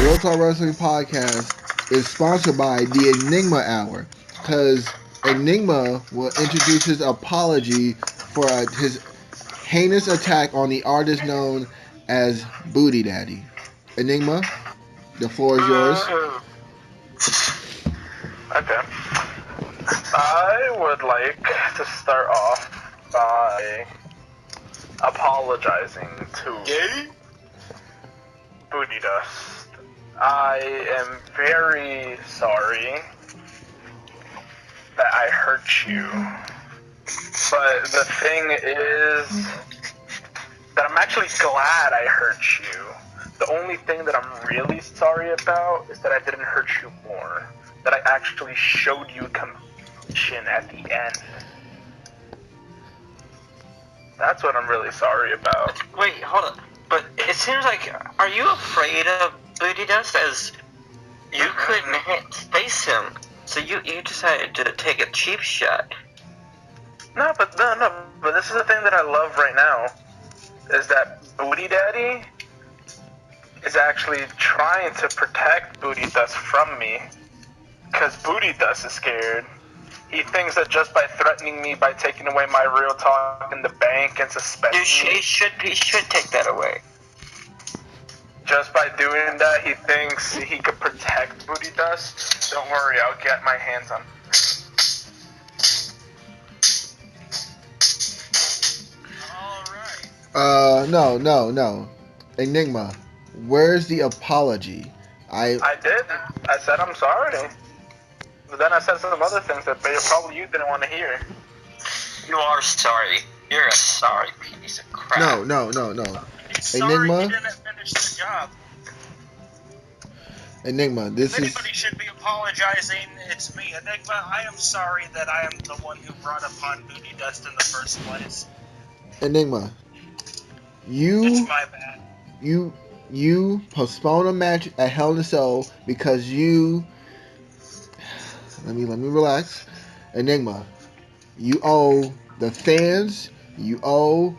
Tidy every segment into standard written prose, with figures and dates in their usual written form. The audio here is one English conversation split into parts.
Real Talk Wrestling Podcast is sponsored by the Enigma Hour, because Enigma will introduce his apology for his heinous attack on the artist known as Booty Daddy. Enigma, the floor is yours. Okay. I would like to start off by apologizing to Booty Dust. I am very sorry that I hurt you. But the thing is that I'm actually glad I hurt you. The only thing that I'm really sorry about is that I didn't hurt you more. That I actually showed you compassion at the end. That's what I'm really sorry about. Wait, hold on. But it seems like, are you afraid of Booty Dust, as you couldn't face him, so you decided to take a cheap shot? No, but this is the thing that I love right now, is that Booty Daddy is actually trying to protect Booty Dust from me, because Booty Dust is scared. He thinks that just by threatening me by taking away my real talk in the bank and suspending me, He should take that away. Just by doing that, he thinks he could protect Booty Dust. Don't worry, I'll get my hands on him. No. Enigma, where's the apology? I did. I said I'm sorry. But then I said some other things that probably you didn't want to hear. You are sorry. You're a sorry piece of crap. No. Sorry Enigma? you didn't finish the job. Enigma, If anybody should be apologizing, it's me. Enigma, I am sorry that I am the one who brought upon Booty Dust in the first place. Enigma, It's my bad. you postponed a match at Hell in a Cell because you... Let me relax. Enigma, you owe the fans, you owe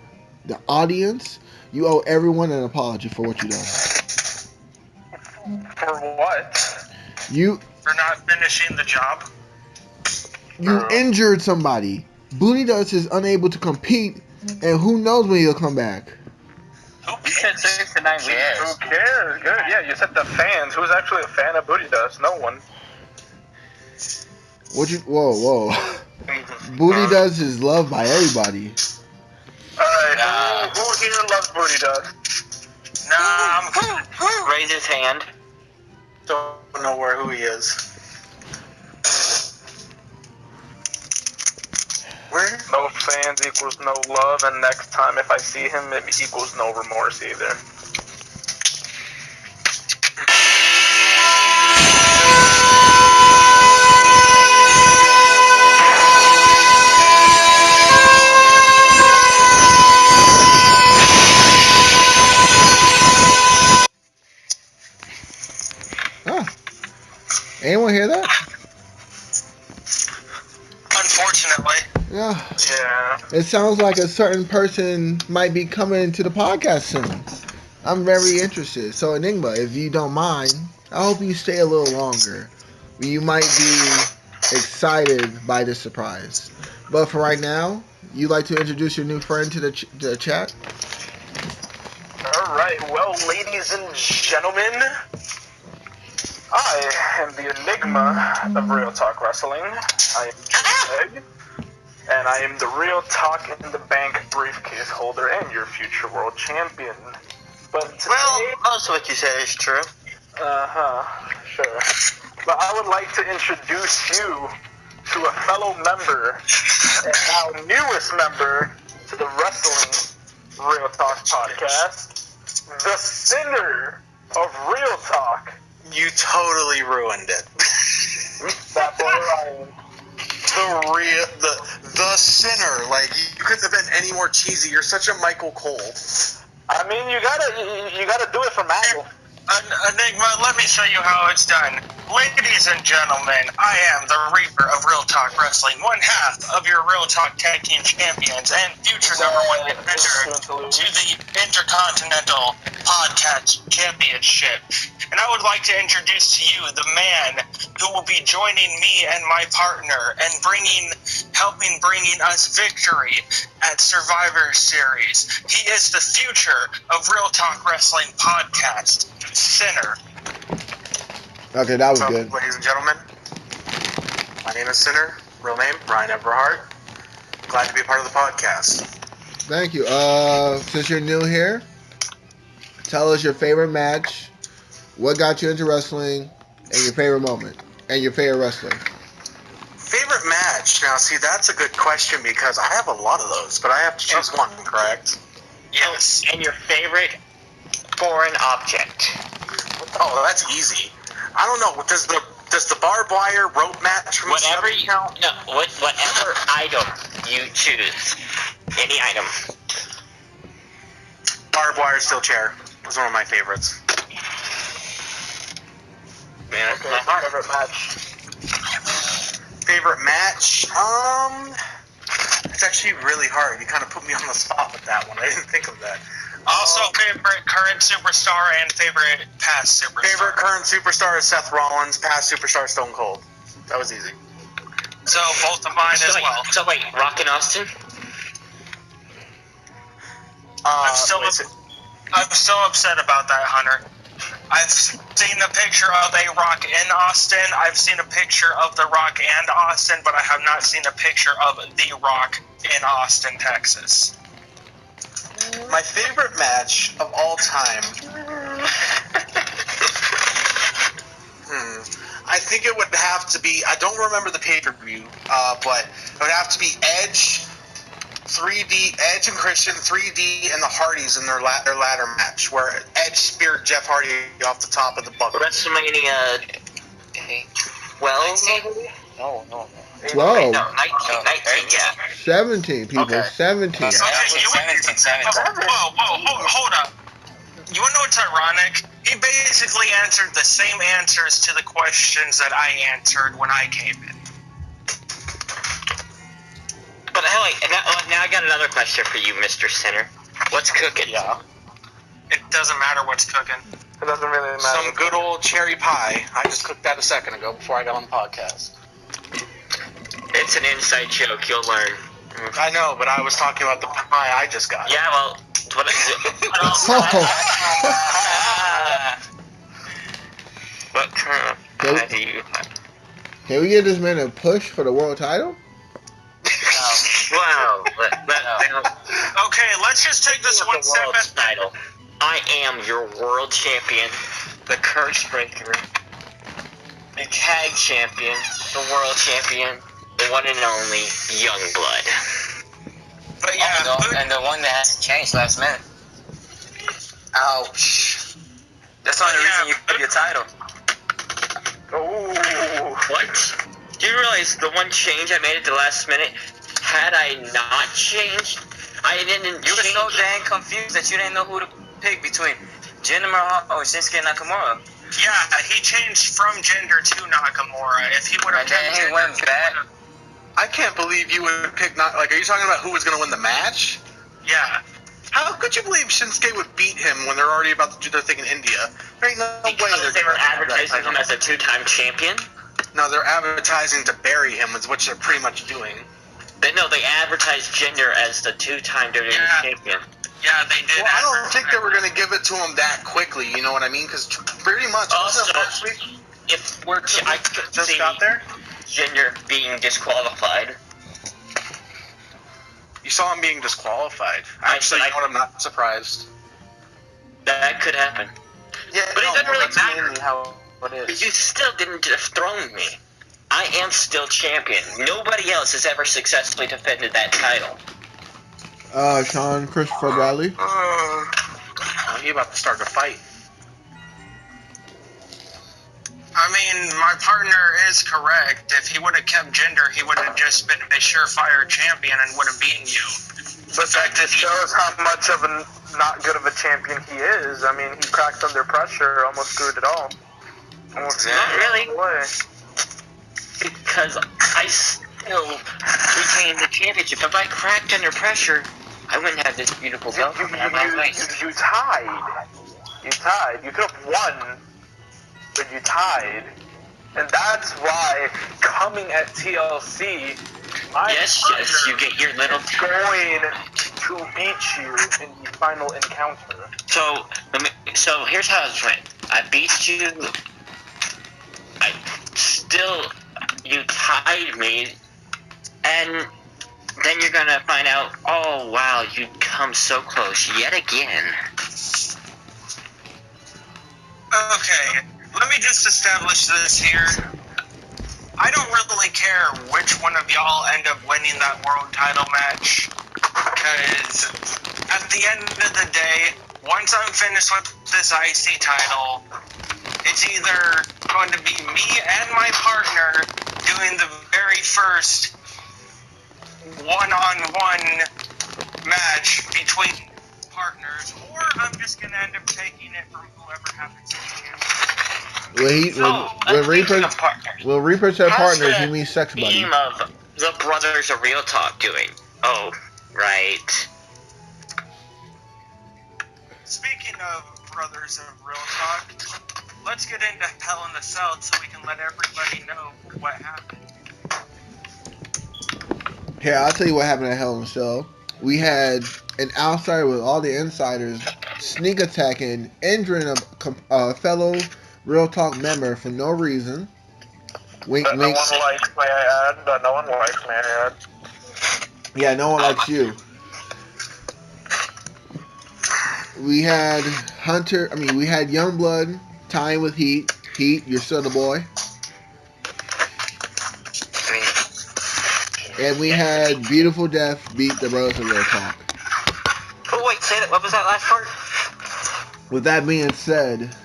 the audience, you owe everyone an apology for what you done. For what? For not finishing the job. You injured somebody. Booty Dust is unable to compete, and who knows when he'll come back. You said 6 to 9 weeks. Who cares? Good. Yeah, you said the fans. Who's actually a fan of Booty Dust? No one. Whoa. Booty Dust is loved by everybody. Alright, who here loves Booty Dust? Nah, Raise his hand. don't know who he is. No fans equals no love, and next time if I see him, it equals no remorse either. Anyone hear that? Unfortunately. Yeah. It sounds like a certain person might be coming into the podcast soon. I'm very interested. So Enigma, if you don't mind, I hope you stay a little longer. You might be excited by this surprise. But for right now, you'd like to introduce your new friend to the chat? Alright, well, ladies and gentlemen, I am the enigma of Real Talk Wrestling. I am Jim Egg, and I am the Real Talk in the Bank briefcase holder and your future world champion. But today, Well, most of what you said is true. Sure. But I would like to introduce you to a fellow member, and now newest member to the Wrestling Real Talk podcast, the Sinner of Real Talk. You totally ruined it. That boy Ryan. The sinner. Like, you couldn't have been any more cheesy. You're such a Michael Cole. I mean, you gotta do it for Maggle. Enigma, let me show you how it's done. Ladies and gentlemen, I am the Reaper of Real Talk Wrestling, one half of your Real Talk Tag Team Champions and future #1 contender to the Intercontinental Podcast Championship. And I would like to introduce to you the man who will be joining me and my partner and helping bringing us victory at Survivor Series. He is the future of Real Talk Wrestling Podcast, Sinner. Okay, that was good. Ladies and gentlemen, my name is Sinner. Real name, Ryan Everhart. Glad to be a part of the podcast. Thank you. Since you're new here, tell us your favorite match, what got you into wrestling, and your favorite moment, and your favorite wrestler. Favorite match? Now, see, that's a good question because I have a lot of those, but I have to choose one, correct? Yes. And your favorite foreign object. Oh, that's easy. I don't know. Does the barbed wire rope match from Whatever Southern count? whatever item you choose. Any item. Barbed wire steel chair was one of my favorites. Man, Okay, favorite match. Favorite match? It's actually really hard. You kind of put me on the spot with that one. I didn't think of that. Also, favorite current superstar and favorite past superstar. Favorite current superstar is Seth Rollins. Past superstar Stone Cold. That was easy. So both of mine as well. So wait, Rock and Austin? I'm still upset about that, Hunter. I've seen a picture of A Rock in Austin. I've seen a picture of The Rock and Austin, but I have not seen a picture of The Rock in Austin, Texas. My favorite match of all time. I think it would have to be. I don't remember the pay-per-view, but it would have to be Edge, 3D, Edge and Christian, 3D, and the Hardys in their ladder match, where Edge speared Jeff Hardy off the top of the bucket. WrestleMania 12, maybe? No. 12. No, 19, yeah. 17, people. Okay. 17. 17. Whoa, hold up. You wanna know what's ironic? He basically answered the same answers to the questions that I answered when I came in. But now I got another question for you, Mr. Sinner. What's cooking? Yeah. It doesn't matter what's cooking. It doesn't really matter. Some good old cherry pie. I just cooked that a second ago before I got on the podcast. It's an inside joke, you'll learn. I know, but I was talking about the pie I just got. Yeah, well, what is it? What kind of pie do you have? Can we give this man a push for the world title? Wow. Okay, let's just take this one step World title. I am your world champion, the curse breaker, the tag champion, the world champion, the one and only Youngblood. But yeah, and the one that has to change last minute. Ouch. That's the only reason you put your title. Oh. What? Do you realize the one change I made at the last minute? Had I not changed, I didn't. You were so dang confused that you didn't know who to pick between Jinder Mahal or Shinsuke Nakamura. yeah, he changed from Jinder to Nakamura. If he would have And then kept he Jinder, went back. I can't believe you would pick not like. Are you talking about who was going to win the match? Yeah. How could you believe Shinsuke would beat him when they're already about to do their thing in India? There ain't no way Because they were gonna have that advertising title. him as a two-time champion. No, they're advertising to bury him, is what they're pretty much doing. They advertised Jinder as the two-time WWE Yeah. champion. Yeah, they did. Well, I don't think they were going to give it to him that quickly, you know what I mean? Because pretty much, wasn't it Also, last week? if we're, I could Just see got there? Ginger being disqualified. You saw him being disqualified. Actually, you know what? I'm not surprised. That could happen. Yeah, But it doesn't really that's matter. mainly how it is. You still didn't dethrone me. I am still champion. Nobody else has ever successfully defended that title. Sean Christopher Bradley. He about to start a fight. I mean, my partner is correct. If he would have kept Jinder, he would have just been a surefire champion and would have beaten you. But that just shows how much of a not good of a champion he is. I mean, he cracked under pressure, almost screwed it all. Almost Not really. away. Because I still retained the championship. If I cracked under pressure, I wouldn't have this beautiful belt on my waist. You tied. You tied. You could have won, but you tied. And that's why coming at TLC, Yes, you get your little going to beat you in the final encounter. So here's how it went. I beat you. You tied me, and then you're gonna find out, oh wow, you come so close yet again. Okay, let me just establish this here. I don't really care which one of y'all end up winning that world title match, because at the end of the day, once I'm finished with this IC title, it's either going to be me and my partner doing the very first one-on-one match between partners, or I'm just going to end up taking it from whoever happens to be champion. Will Reaper said How's partners, the you mean sex buddy. team of the Brothers of Real Talk doing? Oh, right. Speaking of Brothers of Real Talk, let's get into Hell in the Cell so we can let everybody know what happened. Here, I'll tell you what happened at Hell in a Cell. We had an outsider with all the insiders sneak attacking, injuring a fellow Real Talk member for no reason. Wink, That wink. no one likes, may I add? That no one likes, may I add? Yeah, no one likes you. We had we had Youngblood tying with Heat. Heat, you're still the boy. And we had Beautiful Death beat the Brothers of Real Talk. Oh wait, say that. What was that last part? With that being said,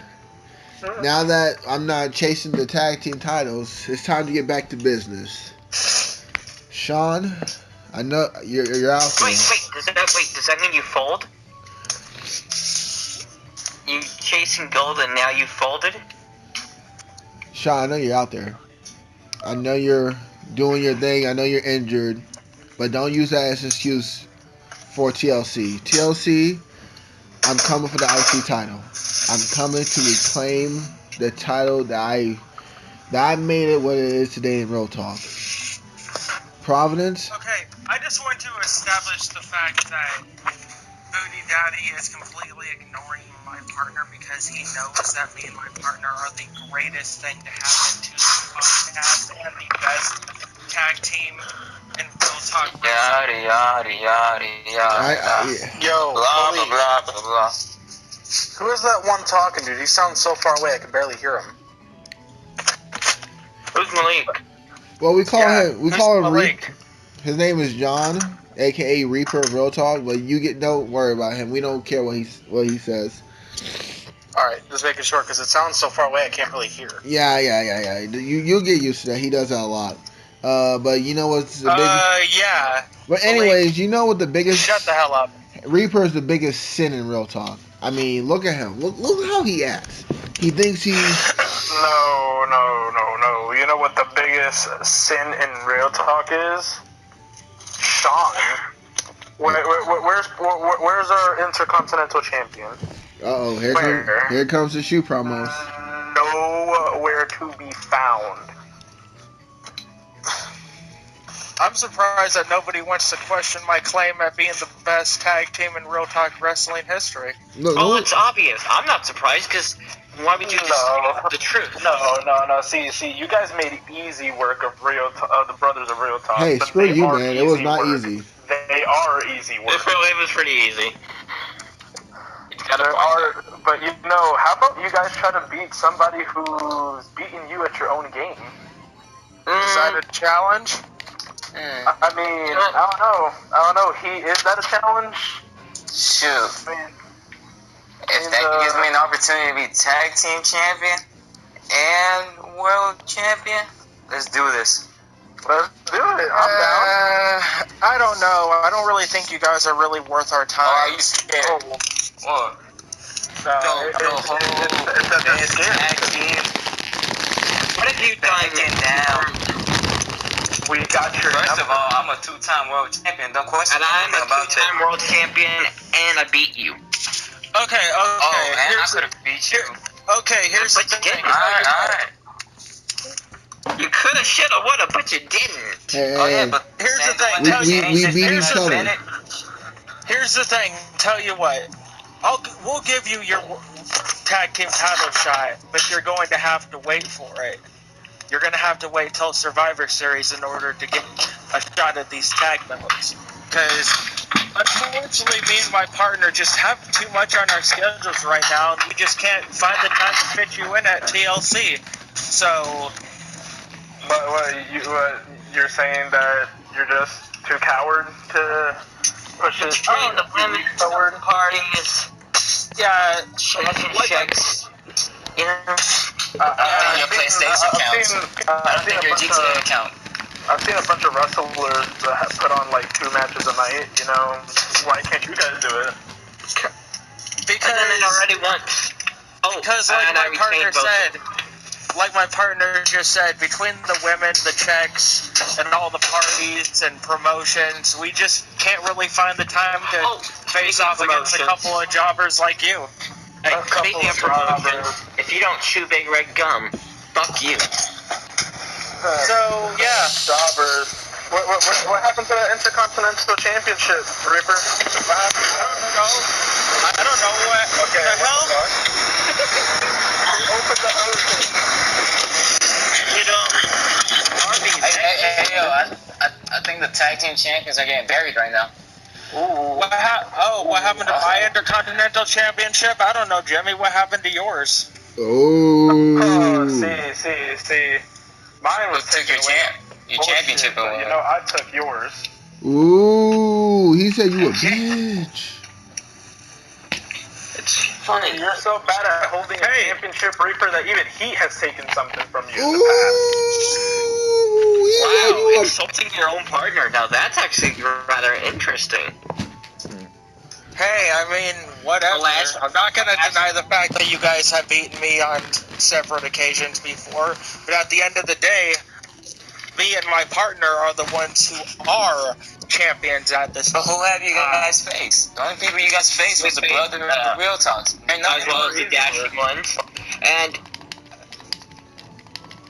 now that I'm not chasing the tag team titles, it's time to get back to business. Sean, I know you're out there. Wait, does that mean you fold? You chasing gold and now you folded? Sean, I know you're out there. I know you're doing your thing. I know you're injured. But don't use that as an excuse for TLC. TLC, I'm coming for the IC title. I'm coming to reclaim the title that I made it what it is today in Real Talk. Providence? Okay, I just want to establish the fact that Booty Daddy is completely ignoring my partner because he knows that me and my partner are the greatest thing to happen to this podcast and the best tag team in Real Talk. Yada. Yo, Blah, please. blah, blah, blah. Who is that one talking, dude? He sounds so far away I can barely hear him. Who's Malik? Well, we call him Malik? Reaper. His name is John, aka Reaper of Real Talk, but don't worry about him. We don't care what he says. Alright, just making sure, because it sounds so far away I can't really hear. Yeah. You'll get used to that. He does that a lot. But you know what's the biggest... Yeah. But anyways, you know what the biggest... Shut the hell up. Reaper is the biggest sin in Real Talk. I mean, look at him. Look how he acts. He thinks he's... No. You know what the biggest sin in Real Talk is? Sean. Where's our Intercontinental Champion? Uh-oh, here comes the shoe promos. Nowhere to be found. I'm surprised that nobody wants to question my claim at being the best tag team in Real Talk wrestling history. Look, Well, it's obvious. I'm not surprised because Why would you just No. the truth? No. See, you guys made easy work of the Brothers of Real Talk. Hey, but screw they you, are man. It was easy not work. easy. They are easy work. It was pretty easy. It's got a There point. are, but how about you guys try to beat somebody who's beating you at your own game? Is that a challenge? I mean, I don't know. Is that a challenge? Shoot. I mean, If that gives me an opportunity to be tag team champion and world champion, let's do this. let's do it. I'm down. I don't know. I don't really think you guys are really worth our time. Oh, are you scared? What? It's that they're scared. Tag team. What have you done? Backing down. We got your First number. of all, I'm a 2-time world champion. Don't question And I'm anything a about two-time that. world champion, and I beat you. Okay. Oh, and I Here's could have beat you. here's the But you thing. didn't. Alright. You could have, should have, would have, but you didn't. Hey, Oh hey, yeah, hey. but Here's the thing. We beat each other. Here's the thing. Tell you what. We'll give you your tag team title shot, but you're going to have to wait for it. You're going to have to wait till Survivor Series in order to get a shot at these tag belts. Because, unfortunately, me and my partner just have too much on our schedules right now, and we just can't find the time to fit you in at TLC. So, But you're saying that you're just too coward to push it The women forward? parties, yeah, checks, you know? your PlayStation account. I don't think your GTA account. I've seen a bunch of wrestlers that put on like 2 matches a night. Why can't you guys do it? because... And then it already won. Oh, Because, and I retained both. like my partner just said, between the women, the checks, and all the parties and promotions, we just can't really find the time to face speaking off of against a promotions. couple of jobbers like you. And speaking of promotions, if you don't chew big red gum, fuck you. So, yeah. Jobbers. What happened to the Intercontinental Championship, Reaper? What happened? I don't know what Okay, the hell. Open the ocean. You know, Hey, yo, I think the tag team champions are getting buried right now. What happened to my Intercontinental Championship? I don't know, Jimmy. What happened to yours? Oh. See. Mine was Who took taken away. your championship Bullshit, away? but, I took yours. Ooh, he said you a bitch. it's funny. You're so bad at holding a championship, Reaper, that even he has taken something from you in Ooh, the past. he said you Wow, a insulting your own partner. Now that's actually rather interesting. Hey, I mean, whatever. Alas, I'm not going to deny the fact that you guys have beaten me on separate occasions before, but at the end of the day, me and my partner are the ones who are champions at this But who have you guys faced? The only people you guys faced was the brother of the Real Talks. And As well as the dashing ones. And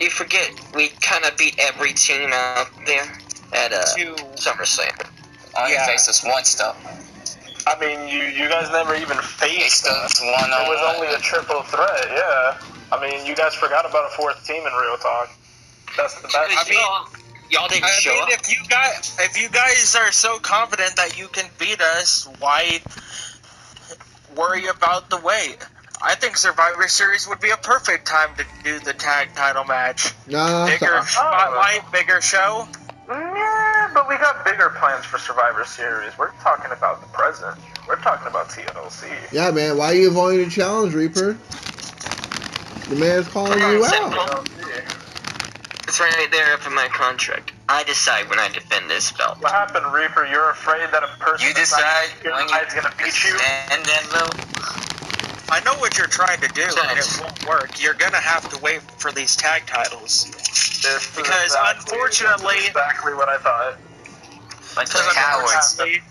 you forget, we kind of beat every team out there at SummerSlam. only Yeah. faced us once, though. I mean, you guys never even faced us. Faced us one on It was only a triple threat, yeah. I mean, you guys forgot about a 4th team in Real Talk. That's the best. I mean, y'all didn't show up. if you guys are so confident that you can beat us, why worry about the weight? I think Survivor Series would be a perfect time to do the tag title match. Nah, Bigger stop. spotlight, bigger show. Yeah, but we got bigger plans for Survivor Series. We're talking about the present. We're talking about TLC. Yeah, man, why you avoiding the challenge, Reaper? The man's calling you out. It's right there up in my contract. I decide when I defend this belt. What happened, Reaper? You're afraid that a person You decide when is gonna beat you? And then, though, I know what you're trying to do, and it won't work. You're gonna have to wait for these tag titles. Because unfortunately, exactly what I thought. like Because cowards. unfortunately,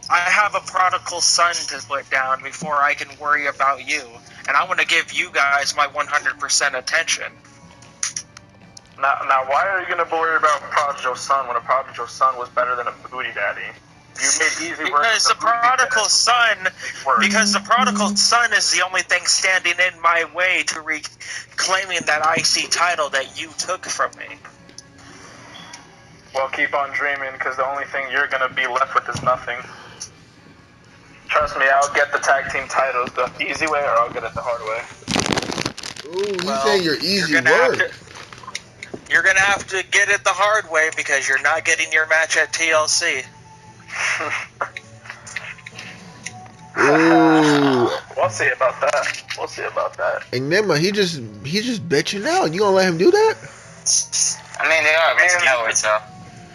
I have a prodigal son to put down before I can worry about you. And I want to give you guys my 100% attention. Now, why are you gonna worry about Prodigal Son when a Prodigal Son was better than a booty daddy? You made easy work Because the prodigal son, is the only thing standing in my way to reclaiming that IC title that you took from me. Well, keep on dreaming, because the only thing you're gonna be left with is nothing. Trust me, I'll get the tag team titles the easy way, or I'll get it the hard way. Ooh, you saying your easy work. You're gonna have to get it the hard way because you're not getting your match at TLC. Ooh. We'll see about that. Enigma, he just bitching out. You gonna let him do that? I mean, they are bitching out, so.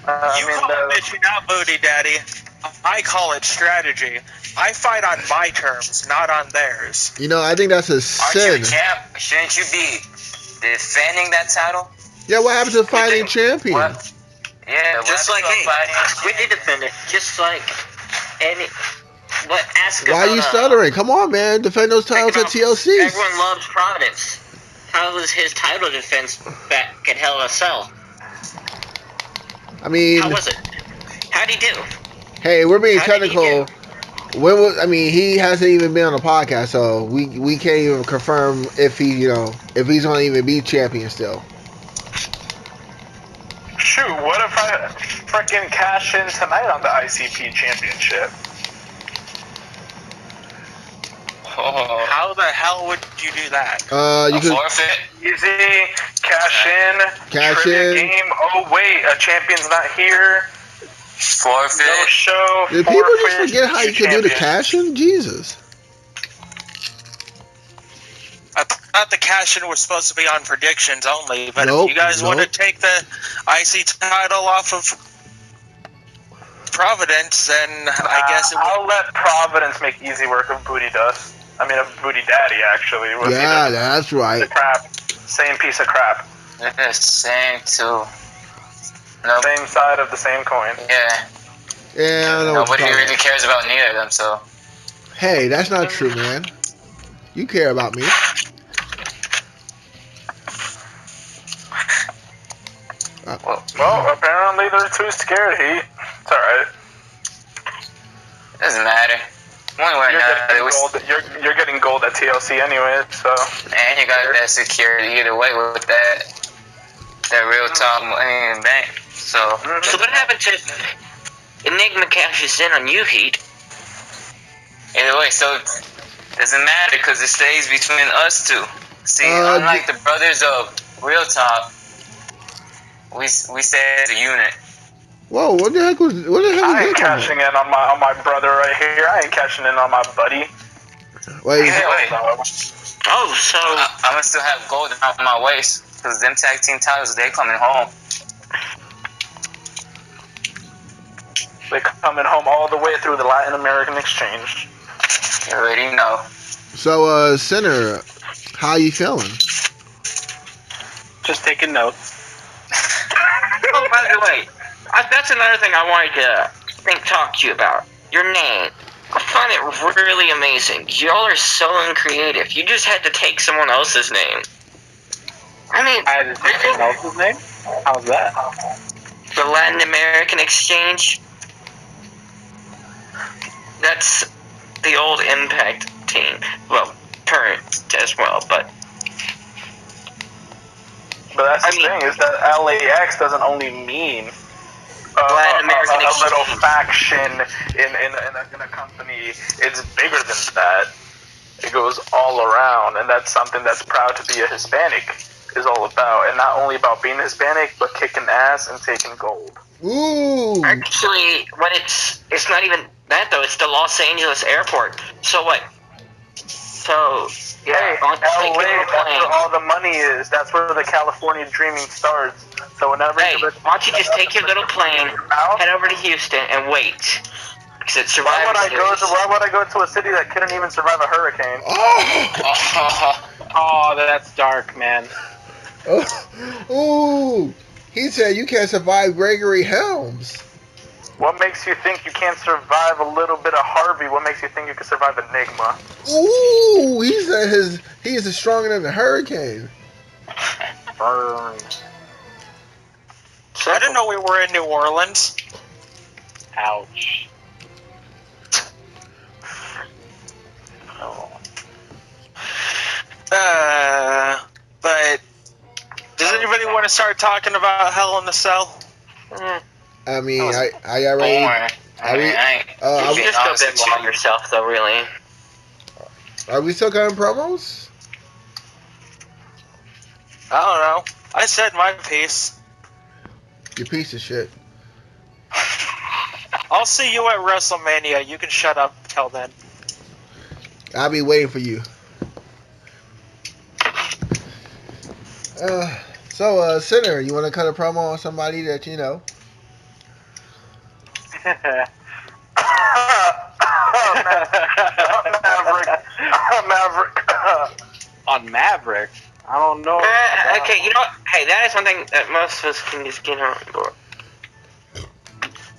You call it bitching out, Booty Daddy. I call it strategy. I fight on my terms, not on theirs. You know, I think that's a sin. Aren't you champ? Shouldn't you be defending that title? Yeah, what happened to fighting champion? What? Yeah, just like we did defend it. Just like any. But ask. Why are you stuttering? Come on, man, defend those titles at TLC. Everyone loves Providence. How was his title defense back at Hell in a Cell? I mean, how was it? How'd he do? Hey, we're being technical. He hasn't even been on the podcast, so we can't even confirm if he's gonna even be champion still. Shoot, what if I freaking cash in tonight on the ICP championship? Oh. How the hell would you do that? You could forfeit. Easy, cash in, game. Oh wait, a champion's not here. Forfeit. No show. Did people just forget how you could do the cash in? Jesus. I thought the cash-in was supposed to be on predictions only, but if you guys want to take the IC title off of Providence, then I guess I'll let Providence make easy work of Booty Dust. I mean, of Booty Daddy, actually. Yeah, that's right. Crap. Same piece of crap. Yeah, same too. Nope. Same side of the same coin. Yeah. Yeah, I know. Nobody really cares about neither of them, so. Hey, that's not true, man. You care about me. Well, apparently they're too scared, It's alright. Doesn't matter. You're getting gold at TLC anyway, so. And you got that security either way with that real talk money in the bank. So what happened to Enigma cashes in on you, Heat? Either way, so it doesn't matter because it stays between us two. See, unlike the brothers of Real Talk, we stay as a unit. Whoa, what the heck is I ain't cashing in on my brother right here. I ain't cashing in on my buddy. Wait. Oh, so I'm gonna still have gold on my waist because them tag team titles, they coming home. They coming home all the way through the Latin American exchange. You already know. So, Sinner, how you feeling? Just taking notes. Oh, by the way, that's another thing I wanted to talk to you about. Your name. I find it really amazing. Y'all are so uncreative. You just had to take someone else's name. I mean, I had to take someone else's name? How's that? The Latin American exchange. That's the old Impact team. Well, current as well, but that's the thing, is that LAX doesn't only mean Latin American a little faction in a company. It's bigger than that. It goes all around, and that's something that's proud to be a Hispanic is all about. And not only about being Hispanic, but kicking ass and taking gold. Ooh. Actually, it's not even that though. It's the Los Angeles airport. So what? So yeah, LA, that's where all the money is. That's where the California dreaming starts. So whenever why don't you just take your little plane, head over to Houston, and wait? Because it's Survivor Series. Why would I go to a city that couldn't even survive a hurricane? Oh, that's dark, man. Ooh, he said you can't survive Gregory Helms. What makes you think you can't survive a little bit of Harvey? What makes you think you can survive Enigma? Ooh, he said he is stronger than the hurricane. Burned. I didn't know we were in New Orleans. Ouch. But does anybody want to start talking about Hell in the Cell? I mean, I already. You just go a bit more on yourself, though, really. Are we still cutting promos? I don't know. I said my piece. You piece of shit. I'll see you at WrestleMania. You can shut up till then. I'll be waiting for you. So, Sinner, you want to cut a promo on somebody that you know? Maverick. On Maverick? I don't know. Okay, you know what? Hey, that is something that most of us can just get on board.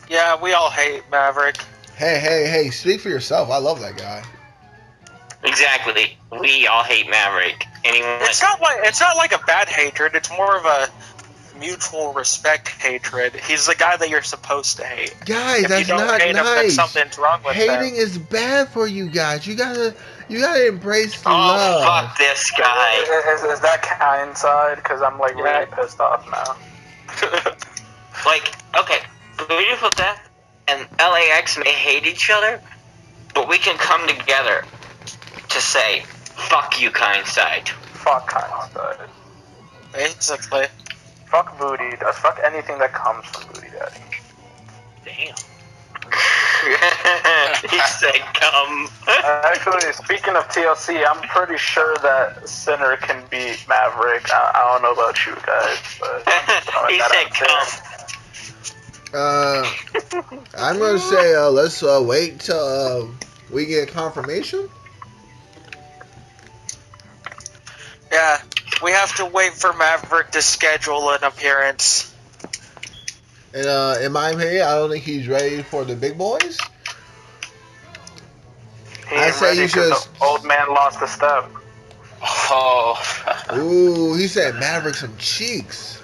Yeah, we all hate Maverick. Hey, speak for yourself. I love that guy. Exactly. We all hate Maverick. Anyone? It's not like a bad hatred. It's more of a mutual respect hatred. He's the guy that you're supposed to hate. Guys, if that's you don't not hate him, then nice. something's wrong with Hating him. is bad for you guys. You gotta embrace the Oh, love. fuck this guy. Is that kind side? Because I'm like really pissed off now. Like, okay, Beautiful Death and LAX may hate each other, but we can come together to say, fuck you, kind side. Fuck kind side. Basically. Fuck Booty. Fuck anything that comes from Booty Daddy. Damn. He said come. Actually, speaking of TLC, I'm pretty sure that Sinner can beat Maverick. I don't know about you guys, but He said come. I'm gonna say let's wait till we get confirmation. Yeah, we have to wait for Maverick to schedule an appearance. And in my opinion, I don't think he's ready for the big boys. I say you should. The old man lost a step. Oh. Ooh, he said Maverick some cheeks.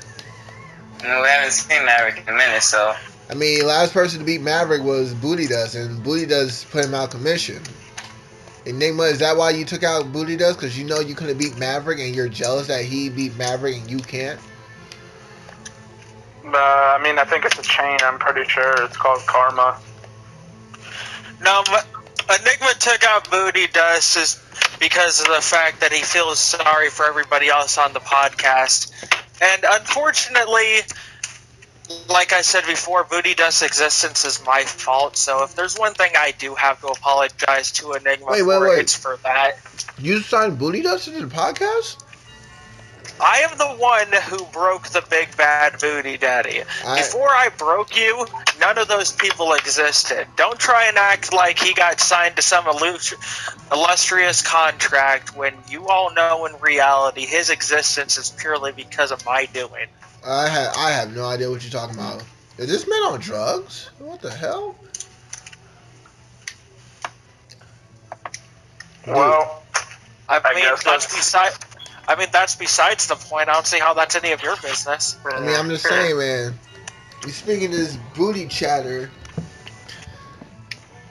No, we haven't seen Maverick in a minute, so. I mean, last person to beat Maverick was Booty Dust, and Booty Dust put him out commission. Enigma, is that why you took out Booty Dust? Because you know you couldn't beat Maverick, and you're jealous that he beat Maverick and you can't? I mean, I think it's a chain. I'm pretty sure it's called Karma. No, Enigma took out Booty Dust is because of the fact that he feels sorry for everybody else on the podcast. And unfortunately, like I said before, Booty Dust's existence is my fault. So if there's one thing I do have to apologize to Enigma for, it's for that. You signed Booty Dust into the podcast? I am the one who broke the big bad Booty Daddy. Before I broke you, none of those people existed. Don't try and act like he got signed to some illustrious contract when you all know in reality his existence is purely because of my doing. I have no idea what you're talking about. Is this man on drugs? What the hell? Well, I mean, that's besides the point. I don't see how that's any of your business. I mean, I'm just saying, man. You speaking to this booty chatter,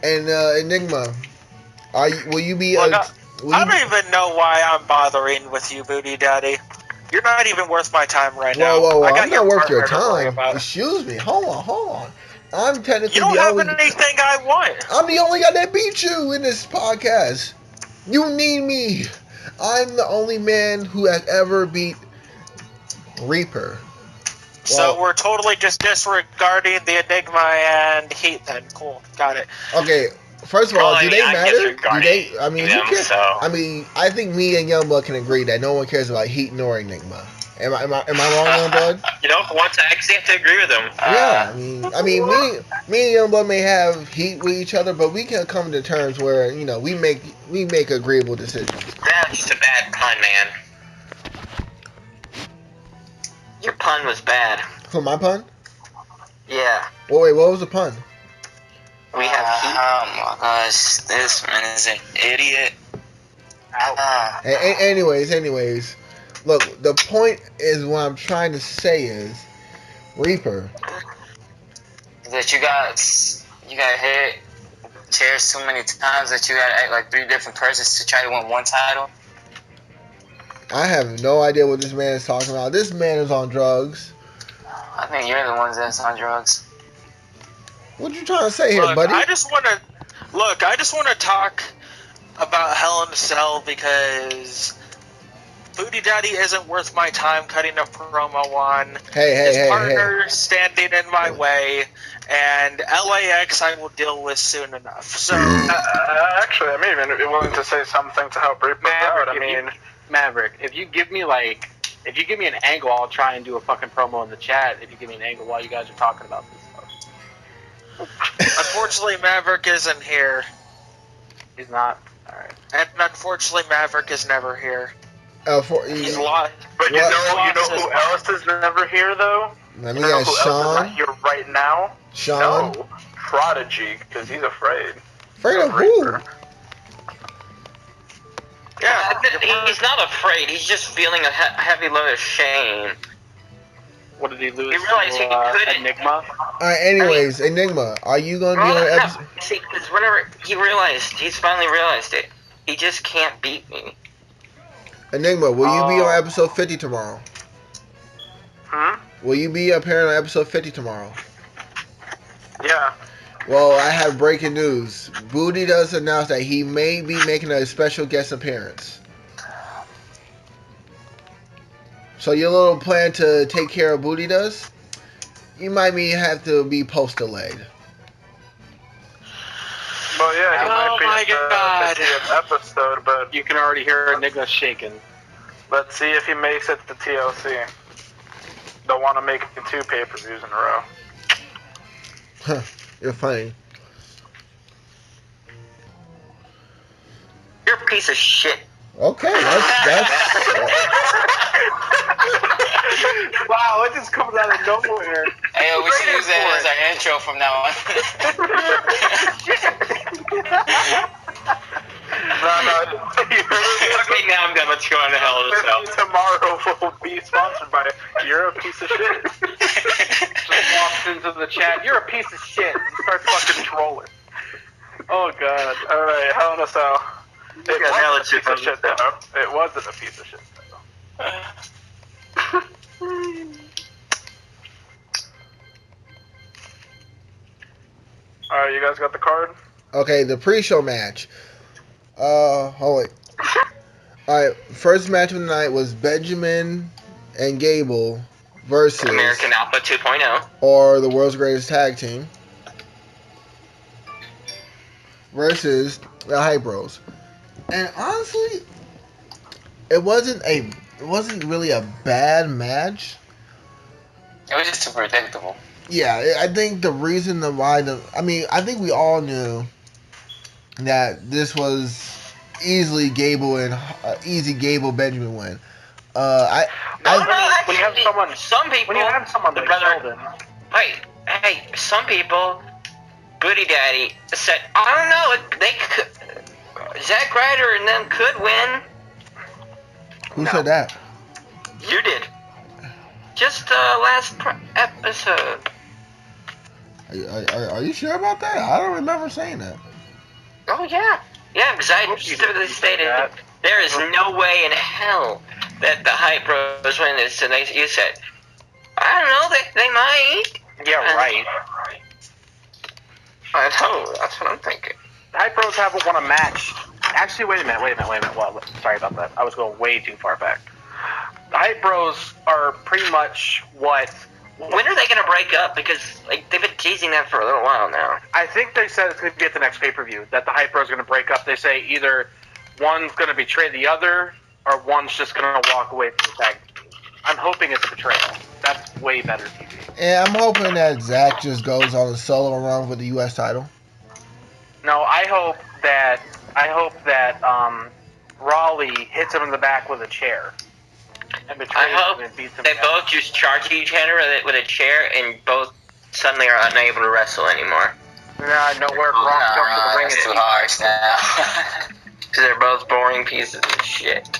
and Enigma, will you be? Look, I don't even know why I'm bothering with you, Booty Daddy. You're not even worth my time right now. Whoa! I'm not worth your time. Excuse me. Hold on. I'm technically you don't have anything I want. I'm the only guy that beat you in this podcast. You need me. I'm the only man who has ever beat Reaper. So we're totally just disregarding the Enigma and Heat then. Cool. Got it. Okay. First of all, do they matter? I mean, them, who cares? so. I mean, I think me and Youngblood can agree that no one cares about Heat nor Enigma. Am I wrong, Youngblood? You know, for once I actually have to agree with them. Yeah, I mean, me and Youngblood may have heat with each other, but we can come to terms where we make agreeable decisions. That's just a bad pun, man. Your pun was bad. For my pun? Yeah. Oh wait, what was the pun? We have Heat. Oh my gosh, this man is an idiot. Anyways, look, the point is what I'm trying to say is, Reaper. That you got hit chairs so many times that you got to act like 3 different persons to try to win one title. I have no idea what this man is talking about. This man is on drugs. I think you're the ones that's on drugs. What you trying to say here, Look, buddy? I just want to talk about Hell in a Cell because Booty Daddy isn't worth my time cutting a promo on. His partner standing in my way, and LAX I will deal with soon enough. So actually, I may even be willing to say something to help reap out. I mean, Maverick, if you give me an angle, I'll try and do a fucking promo in the chat. If you give me an angle while you guys are talking about this stuff. unfortunately, Maverick isn't here, He's not. All right. and unfortunately, Maverick is never here. He's What? lost. but you know who else is never here though? Let me You know guess, who else is Sean. not here right now? Sean. No, Prodigy, because he's afraid. Afraid of who? Reaper. Yeah, he's not afraid. He's just feeling a heavy load of shame. What did he lose? He realized he couldn't. Enigma. All right. Anyways, Enigma, are you gonna be on an episode? See, because whenever he's finally realized it. He just can't beat me. Enigma, will you be on episode 50 tomorrow? Will you be appearing on episode 50 tomorrow? Yeah. Well, I have breaking news. Booty does announce that he may be making a special guest appearance. So your little plan to take care of Booty does? You might have to be post delayed. Well, yeah, he Oh my might be God. the 50th episode, but You can already hear Enigma shaking. let's see if he makes it to TLC. Don't want to make it 2 pay-per-views in a row. Huh, you're funny. You're a piece of shit. Okay, that's Wow, it just comes out of nowhere. Hey, we should use that as our intro from now on. No. Okay, now I'm done. Let's go on to Hell in a Cell. Tomorrow will be sponsored by You're a Piece of Shit. Just walks into the chat. You're a piece of shit. And starts fucking trolling. Oh god. All right, Hell in a Cell. It got hell wasn't a in piece of shit though. It wasn't a piece of shit though. All right, you guys got the card? okay. The pre-show match. Hold it. All right, first match of the night was Benjamin and Gable versus American Alpha 2.0. or the world's greatest tag team versus the Hype Bros. And honestly, it wasn't really a bad match. It was just too predictable. Yeah, I think the reason why I think we all knew that this was easily Gable and easy Gable Benjamin win. When you have someone, Some people, when you have someone the like brother, Sheldon, hey, some people, Booty Daddy said, I don't know, they could, Zack Ryder and them could win. Who said that? You did. Just last episode. Are you sure about that? I don't remember saying that. Oh yeah, because I specifically stated there is no way in hell that the Hype Bros win this, and you said, I don't know, they might. yeah, right. I know, that's what I'm thinking. The Hype Bros haven't won a match. Actually, wait a minute. Well, sorry about that. I was going way too far back. The Hype Bros are pretty much what... When are they going to break up? Because they've been teasing that for a little while now. I think they said it's going to be at the next pay-per-view, that the Hype Bros are going to break up. They say either one's going to betray the other, or one's just going to walk away from the tag team. I'm hoping it's a betrayal. That's way better TV. And I'm hoping that Zach just goes on a solo run with the U.S. title. No, I hope that Raleigh hits him in the back with a chair. And betrays I hope him and beats him they down. both just charge each other with a chair, and both suddenly are unable to wrestle anymore. Yeah, no, where Gronk jumped to the ring. That's too harsh now. Because they're both boring pieces of shit.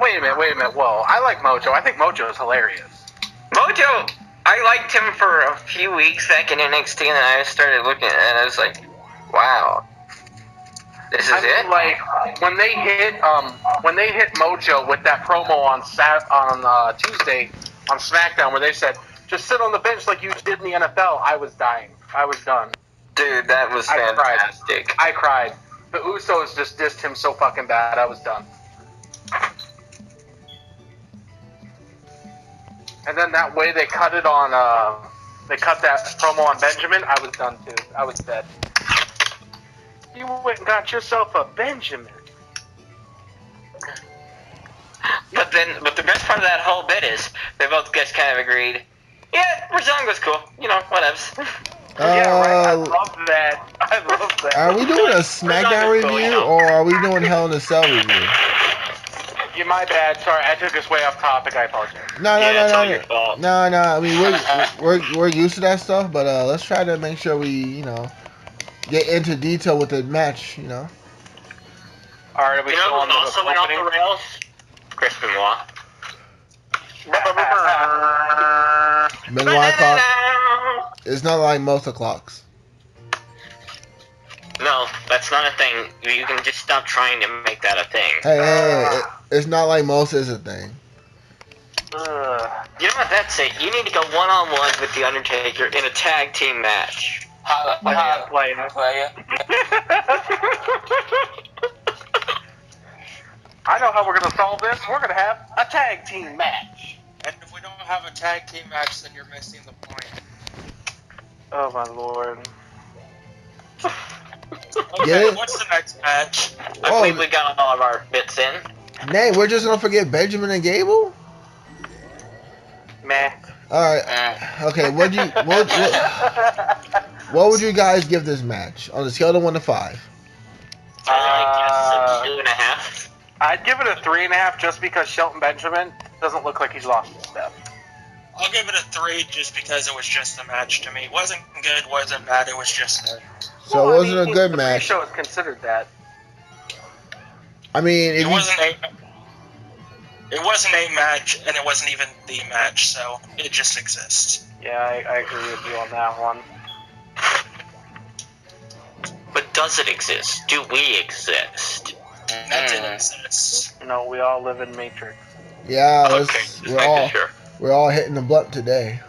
Wait a minute. Whoa, I like Mojo. I think Mojo is hilarious. Mojo, I liked him for a few weeks back in NXT, and then I started looking at it, and I was like, wow. This is it? Like when they hit Mojo with that promo on Tuesday on SmackDown where they said just sit on the bench like you did in the NFL. I was dying. I was done. Dude, that was fantastic. I cried. The Usos just dissed him so fucking bad. I was done. And then that way they cut it on. They cut that promo on Benjamin. I was done too. I was dead. You went and got yourself a Benjamin. But the best part of that whole bit is they both just kind of agreed. Yeah, Brazilian's cool. You know, whatevs. Yeah, right. I love that. I love that. Are we doing a SmackDown review or are we doing Hell in a Cell review? Yeah, my bad. Sorry, I took us way off topic. I apologize. No. I mean, we're used to that stuff, but let's try to make sure we, get into detail with the match, All right, are we still on the also went off the rails? Chris Benoit. Benoit clock. It's not like most of clocks. No, that's not a thing. You can just stop trying to make that a thing. Hey, it's not like most is a thing. You know what? That's it. You need to go one-on-one with The Undertaker in a tag team match. Play. I know how we're gonna solve this. We're gonna have a tag team match. And if we don't have a tag team match, then you're missing the point. Oh my lord. Okay, what's the next match? I believe we got all of our bits in. Nay, we're just gonna forget Benjamin and Gable? Meh. Alright. Okay, what would you guys give this match on a scale of 1 to 5? I guess a 2.5. I'd give it a 3.5 just because Shelton Benjamin doesn't look like he's lost his step. I'll give it a 3 just because it was just a match to me. It wasn't good, wasn't bad, it was just good. So it wasn't a good the match. Pre-show is considered that. I mean, It wasn't a match, and it wasn't even the match, so it just exists. Yeah, I agree with you on that one. But does it exist? Do we exist? That didn't exist. No, we all live in Matrix. Yeah, Okay, just making sure. we're all hitting the blunt today.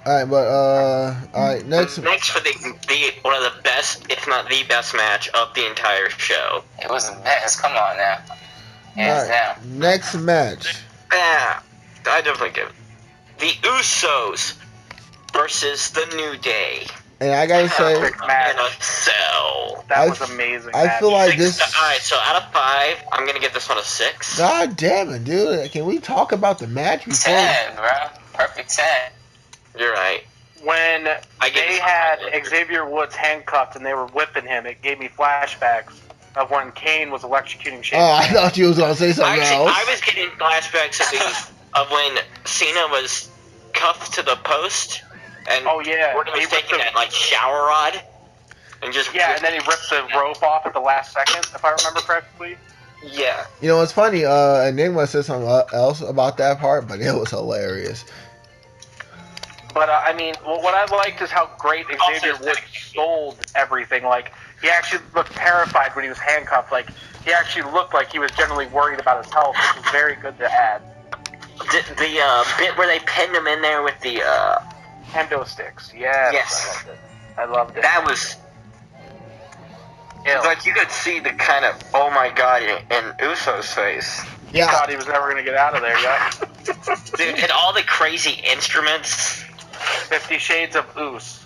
Alright, but alright, next for the one of the best, if not the best match of the entire show. It was the best. Come on now. Hands down. next match. Yeah, I definitely give it. The Usos versus the New Day. And I gotta say, In a cell. That was amazing. I feel like this. Alright, so out of 5, I'm gonna give this one a 6. God damn it, dude! Can we talk about the match before? 10, bro. Perfect 10. You're right. When they had Xavier Woods handcuffed and they were whipping him, it gave me flashbacks of when Kane was electrocuting Shane. Oh, I thought you was gonna say something else. I was getting flashbacks of when Cena was cuffed to the post. And yeah, Orton was taking that shower rod and just and then he ripped the rope off at the last second, if I remember correctly. Yeah. You know, it's funny. Enigma said something else about that part, but it was hilarious. But I mean, what I liked is how great Xavier Woods sold everything. Like he actually looked terrified when he was handcuffed. Like he actually looked like he was generally worried about his health, which was very good to add. The bit where they pinned him in there with the Kendo sticks. Yes. I loved it. That was. It's like you could see the kind of oh my god in Uso's face. He thought he was never gonna get out of there. Yeah. Dude, and all the crazy instruments. 50 Shades of Oos.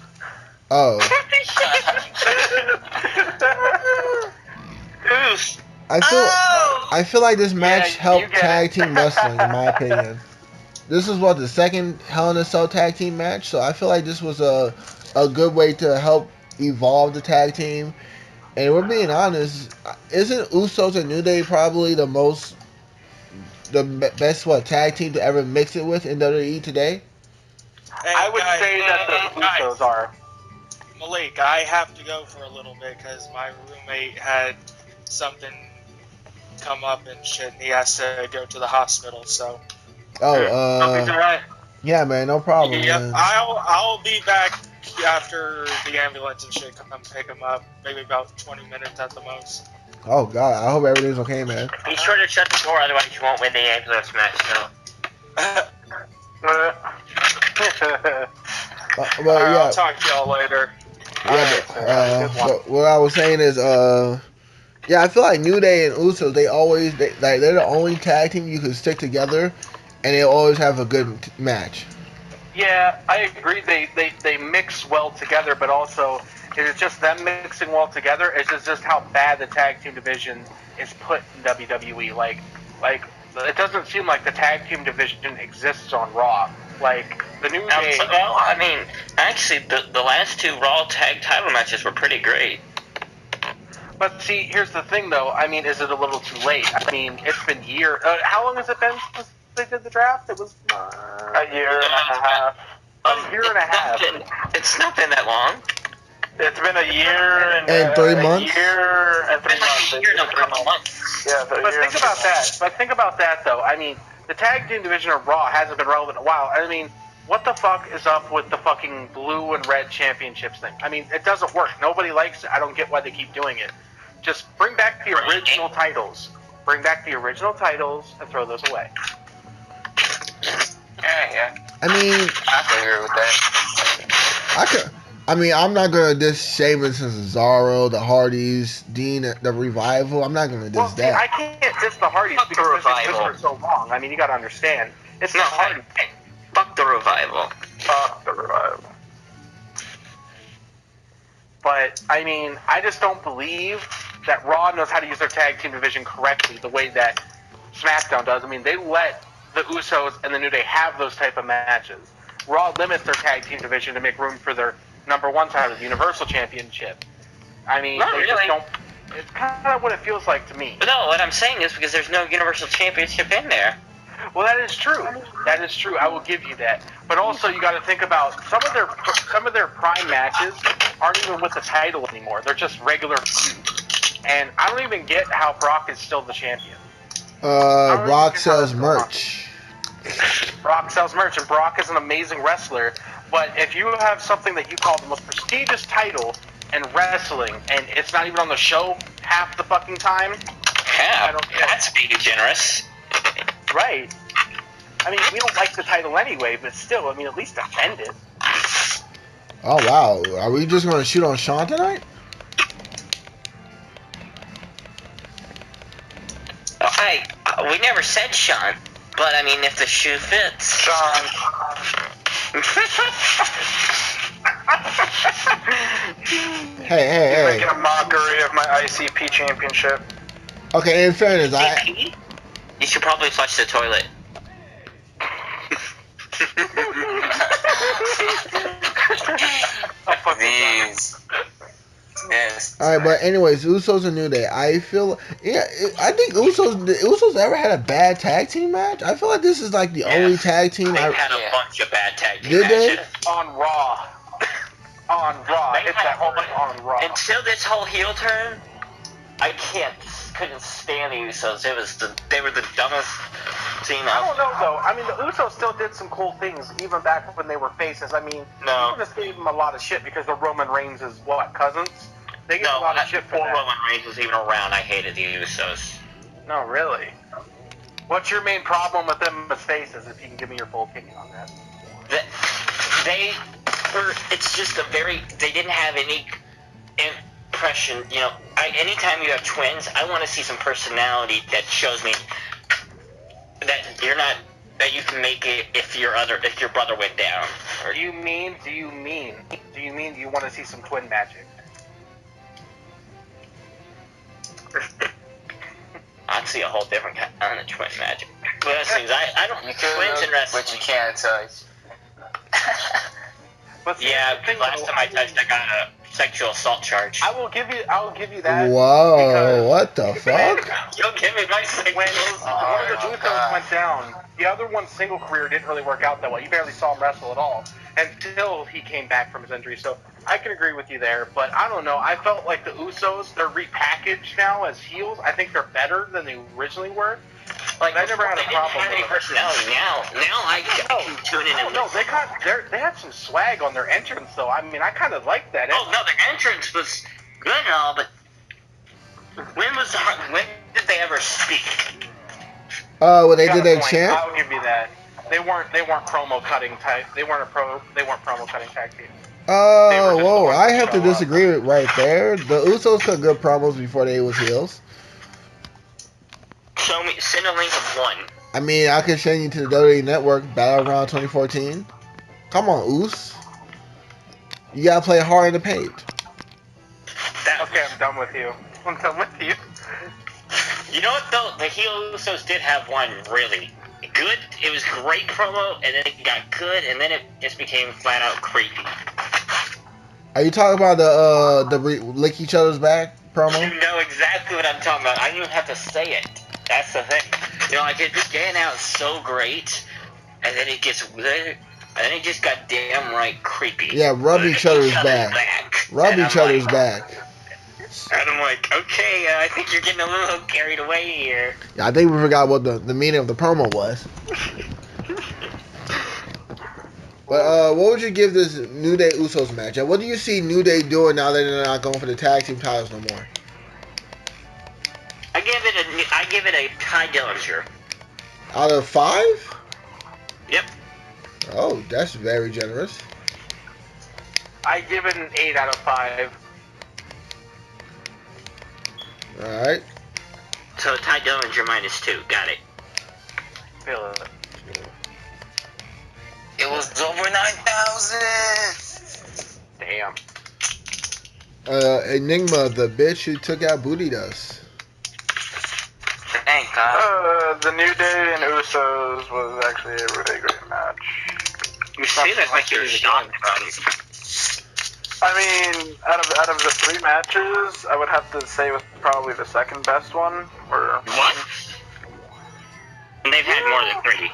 Oh. Oos. I feel like this match helped tag team wrestling, in my opinion. This is the second Hell in a Cell tag team match, so I feel like this was a good way to help evolve the tag team. And we're being honest, isn't Usos and New Day probably the best tag team to ever mix it with in WWE today? Hey, I would say that the Usos are. Malik, I have to go for a little bit because my roommate had something come up and shit, and he has to go to the hospital. So. Yeah, man, no problem. Yeah, Man. I'll be back after the ambulance and shit come pick him up. Maybe about 20 minutes at the most. Oh God, I hope everything's okay, man. Be sure to shut the door, otherwise you won't win the ambulance match. So. But Alright, yeah, I'll talk to y'all later. but what I was saying is, yeah, I feel like New Day and Usos, they're the only tag team you can stick together, and they always have a good match. Yeah, I agree. They mix well together, but also is it just them mixing well together? Is it just how bad the tag team division is put in WWE? Like it doesn't seem like the tag team division exists on Raw. Like the New Day. Well, I mean, actually, the last 2 Raw tag title matches were pretty great. But see, here's the thing, though. I mean, is it a little too late? I mean, it's been years. How long has it been since they did the draft? It was a year and a half. A year and a half. It's not been that long. It's been a year and 3 months. A year and 3 months. A year and a couple months. Yeah, but think about that. Though. I mean, the tag team division of Raw hasn't been relevant in a while. I mean, what the fuck is up with the fucking blue and red championships thing? I mean, it doesn't work. Nobody likes it. I don't get why they keep doing it. Just bring back the original titles. Bring back the original titles and throw those away. Yeah. I mean, I can agree with that. I'm not gonna diss Sheamus and Cesaro, the Hardys, Dean, the Revival. I'm not gonna diss Well, see, that. I can't diss the Hardys because they've been for so long. I mean, you gotta understand. It's not hard. Fuck the Revival. Fuck the Revival. But, I mean, I just don't believe that Raw knows how to use their tag team division correctly the way that SmackDown does. I mean, they let the Usos and the New Day have those type of matches. Raw limits their tag team division to make room for their #1 title, the Universal Championship. I mean, Not they really. just don't... It's kind of what it feels like to me. But no, what I'm saying is because there's no Universal Championship in there. Well, that is true. That is true. I will give you that. But also, you got to think about some of their prime matches aren't even with the title anymore. They're just regular feuds. And I don't even get how Brock is still the champion. Brock sells merch. Brock sells merch, and Brock is an amazing wrestler. But if you have something that you call the most prestigious title in wrestling, and it's not even on the show half the fucking time, Yeah, that's being generous. right? I mean, we don't like the title anyway, but still, I mean, at least defend it. Oh wow, are we just gonna shoot on Sean tonight? We never said Sean, but I mean, if the shoe fits. Sean. Hey. Making a mockery of my ICP championship. Okay, in fairness, You should probably flush the toilet. These. Yes. All right, but anyways, Usos and New Day. I think Usos ever had a bad tag team match. I feel like this is like the only tag team. They had a bunch of bad tag team Did they? matches. On Raw. On Raw. They It's had that whole on Raw. Until this whole heel turn, I couldn't stand the Usos. They were the dumbest team I out. don't know though. I mean, the Usos still did some cool things even back when they were faces. I mean, No. people just gave them a lot of shit because the Roman Reigns is what, cousins? They get a No, lot of shit for before that. Roman Reigns was even around, I hated the Usos. No, really. What's your main problem with them as faces? If you can give me your full opinion on that. It's just they didn't have any impression, anytime you have twins, I want to see some personality that shows me that you can make it if your brother went down. Do you mean you want to see some twin magic? I'd see a whole different kind of twin magic. But that's things I don't. You could, Twins and wrestling. but you can't touch. But see, Yeah, the thing, last time I touched, I got a sexual assault charge. I will give you that. Whoa, because what the fuck? You'll give me my sexual When assault. one of the Usos went down, the other one's single career didn't really work out that well. You barely saw him wrestle at all until he came back from his injury. So I can agree with you there, but I don't know. I felt like the Usos, they're repackaged now as heels. I think they're better than they originally were. Like, I never had a problem with any with it. personality. Now I can tune in and listen. They had some swag on their entrance, though. I mean, I kind of like that. Oh, no, their entrance was good and all, but when did they ever speak? Well, they Got did a their point. chant. I'll give you that. They weren't promo cutting type. They weren't promo cutting tag team. Whoa, I have to show up. disagree with right there. The Usos cut good promos before they was heels. Send a link of one. I mean, I could send you to the WWE Network Battleground 2014. Come on, Us. You gotta play hard in the paint. Okay, I'm done with you. I'm done with you. You know what though? The heel Usos did have one really good. It was great promo, and then it got good, and then it just became flat out creepy. Are you talking about the lick each other's back promo? You know exactly what I'm talking about. I don't even have to say it. That's the thing. You know, like it began out so great, and then it gets weird, and then it just got damn right creepy. Yeah, rub each other's back. Rub each other's back. And I'm like, okay, I think you're getting a little carried away here. Yeah, I think we forgot what the meaning of the promo was. But what would you give this New Day Usos match? And what do you see New Day doing now that they're not going for the tag team titles no more? I give it a Ty Dillinger. Out of 5? Yep. Oh, that's very generous. I give it an 8 out of 5. All right. So Ty Dillinger -2. Got it. Feel it. It was over 9,000. Damn. Enigma, the bitch who took out Booty Dust. Thank God. The New Day and Usos was actually a really great match. You say that like you're shocked about it. I mean, out of the 3 matches, I would have to say it was probably the second best one. What? And they've had more than 3.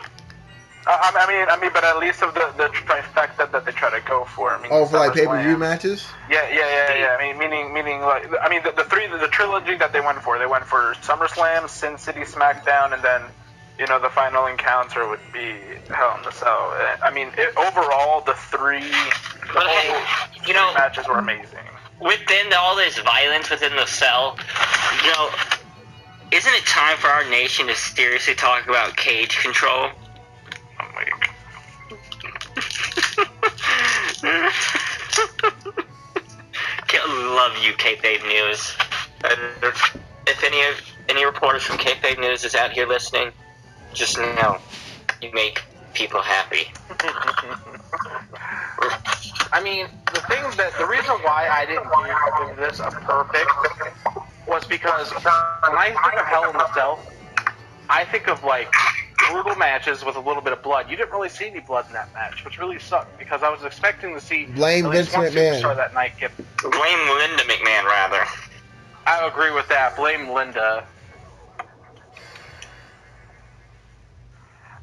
I mean, but at least of the trifecta that they try to go for. I mean, Oh, for like SummerSlam. pay-per-view matches? Yeah. I mean, meaning like, I mean, the trilogy that they went for. They went for SummerSlam, Sin City, SmackDown, and then, you know, the final encounter would be Hell in the Cell. I mean, overall, the 3 matches were amazing. Within all this violence within the cell, you know, isn't it time for our nation to seriously talk about cage control? Oh my God. Love you, Kayfabe News. If any reporters from Kayfabe News is out here listening, just know you make people happy. I mean, the reason why I didn't give this a perfect was because when I think of Hell in the Cell, I think of like brutal matches with a little bit of blood. You didn't really see any blood in that match, which really sucked because I was expecting to see Blame at least one Vince McMahon. superstar that night get. Blame Linda McMahon, rather. I agree with that. Blame Linda.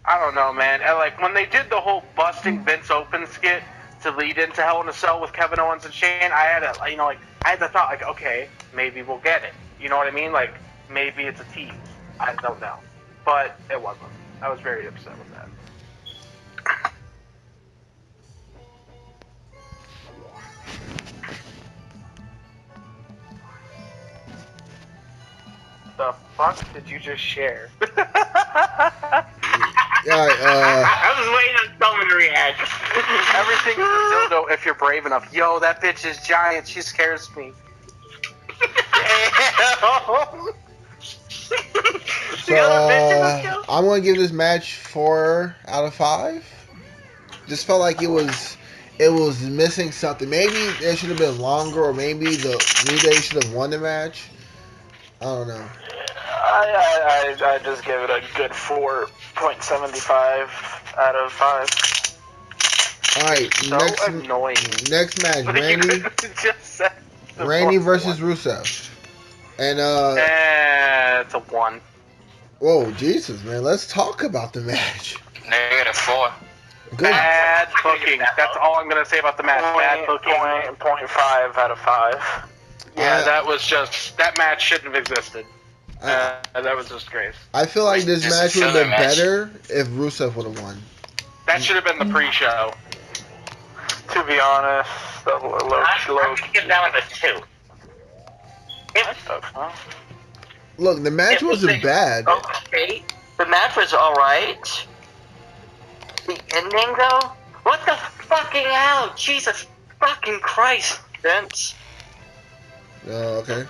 I don't know, man. Like when they did the whole busting Vince open skit to lead into Hell in a Cell with Kevin Owens and Shane, I had the thought like, okay, maybe we'll get it. You know what I mean? Like maybe it's a tease. I don't know, but it wasn't. I was very upset with that. The fuck did you just share? I was waiting on someone to react. Everything's a dildo if you're brave enough. Yo, that bitch is giant. She scares me. So, I'm going to give this match 4 out of 5. Just felt like it was missing something. Maybe it should have been longer, or maybe the New Day should have won the match. I don't know. I just give it a good 4.75 out of 5. All right, So annoying. next match, Randy versus Rusev, and it's a 1. whoa, Jesus, man, let's talk about the match. -4. Good. Bad booking. That's all I'm gonna say about the match. Bad booking. 0.5 out of 5. Yeah, that match shouldn't have existed. That was a disgrace. I feel like this Just a match would have filler been match. better if Rusev would have won. That should have been the pre-show. To be honest, the low. I'm going to give that one a 2. Look, the match It was wasn't bad. Okay, the match was alright. The ending, though? What the fucking hell? Jesus fucking Christ, Vince. Okay.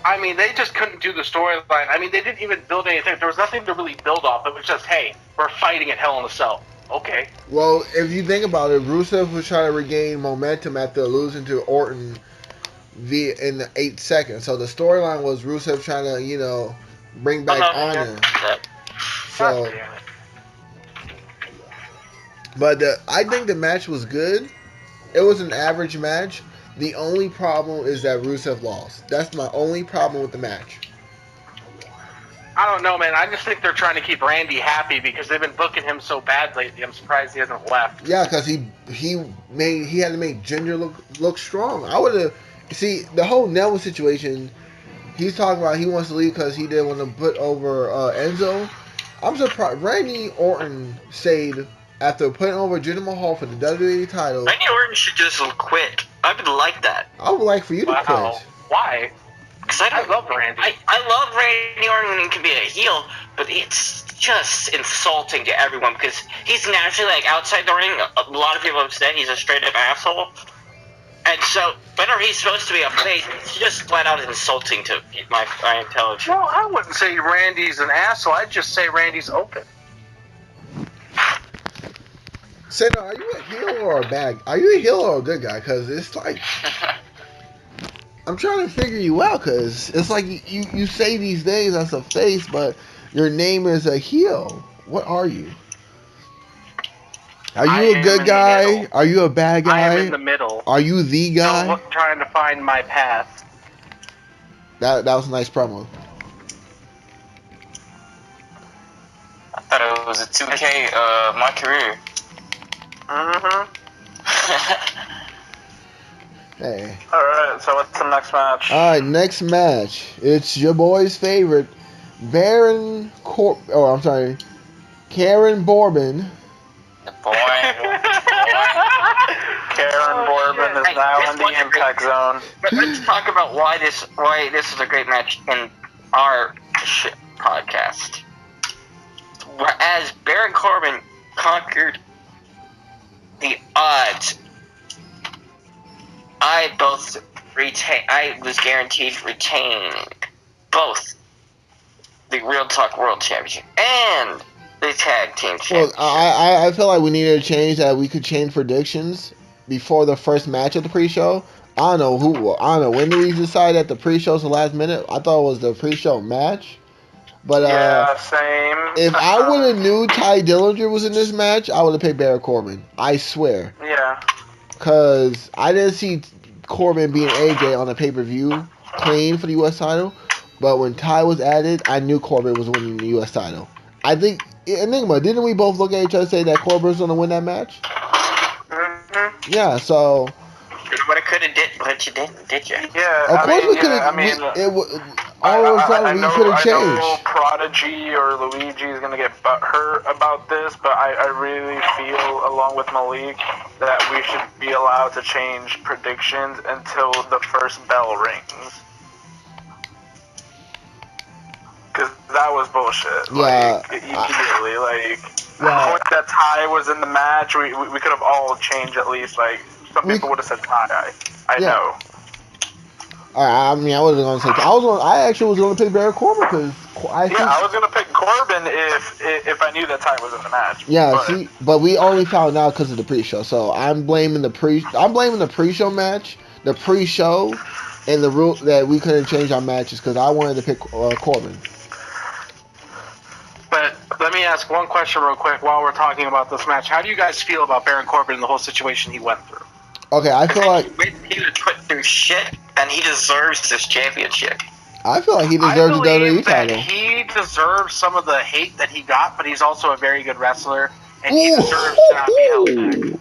I mean, they just couldn't do the storyline. I mean, they didn't even build anything. There was nothing to really build off. It was just, hey, we're fighting at Hell in a Cell. Okay. Well, if you think about it, Rusev was trying to regain momentum after losing to Orton in the 8 seconds. So the storyline was Rusev trying to, bring back honor. So, but I think the match was good. It was an average match. The only problem is that Rusev lost. That's my only problem with the match. I don't know, man. I just think they're trying to keep Randy happy because they've been booking him so bad lately. I'm surprised he hasn't left. Yeah, because he had to make Ginger look strong. I would have the whole Neville situation. He's talking about he wants to leave because he didn't want to put over Enzo. I'm surprised Randy Orton stayed after putting over Jinder Mahal for the WWE title. Randy Orton should just quit. I would like that. I would like for you to quit. Why? Because I love Randy. I love Randy Orton when he can be a heel, but it's just insulting to everyone because he's naturally, outside the ring, a lot of people have said he's a straight-up asshole. And so, whenever he's supposed to be a face, it's just flat out insulting to my intelligence. Well, I wouldn't say Randy's an asshole. I'd just say Randy's open. Senna, are you a heel or a bad? Are you a heel or a good guy? Because it's like I'm trying to figure you out. Because it's like you say these days as a face, but your name is a heel. What are you? Are you a good guy? Are you a bad guy? I am in the middle. Are you the guy? I'm trying to find my path. That was a nice promo. I thought it was a 2K my career. Hey. Alright, so what's the next match? Alright, next match. It's your boy's favorite, Karen Bourbon. Karen Bourbon is now in the Impact Zone. But let's talk about why this is a great match in our podcast. As Baron Corbin conquered the odds, I was guaranteed retaining both the Real Talk World Championship and the Tag Team Championship. Well, I feel like we needed to change that. We could change predictions before the first match of the pre-show. I don't know when did we decide that the pre-show's the last minute? I thought it was the pre-show match. But yeah, same. If I would have knew Ty Dillinger was in this match, I would have picked Baron Corbin. I swear. Yeah. Because I didn't see Corbin being AJ on a pay-per-view clean for the U.S. title. But when Ty was added, I knew Corbin was winning the U.S. title. I think, Enigma, didn't we both look at each other and say that Corbin was going to win that match? Mm-hmm. Yeah, so... What it could have did, but you didn't, did you? Yeah, of course we could have. All of a sudden, we could have changed. I know Prodigy or Luigi is going to get butthurt about this, but I really feel, along with Malik, that we should be allowed to change predictions until the first bell rings. Because that was bullshit. Yeah. Immediately. Knowing that Ty was in the match, we could have all changed at least, some people would have said Ty. I know. I mean, I wasn't going to say. I actually was going to pick Baron Corbin because I was going to pick Corbin if I knew that Ty was in the match. Yeah, but we only found out because of the pre-show. So I'm blaming the pre-show match, the pre-show, and the rule that we couldn't change our matches because I wanted to pick Corbin. But let me ask one question real quick while we're talking about this match. How do you guys feel about Baron Corbin and the whole situation he went through? Okay, I feel like he was put through shit, and he deserves this championship. I feel like he deserves the WWE title. He deserves some of the hate that he got, but he's also a very good wrestler, and he deserves to not be held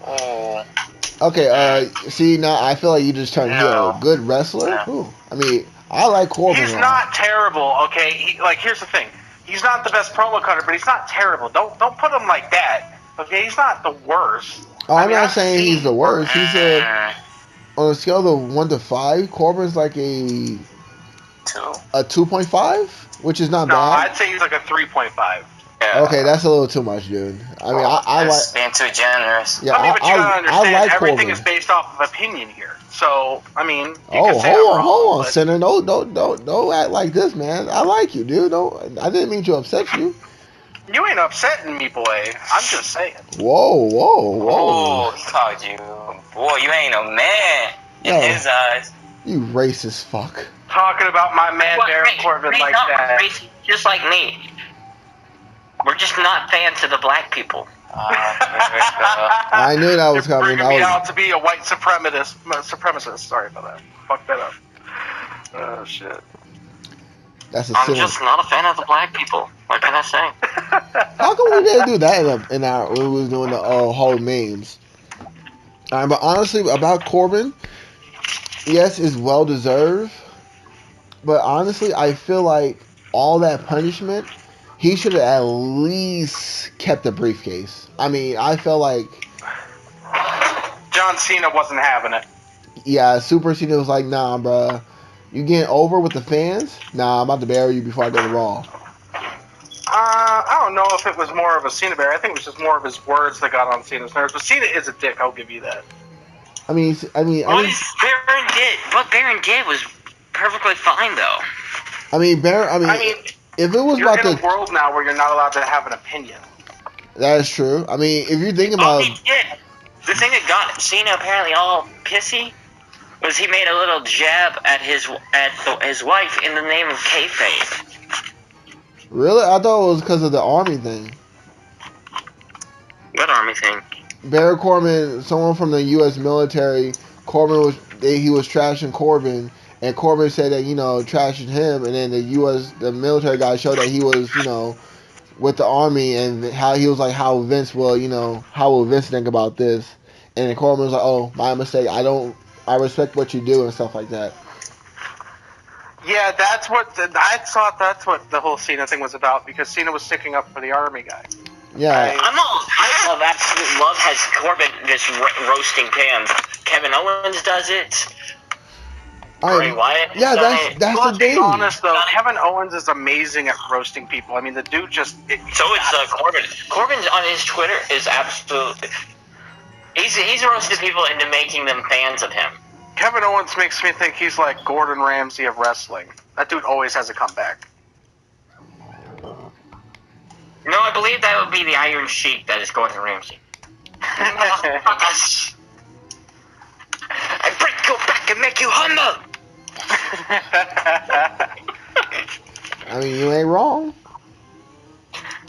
back. Okay, see, now I feel like you just turned heel. Good wrestler? Yeah. Ooh. I mean, I like Corbin. He's not terrible, okay? Here's the thing. He's not the best promo cutter, but he's not terrible. Don't put him like that, okay? He's not the worst. Oh, I'm not saying he's the worst. He's on a scale of 1 to 5, Corbin's like a 2.5, which is not bad. No, I'd say he's like a 3.5. Yeah. Okay, that's a little too much, dude. I mean, I like being too generous. Yeah, I mean, but you gotta understand, like everything Corbin. is based off of opinion here. So, I mean, you Oh, can say hold on, but... Sinner. Don't act like this, man. I like you, dude. I didn't mean to upset you. You ain't upsetting me, boy. I'm just saying. Whoa. Oh, he called you. Boy, you ain't a man in his eyes. You racist fuck. Talking about my man Baron Corbin like that. Crazy, just like me. We're just not fans of the black people. I knew that was You're coming. bringing me out to be a white supremacist. Sorry about that. Fuck that up. Oh, shit. That's a I'm sin. just not a fan of the black people. What can I say? How come we didn't do that in our when we was doing the whole memes? But honestly, about Corbin, yes, it's well deserved. But honestly, I feel like all that punishment, he should have at least kept the briefcase. I mean, I felt like John Cena wasn't having it. Yeah, Super Cena was like, nah, bruh. You getting over with the fans? Nah, I'm about to bury you before I go to Raw. I don't know if it was more of a Cena bear. I think it was just more of his words that got on Cena's nerves. But Cena is a dick. I'll give you that. I mean, What Baron did was perfectly fine, though. I mean, if it was you're about in a world now where you're not allowed to have an opinion. That is true. I mean, if you're thinking about, he did. The thing that got Cena apparently all pissy was he made a little jab at his wife in the name of kayfabe. Really, I thought it was because of the army thing. What army thing? Baron Corbin, someone from the U.S. military, he was trashing Corbin, and Corbin said that, trashing him, and then the military guy showed that he was, with the army, and how he was like, how will Vince think about this? And then Corbin was like, oh, my mistake. I respect what you do and stuff like that. Yeah, I thought that's what the whole Cena thing was about, because Cena was sticking up for the army guy. Yeah. I absolutely love has Corbin just roasting fans. Kevin Owens does it. Bray Wyatt. Yeah, that's the thing. To be honest, though, Kevin Owens is amazing at roasting people. I mean, the dude just. So is Corbin. Corbin on his Twitter is absolutely. He's roasted people into making them fans of him. Kevin Owens makes me think he's like Gordon Ramsay of wrestling. That dude always has a comeback. No, I believe that would be the Iron Sheik that is Gordon Ramsay. I break your back and make you humble. I mean, you ain't wrong.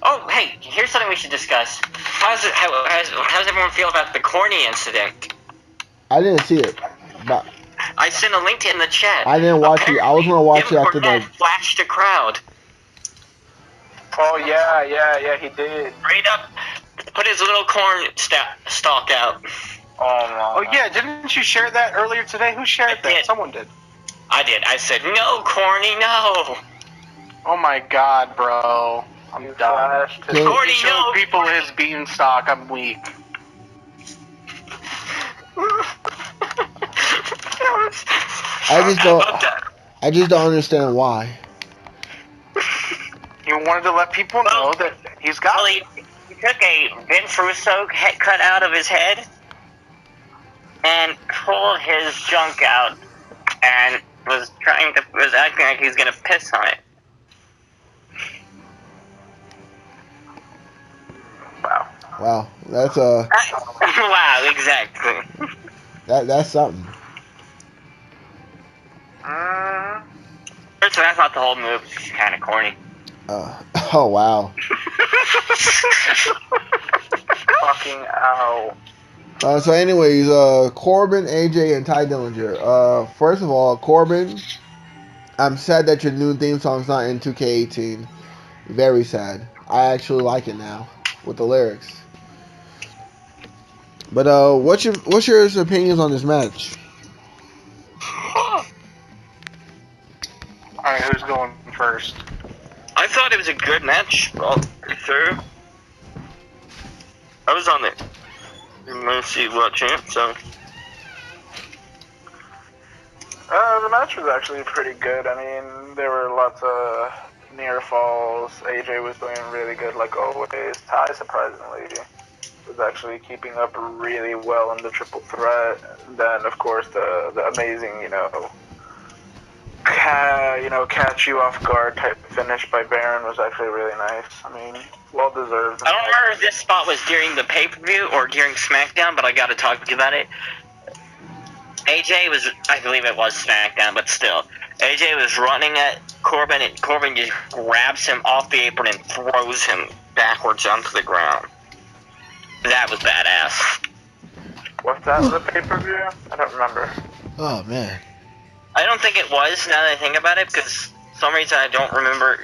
Oh, hey, here's something we should discuss. How's everyone feel about the corny incident? I didn't see it, but I sent a link in the chat. I didn't watch it. I was gonna watch it after the flashed a crowd. Oh yeah, he did. Straight up, put his little corn stalk out. Oh no. Oh yeah, didn't you share that earlier today? Who shared that? did. Someone did. I did. I said, no, corny, no. Oh my god, bro. I'm done. Corny, He showed no. people his beanstalk. I'm weak. I just don't understand why. He wanted to let people know that he's got. Well, he took a Vince Russo cut out of his head and pulled his junk out and was acting like he's gonna piss on it. Wow, that's Wow, exactly. that's something. Personally, I thought the whole move was kind of corny. Oh wow. Fucking ow. So anyways, Corbin, AJ, and Ty Dillinger. First of all, Corbin, I'm sad that your new theme song's not in 2K18. Very sad. I actually like it now with the lyrics. But what's your opinions on this match? good match all through. I was on the UFC World Champ, so. The match was actually pretty good. I mean, there were lots of near falls. AJ was doing really good, like always. Ty, surprisingly, was actually keeping up really well in the triple threat. And then, of course, the amazing, catch you off guard type finish by Baron was actually really nice. I mean, well deserved. I don't remember if this spot was during the pay-per-view or during SmackDown, but I gotta talk to you about it. AJ was, I believe it was SmackDown, but still. AJ was running at Corbin, and Corbin just grabs him off the apron and throws him backwards onto the ground. That was badass. Was that the pay-per-view? I don't remember. Oh, man. I don't think it was, now that I think about it, because for some reason I don't remember.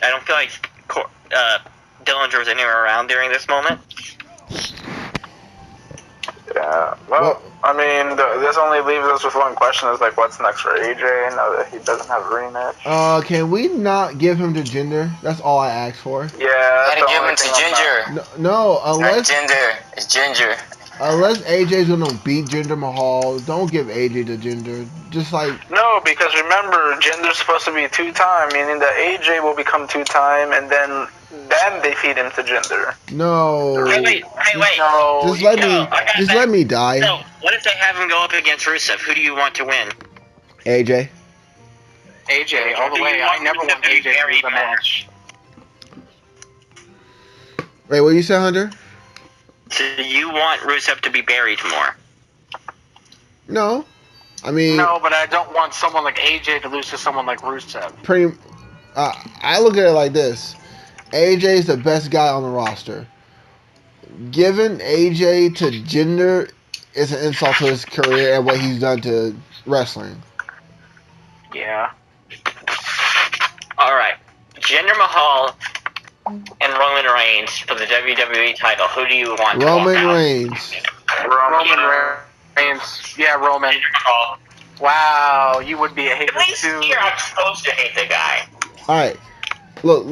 I don't feel like Dillinger was anywhere around during this moment. Yeah, well, I mean, this only leaves us with one question, is like, what's next for AJ now that he doesn't have a rematch? Can we not give him to Jinder? That's all I asked for. Yeah, Gotta give him to Ginger. No, unless... Ginger. It's Ginger. Unless AJ's gonna beat Jinder Mahal, don't give AJ to Jinder. Just like... No, because remember, Jinder's supposed to be two-time, meaning that AJ will become two-time, and then they feed him to Jinder. No. Hey, wait. No. Just let me die. No, what if they have him go up against Rusev? Who do you want to win? AJ. AJ, all the way. I never want AJ to lose the match. Wait, what you said, Hunter? So you want Rusev to be buried more? No. I mean... No, but I don't want someone like AJ to lose to someone like Rusev. I look at it like this. AJ is the best guy on the roster. Giving AJ to Jinder is an insult to his career and what he's done to wrestling. Yeah. Alright. Jinder Mahal and Roman Reigns for the WWE title. Who do you want to walk Roman out? Reigns. Roman Reigns. Yeah, Roman. Jinder Mahal. Wow, you would be a hater At least too. here I'm supposed to hate the guy. Alright. Look.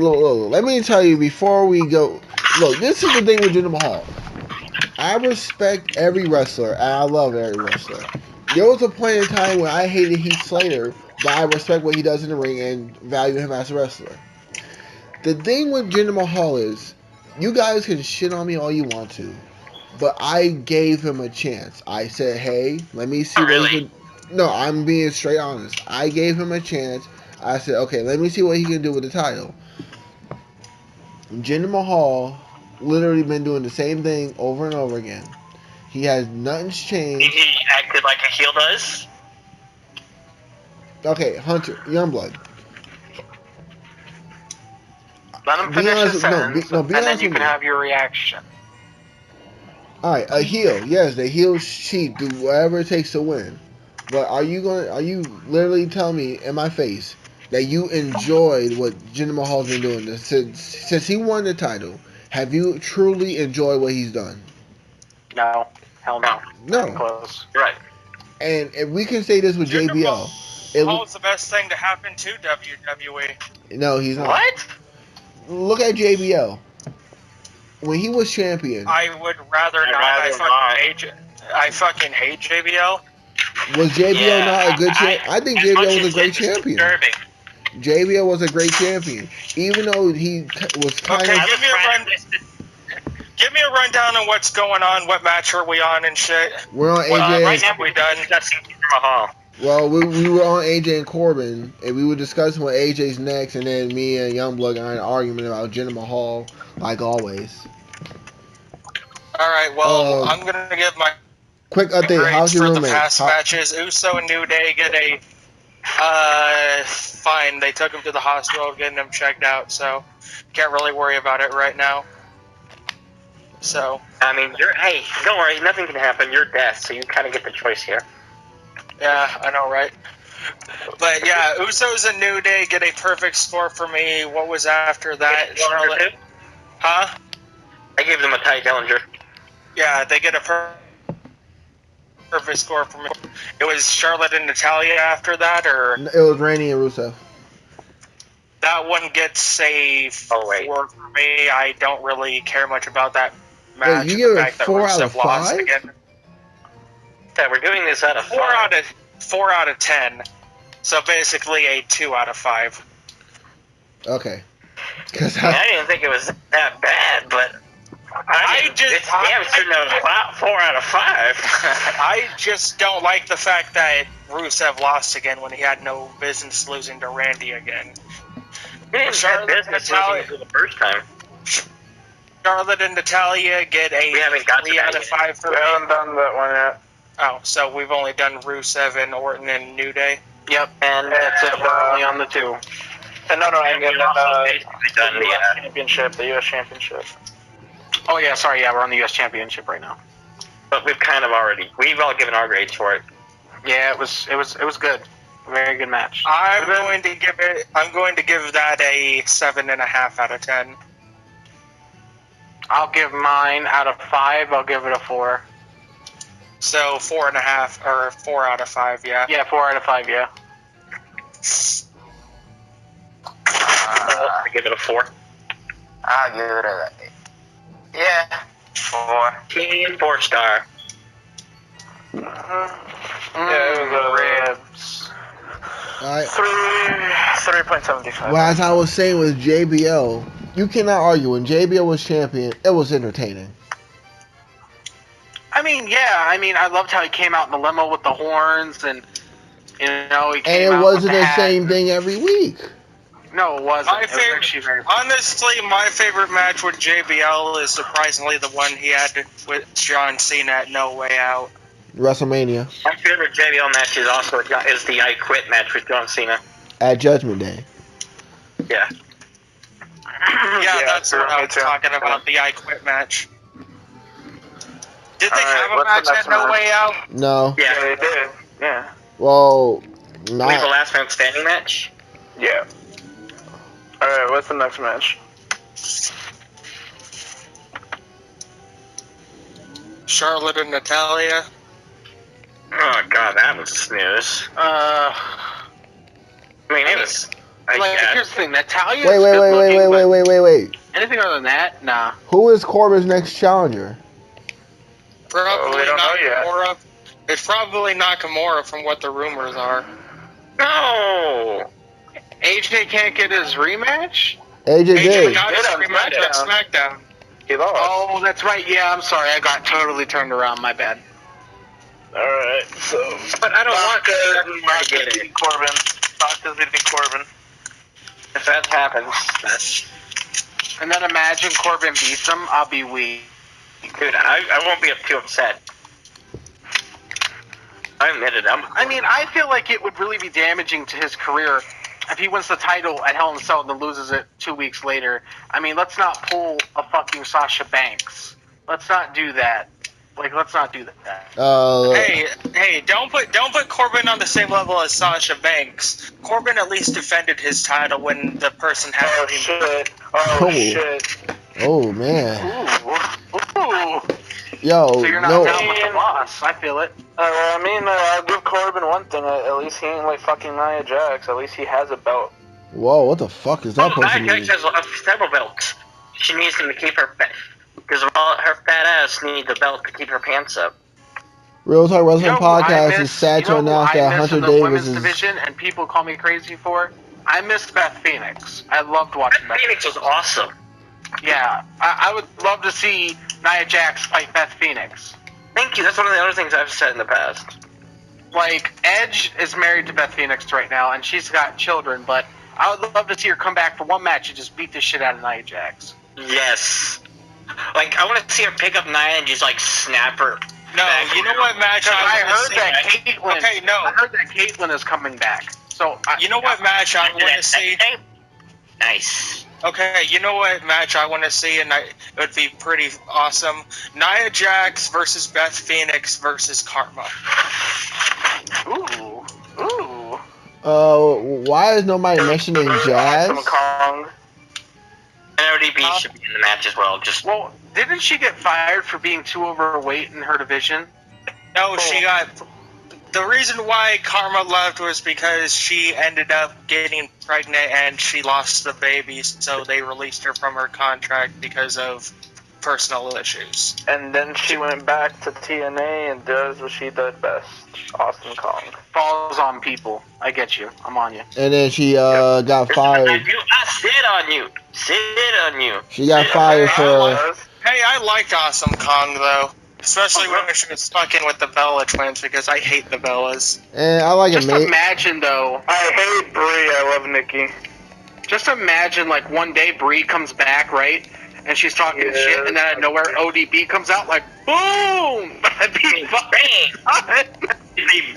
Let me tell you before we go. Look, this is the thing with Jinder Mahal. I respect every wrestler, and I love every wrestler. There was a point in time when I hated Heath Slater, but I respect what he does in the ring and value him as a wrestler. The thing with Jinder Mahal is, you guys can shit on me all you want to, but I gave him a chance. I said, hey, let me see what he can... No, I'm being straight honest. I gave him a chance. I said, okay, let me see what he can do with the title. Jinder Mahal literally been doing the same thing over and over again. He has nothing's changed. He acted like a heel does? Okay, Hunter, Youngblood. Let him Be finish honest- his no, sentence, be- no, be and then honest you with can me. have your reaction. Alright, a heel. Yes, the heels cheat, do whatever it takes to win. But are you literally telling me in my face that you enjoyed what Jinder Mahal's been doing since he won the title? Have you truly enjoyed what he's done? No. Hell no. No. Not close. Right. And if we can say this with JBL. Mahal's the best thing to happen to WWE. No, he's not. What? Look at JBL. When he was champion, I would rather not. I fucking hate JBL. was JBL Yeah, not a good champion? I think JBL was a great it's champion. disturbing. JBL was a great champion. Even though he was kind Okay, of... give me a rundown on what's going on. What match are we on and shit? We're on AJ. Right now we're discussing Jinder Mahal. Well, we were on AJ and Corbin, and we were discussing what AJ's next, and then me and Youngblood got in an argument about Jinder Mahal, like always. All right, well, I'm gonna give my Quick update. How's your for the roommate? past matches. Uso and New Day get a fine. They took him to the hospital, getting him checked out, so can't really worry about it right now. So I mean, hey, don't worry, nothing can happen. You're death, so you kind of get the choice here. yeah, I know, right? But yeah, Usos and New Day get a perfect score for me. What was after that? Charlotte, huh? I gave them a Ty Dillinger. Yeah, they get a perfect score for me. It was Charlotte and Natalia after that, or It was Randy and Rusev. That one gets a 4 for me. I don't really care much about that match. Wait, you give the it fact that 4 out Rusev of lost 5? again. Yeah, we're doing this out of 4 5. 4 out of 10. So basically a 2 out of 5. Okay. Because I didn't think it was that bad, but it's damn sure not 4 out of 5. I just don't like the fact that Rusev lost again when he had no business losing to Randy again. He didn't have business losing for the first time. Charlotte and Natalya get a 3 out of 5 for me. We haven't done that one yet. Oh, so we've only done Rusev and Orton and New Day? Yep, and that's it. We're only on the 2. And no, I mean done the US Championship, the US Championship. Oh yeah, sorry, yeah, we're on the US Championship right now. But we've all given our grades for it. Yeah, it was good. Very good match. I'm going to give that a 7.5 out of 10. I'll give mine out of 5. I'll give it a 4. So 4.5 or 4 out of 5, yeah. Yeah, 4 out of 5, yeah. I'll give it a 4. I'll give it a 4. Clean 4-star. Yeah, it was ribs. Alright. 3.75. Well, as I was saying with JBL, you cannot argue. When JBL was champion, it was entertaining. I mean, yeah. I mean, I loved how he came out in the limo with the horns, and he came out And it wasn't with the hat. same thing every week. No, it wasn't. My It was favorite, actually very honestly, my favorite match with JBL is surprisingly the one he had with John Cena at No Way Out. WrestleMania. My favorite JBL match is the I Quit match with John Cena. At Judgment Day. Yeah. Yeah, that's what I was talking about, the I Quit match. Did they have a match at No Way Out? No. Yeah, they did. Yeah. Well, We have a not. last man standing match? Yeah. Alright, what's the next match? Charlotte and Natalya. Oh god, that was a snooze. I mean, it was. here's the thing, Natalya. Wait. Anything other than that, nah. Who is Corbin's next challenger? Probably we don't know yet. Nakamura. It's probably Nakamura from what the rumors are. No! AJ can't get his rematch? AJ did. got his rematch at SmackDown. He lost. Oh, that's right. Yeah, I'm sorry. I got totally turned around. My bad. Alright, so. But I don't want to get it. beating Corbin. Doctor's beating Corbin. If that happens, And then imagine Corbin beats him. I'll be weak. dude, I won't be too upset. I admit it. I mean, I feel like it would really be damaging to his career if he wins the title at Hell in a Cell and then loses it 2 weeks later. I mean, let's not pull a fucking Sasha Banks. Let's not do that. Like, let's not do that. Hey, don't put Corbin on the same level as Sasha Banks. Corbin at least defended his title when the person had Oh, shit. Oh, shit. Oh, man. Ooh. Yo, So you're not down with the loss. I feel it. I mean, I'll give Corbin one thing. At least he ain't like fucking Nia Jax. At least he has a belt. Whoa, what the fuck is that supposed to Nia mean? Jax has several belts. She needs them to keep her because her fat ass needs a belt to keep her pants up. Real Talk Wrestling You know who I Podcast miss- is sad to you know who announce I that miss Hunter in the Davis women's is. division, and people call me crazy for. I miss Beth Phoenix. I loved watching Beth Phoenix was awesome. Yeah, I would love to see Nia Jax fight Beth Phoenix. Thank you. That's one of the other things I've said in the past. Like, Edge is married to Beth Phoenix right now, and she's got children, but I would love to see her come back for one match and just beat the shit out of Nia Jax. Yes. Like, I want to see her pick up Nia and just, like, snap her. No, you know what match I I heard that Caitlyn. Okay, no. I heard that Caitlyn is coming back. So You know what match I want to see? Nice. Okay, you know what match I want to see, and it would be pretty awesome? Nia Jax versus Beth Phoenix versus Karma. Ooh. Why is nobody mentioning Jazz? Awesome Kong. And ODB should be in the match as well. Just Well, didn't she get fired for being too overweight in her division? No, she got The reason why Karma left was because she ended up getting pregnant and she lost the baby, so they released her from her contract because of personal issues. And then she went back to TNA and does what she did best. Awesome Kong. Falls on people. I get you. I'm on you. And then she got fired. I sit on you. Sit on you. She got fired for. Hey, I liked Awesome Kong though. Especially when she was fucking with the Bella twins, because I hate the Bellas. And I like it, Just mate. imagine, though. I hate Brie. I love Nikki. Just imagine, like, one day Brie comes back, right? And she's talking shit, and then out of nowhere, ODB comes out, like, boom! That'd be fucking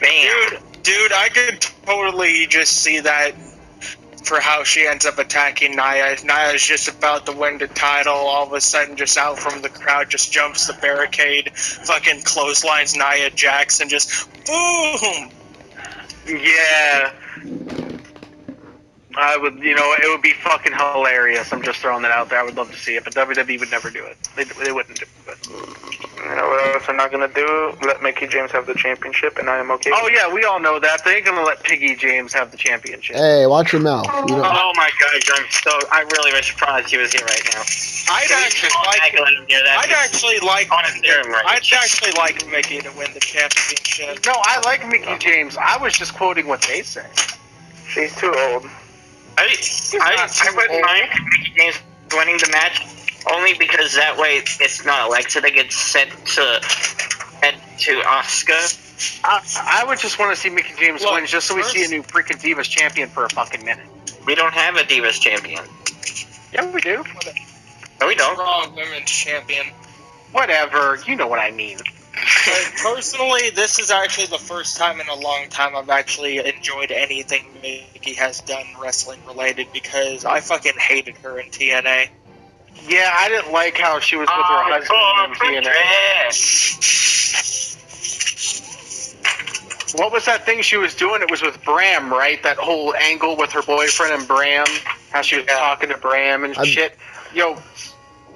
Bam. Dude, I could totally just see that for how she ends up attacking Nia. Nia's just about to win the title, all of a sudden just out from the crowd, just jumps the barricade, fucking clotheslines Nia Jax, and just boom! Yeah. I would, it would be fucking hilarious. I'm just throwing that out there. I would love to see it, but WWE would never do it. They wouldn't do it. You know what else they're not gonna do? Let Mickey James have the championship, and I am okay. Oh yeah, we all know that. They ain't gonna let Piggy James have the championship. Hey, watch your mouth. You know. Oh my gosh, I really was surprised he was here right now. I'd actually like Mickey to win the championship. No, I like Mickey James. I was just quoting what they say. She's too old. I wouldn't mind Mickey James winning the match, only because that way it's not Alexa that gets sent to Asuka. I would just want to see Mickey James win, just so we see a new freaking Divas champion for a fucking minute. We don't have a Divas champion. Yeah, we do. No, we don't. Raw Women's Champion. Whatever, you know what I mean. Personally, this is actually the first time in a long time I've actually enjoyed anything Mickey has done wrestling related, because I fucking hated her in TNA. Yeah, I didn't like how she was with her husband in TNA. What was that thing she was doing? It was with Bram, right? That whole angle with her boyfriend and Bram. How she was talking to Bram and shit. Yo,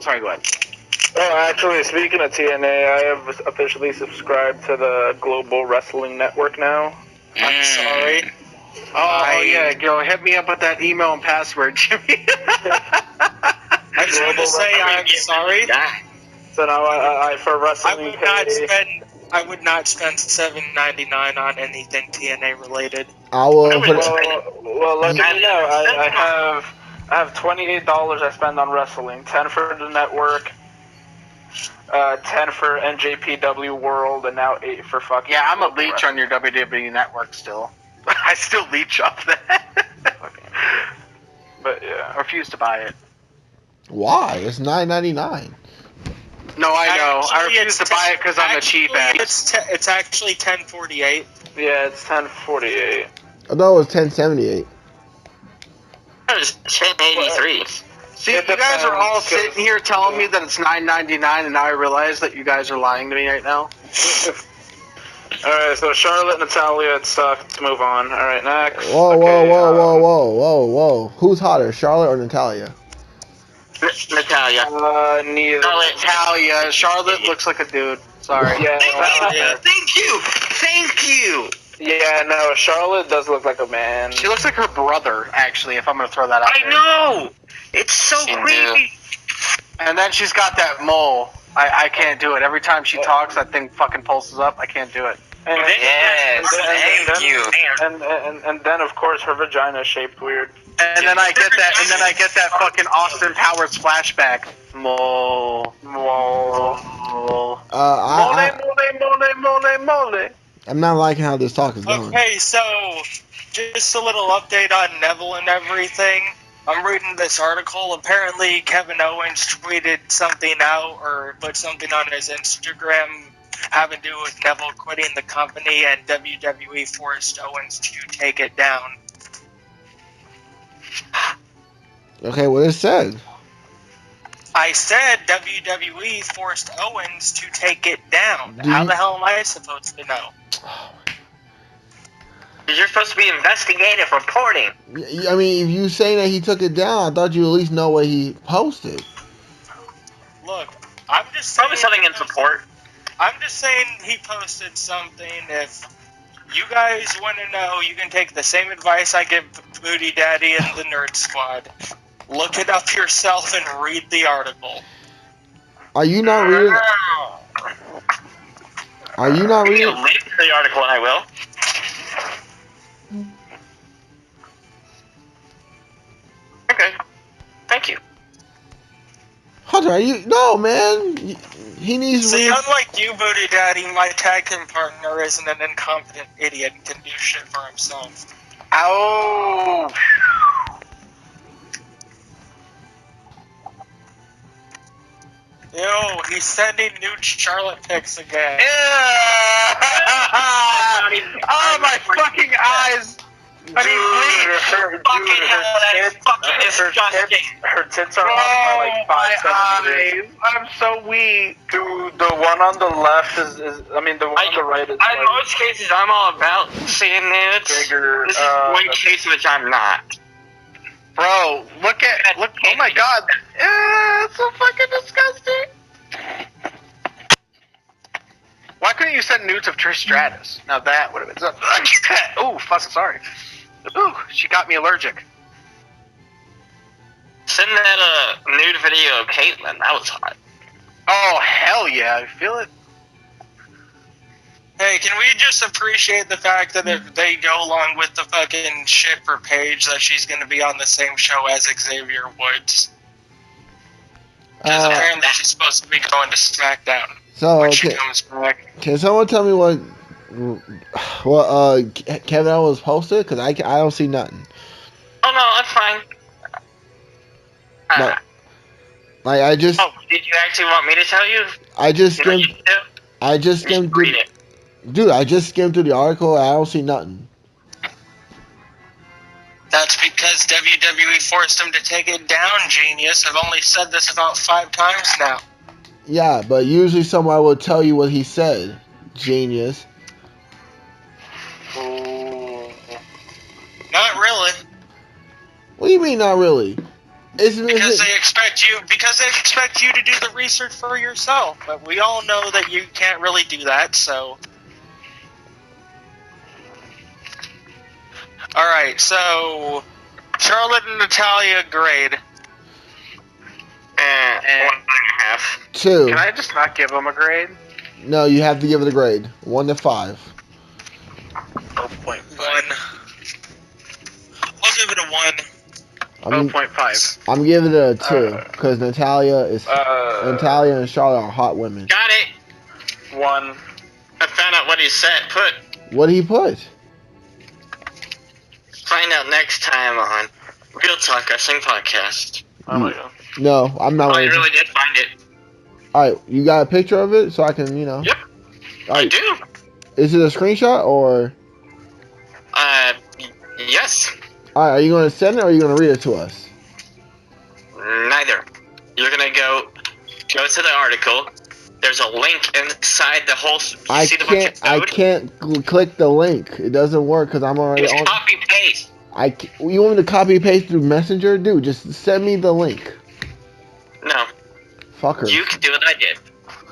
sorry, go ahead. Oh, actually, speaking of TNA, I have officially subscribed to the Global Wrestling Network now. I'm sorry. Oh yeah, go hit me up with that email and password, Jimmy. I just want to say I'm sorry. So now I for wrestling I would not spend $7.99 on anything TNA related. I will. Well, let me know. I have $28 I spend on wrestling. 10 for the network. 10 for NJPW World, and now 8 for fucking. Yeah, I'm a leech on your WWE Network still. I still leech off that. But yeah, I refuse to buy it. Why? It's $9.99. No, I know. I refuse to buy it because I'm a cheap ass. It's actually $10.48. Yeah, it's $10.48. I thought it was $10.78. That was $10.83. See, you guys are all sitting here telling me that it's $9.99, and now I realize that you guys are lying to me right now. Alright, so Charlotte, Natalia, it sucked. Move on. Alright, next. Whoa. Who's hotter, Charlotte or Natalia? Natalia. Neither. Natalia. Charlotte looks like a dude. Sorry. Yeah. Thank you. Yeah, no, Charlotte does look like a man. She looks like her brother, actually, if I'm going to throw that out there. I know! It's so creepy. And then she's got that mole. I can't do it. Every time she talks, that thing fucking pulses up. I can't do it. And then, of course, her vagina is shaped weird. And then I get that fucking Austin Powers flashback. Mole. Mole. Mole. I'm not liking how this talk is going. Okay, so just a little update on Neville and everything. I'm reading this article. Apparently, Kevin Owens tweeted something out or put something on his Instagram having to do with Neville quitting the company, and WWE forced Owens to take it down. Okay, what it said? I said WWE forced Owens to take it down. How the hell am I supposed to know? You're supposed to be investigative reporting. I mean, if you say that he took it down, I thought you at least know what he posted. Look, I'm just saying... Probably something in support. I'm just saying he posted something if you guys want to know, you can take the same advice I give Booty Daddy and the Nerd Squad. Look it up yourself and read the article. Are you not reading? Are you not Give me a reading? link to the article and I will. Okay. Thank you. Hunter, are you? No, man. He needs to See, read. unlike you, Booty Daddy, my tag team partner isn't an incompetent idiot and can do shit for himself. Ow! Yo, he's sending nude Charlotte pics again. Oh, my fucking eyes! I mean, Fucking hell, that is fucking disgusting. Her tits are off by like 5 centimeters. I'm so weak. Dude, the one on the left is I mean, the one on the right is In most cases, I'm all about seeing nudes. bigger. This is one case in which I'm not. Bro, look. Oh my god. It's so fucking disgusting. Why couldn't you send nudes of Trish Stratus? Now that would have been something. Ooh, sorry. Ooh, she got me allergic. Send that nude video of Caitlyn. That was hot. Oh, hell yeah, I feel it. Hey, can we just appreciate the fact that if they go along with the fucking shit for Paige, that she's going to be on the same show as Xavier Woods? Because apparently she's supposed to be going to SmackDown So, when she comes back. can someone tell me what Kevin Owens posted? Because I don't see nothing. Oh no, that's fine. No. Like I just Oh, did you actually want me to tell you? I just You know what skimmed you do? I just skimmed Read through, it. dude. I just skimmed through the article. And I don't see nothing. That's because WWE forced him to take it down, genius. I've only said this about 5 times now. Yeah, but usually someone will tell you what he said. Genius. Not really. What do you mean, not really? Because they expect you to do the research for yourself. But we all know that you can't really do that, so. Alright, so Charlotte and Natalia grade. 1.5. 2. Can I just not give him a grade? No, you have to give it a grade. 1 to 5. 0.5. 1. I'll give it a 1. 0.5. I'm giving it a 2 because Natalia and Charlotte are hot women. Got it. 1. I found out what he said. What did he put? Find out next time on Real Talk Wrestling Podcast. Oh my god. No, I'm not. Oh, you really did find it. All right, you got a picture of it so I can, Yep. All I right, do. is it a screenshot or? Yes. All right, are you going to send it or are you going to read it to us? Neither. You're gonna go to the article. There's a link inside the whole. I can't click the link. It doesn't work because I'm already It's on. copy paste. You want me to copy paste through Messenger? Dude, just send me the link. No. Fucker. You can do what I did.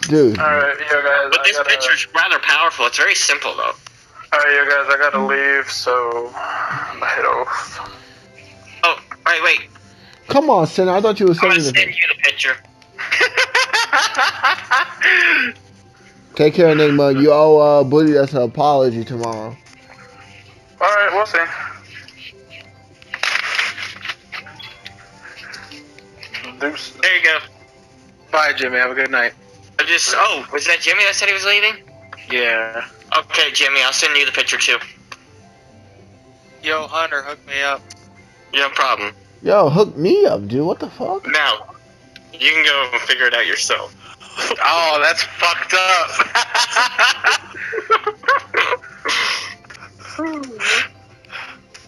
Dude. Alright, yo guys. But this picture's rather powerful. It's very simple though. Alright, yo guys, I gotta leave, so I'm gonna head off. Oh, wait. Come on, Sin. I thought you were I'm gonna sending send the. you the picture. Take care, Enigma. You owe Booty us an apology tomorrow. Alright, we'll see. Deuce. There you go. Bye, Jimmy. Have a good night. Was that Jimmy that said he was leaving? Yeah. Okay, Jimmy, I'll send you the picture too. Yo, Hunter, hook me up. No problem. Yo, hook me up, dude. What the fuck? Now, you can go and figure it out yourself. Oh, that's fucked up.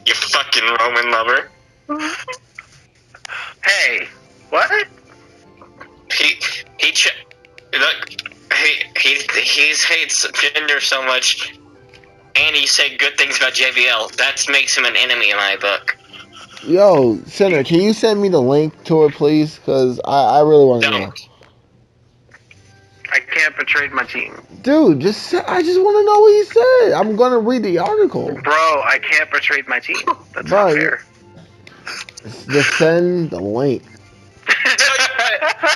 You fucking Roman lover. Hey, what? He hates gender so much, and he said good things about JBL. That makes him an enemy in my book. Yo, Sinner, can you send me the link to it, please? Because I really want to know. I can't betray my team. Dude, I just want to know what he said. I'm gonna read the article. Bro, I can't betray my team. That's not fair. Just send the link.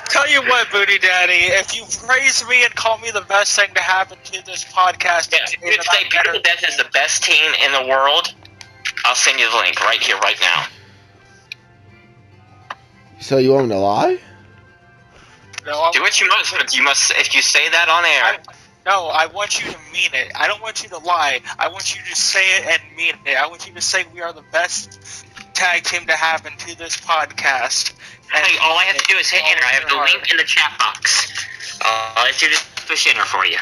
Tell you what, Booty Daddy, if you praise me and call me the best thing to happen to this podcast, if you say Beautiful Death is the best team in the world, I'll send you the link right here, right now. So you want me to lie? No, do what you must, but you must. If you say that on air. I want you to mean it. I don't want you to lie. I want you to say it and mean it. I want you to say we are the best tag team to happen to this podcast. Hey, all I have to do is hit enter. I have the link in the chat box. All I have to do is push enter for you.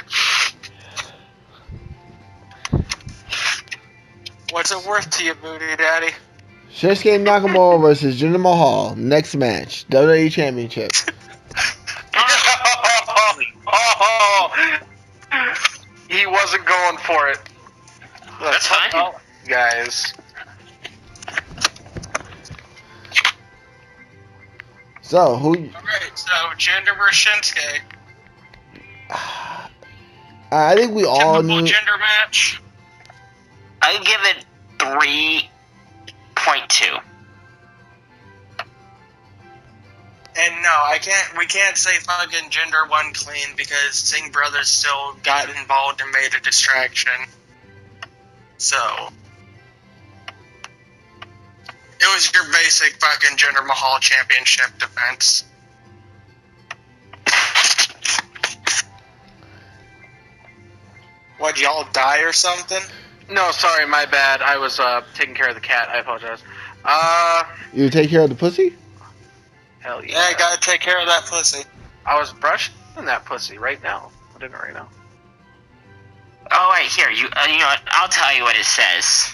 What's it worth to you, Booty Daddy? Shinsuke Nakamura versus Jinder Mahal. Next match. WWE Championship. He wasn't going for it. That's fine. Guys. So, who... Alright, so Jinder versus Shinsuke. I think we all Typical knew... gender match. I give it 3.2. And no, we can't say fucking Jinder won clean because Singh Brothers still got involved and made a distraction. So, it was your basic fucking Jinder Mahal championship defense. What, y'all die or something? No, sorry, my bad. I was taking care of the cat. I apologize. You take care of the pussy? Hell yeah. Yeah, I gotta take care of that pussy. I was brushing that pussy right now. I'm doing it right now. Oh, wait, here. You know what? I'll tell you what it says.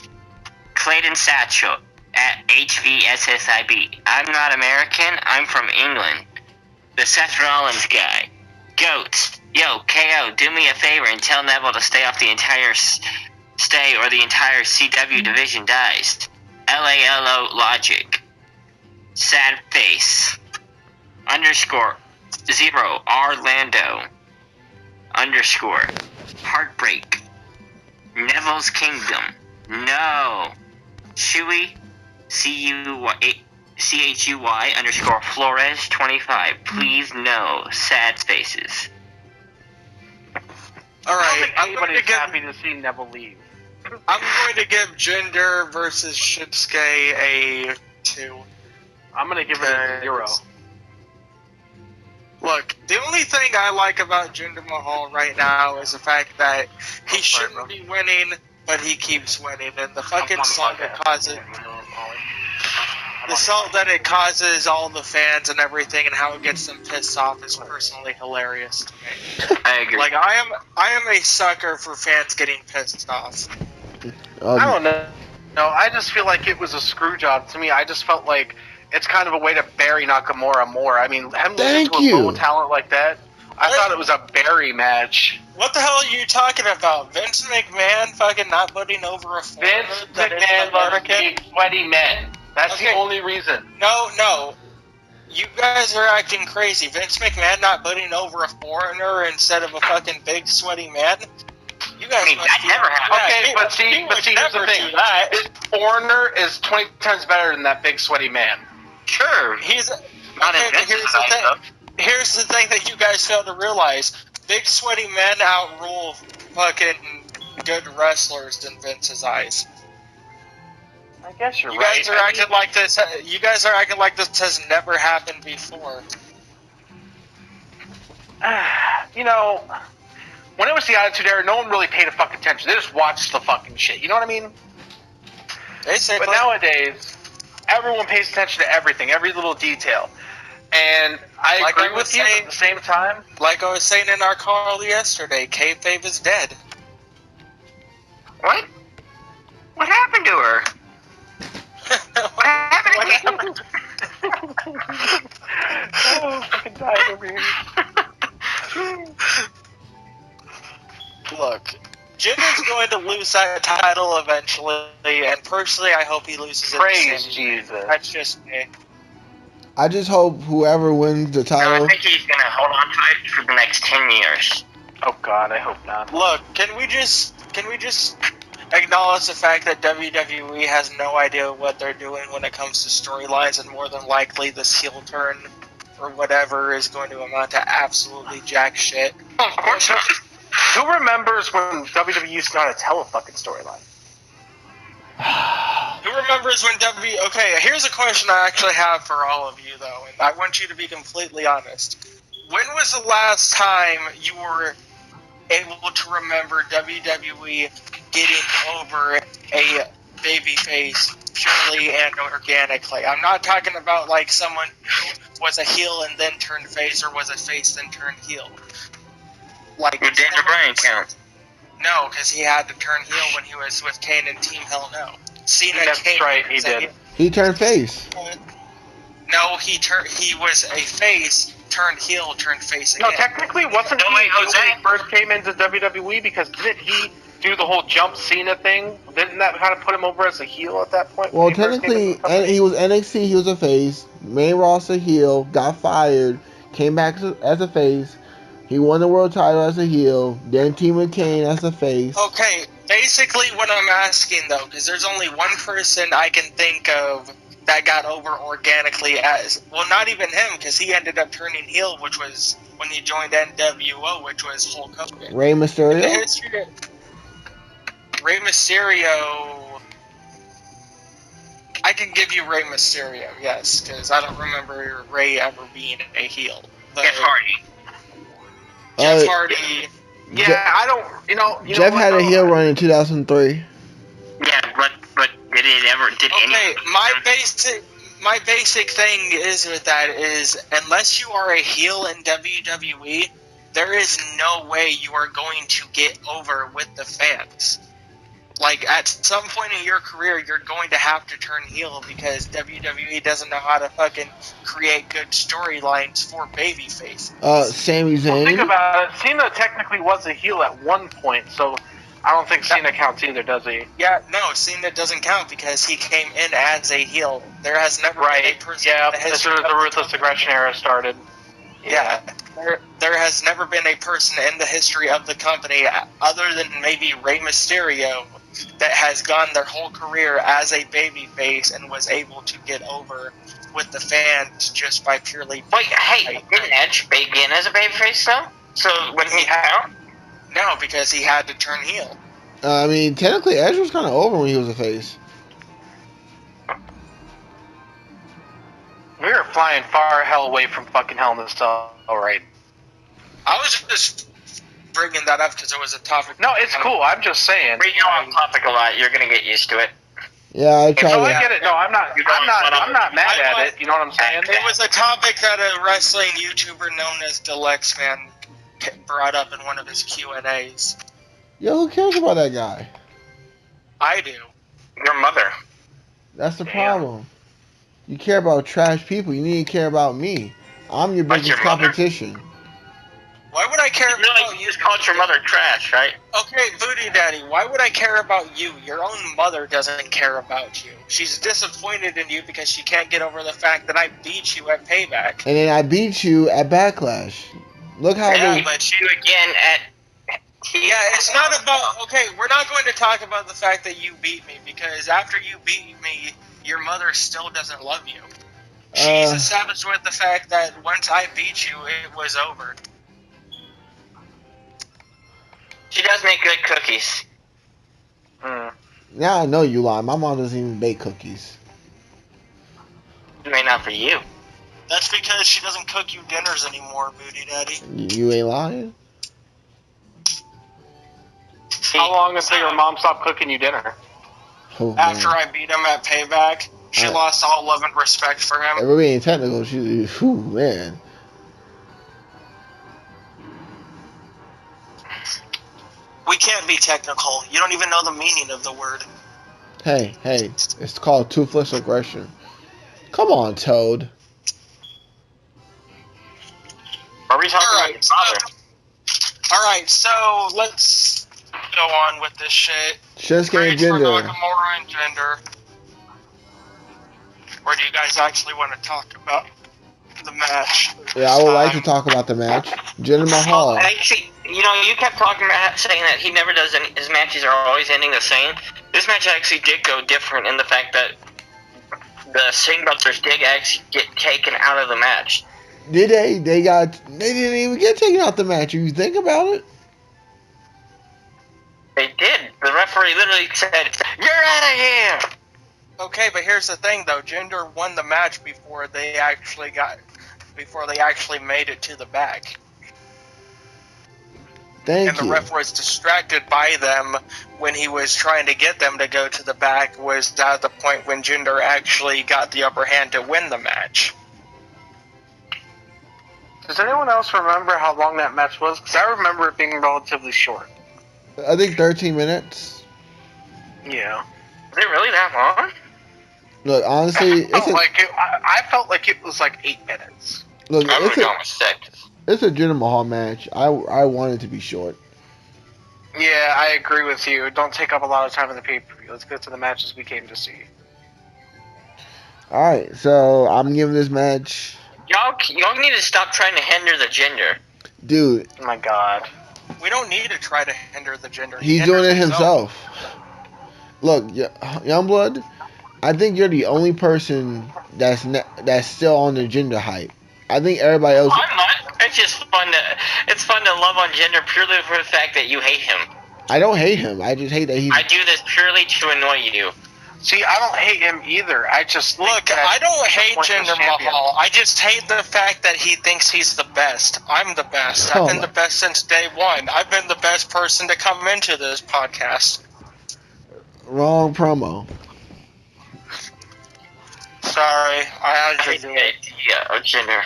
Clayton Satchel at HVSSIB. I'm not American. I'm from England. The Seth Rollins guy. Goat. Yo, KO, do me a favor and tell Neville to stay off the entire stay or the entire CW division dies. LALO Logic. Sad face. Underscore 0 Orlando. Underscore Heartbreak. Neville's Kingdom. No. Chewy CHUY underscore Flores 25. Please no. Sad faces. Alright, I'm going Anybody's to give happy to see Neville leave. I'm going to give Jinder versus Shinsuke a 2. I'm gonna give it a 0. Look, the only thing I like about Jinder Mahal right now is the fact that he shouldn't be winning, but he keeps winning, and the fucking salt that causes it causes all the fans and everything, and how it gets them pissed off is personally hilarious to me. I agree. Like I am a sucker for fans getting pissed off. I don't know. No, I just feel like it was a screw job to me. I just felt like it's kind of a way to bury Nakamura more. I mean, him losing to a low talent like that, I thought it was a bury match. What the hell are you talking about? Vince McMahon fucking not putting over a foreigner? Vince McMahon loves big, sweaty men. That's the only reason. No. You guys are acting crazy. Vince McMahon not putting over a foreigner instead of a fucking big, sweaty man? You guys that never happened. Okay, but see, here's the thing. This foreigner is 20 times better than that big, sweaty man. Sure. Here's not okay, in Vince's eyes, though. Here's the thing that you guys fail to realize. Big, sweaty men outrule fucking good wrestlers in Vince's eyes. I guess you're You right. guys are acting like this. You guys are acting like this has never happened before. You know, when it was the Attitude Era, no one really paid a fucking attention. They just watched the fucking shit. You know what I mean? But nowadays, everyone pays attention to everything, every little detail. And I agree with you, but at the same time, like I was saying in our call yesterday, kayfabe is dead. What? What happened to her? What happened? Oh, fucking died over here. Look, Jinder's going to lose that title eventually, and personally, I hope he loses it. Praise Jesus. That's just me. I just hope whoever wins the No, title. I think he's gonna hold on to it for the next 10 years. Oh God, I hope not. Look, can we just acknowledge the fact that WWE has no idea what they're doing when it comes to storylines, and more than likely this heel turn or whatever is going to amount to absolutely jack shit. Of course not. Who remembers when WWE used to know how to tell a fucking storyline? Who remembers when Okay, here's a question I actually have for all of you, though, and I want you to be completely honest. When was the last time you were able to remember WWE getting over a babyface purely and organically? I'm not talking about like someone who was a heel and then turned face, or was a face then turned heel. Like Would Daniel Bryan count? No, because he had to turn heel when he was with Kane and Team Hell No. Cena That's came. right, he did. He turned face. No, he was a face, turned heel, turned face again. No, technically, wasn't he wait, heel Jose. when he first came into WWE? Because didn't he do the whole jump Cena thing? Didn't that kind of put him over as a heel at that point? Well, when he first came technically, into the company? he was NXT. He was a face. Main roster heel. Got fired. Came back as a face. He won the world title as a heel. Then teamed with Kane as a face. Okay, basically what I'm asking though, because there's only one person I can think of that got over organically as, well, not even him, because he ended up turning heel, which was when he joined NWO, which was Hulk Hogan. Rey In the Mysterio. history of Rey Mysterio, I can give you Rey Mysterio, yes, because I don't remember Rey ever being a heel. But Jeff Hardy. Jeff Hardy. Yeah, I don't. You know Jeff what, had a though? heel run in 2003. Yeah, but did it ever? Did Okay, any? my basic thing is with that is, unless you are a heel in WWE, there is no way you are going to get over with the fans. Like, at some point in your career, you're going to have to turn heel because WWE doesn't know how to fucking create good storylines for babyface. Sami Well, think Zayn. about it. Cena technically was a heel at one point, so I don't think Cena counts either, does he? Yeah, no, Cena doesn't count because he came in as a heel. There has never been a person Yeah, in the as history soon as of the the Ruthless company. Aggression era started. Yeah, there has never been a person in the history of the company, other than maybe Rey Mysterio, that has gone their whole career as a babyface and was able to get over with the fans just by purely. Wait, hey, didn't Edge begin as a babyface though? So when he count? No, because he had to turn heel. I mean, technically, Edge was kind of over when he was a face. We are flying far hell away from fucking Hell in the Cell, alright. I was just bringing that up because it was a topic. No, it's cool. I'm just saying. We go off topic a lot. You're gonna get used to it. Yeah, I tried No, I to. get it. No, I'm not. I'm not mad at it. You know what I'm saying? It was a topic that a wrestling YouTuber known as Deluxe Man brought up in one of his Q&As. Yo, who cares about that guy? I do. Your mother. That's the Damn. problem. You care about trash people. You need to care about me. I'm your Like biggest your mother? competition. Why would I care You really about you? just called your mother trash, right? Okay, Booty Daddy, why would I care about you? Your own mother doesn't care about you. She's disappointed in you because she can't get over the fact that I beat you at Payback. And then I beat you at Backlash. Look how Yeah, they. but you again at. Yeah, it's not about... Okay, we're not going to talk about the fact that you beat me, because after you beat me, your mother still doesn't love you. She's established with the fact that once I beat you, it was over. She does make good cookies. Now I know you lie. My mom doesn't even bake cookies. I mean, not for you. That's because she doesn't cook you dinners anymore, Booty Daddy. You ain't lying. See, How long until your mom stopped cooking you dinner? Oh, After man. I beat him at Payback, she lost all love and respect for him. If we're being technical, whew, man. We can't be technical. You don't even know the meaning of the word. Hey, it's called toothless aggression. Come on, Toad. are we talking about your father? Alright, so let's go on with this shit. Shinsuke Rage and for Jinder. Nakamura and Jinder. Or do you guys actually want to talk about the match. Yeah, I would like to talk about the match. Jinder Mahal. Well, actually, you kept talking about saying that he never does any, his matches are always ending the same. This match actually did go different in the fact that the Singh brothers did actually get taken out of the match. Did they? They didn't even get taken out the match. If you think about it. They did. The referee literally said, "You're out of here." Okay, but here's the thing, though. Jinder won the match before they actually made it to the back. Thank And the ref was distracted by them when he was trying to get them to go to the back. Was at the point when Jinder actually got the upper hand to win the match. Does anyone else remember how long that match was? Because I remember it being relatively short. I think 13 minutes. Yeah. Is it really that long? Look, honestly, I felt like it was like 8 minutes. Look, I would almost say. it's a Jinder Mahal match. I want it to be short. Yeah, I agree with you. Don't take up a lot of time in the pay-per-view. Let's get to the matches we came to see. Alright, so I'm giving this match... Y'all need to stop trying to hinder the Jinder. Dude. Oh my god. We don't need to try to hinder the Jinder. He's doing it himself. Look, Youngblood, I think you're the only person that's still on the Jinder hype. I think everybody else... I'm not. It's just fun to love on Jinder purely for the fact that you hate him. I don't hate him. I just hate that he's... I do this purely to annoy you. See, I don't hate him either. I just look. I don't hate Jinder Mahal. I just hate the fact that he thinks he's the best. I'm the best. I've been the best since day one. I've been the best person to come into this podcast. Wrong promo. Sorry, I had to do it. Yeah, Jinder.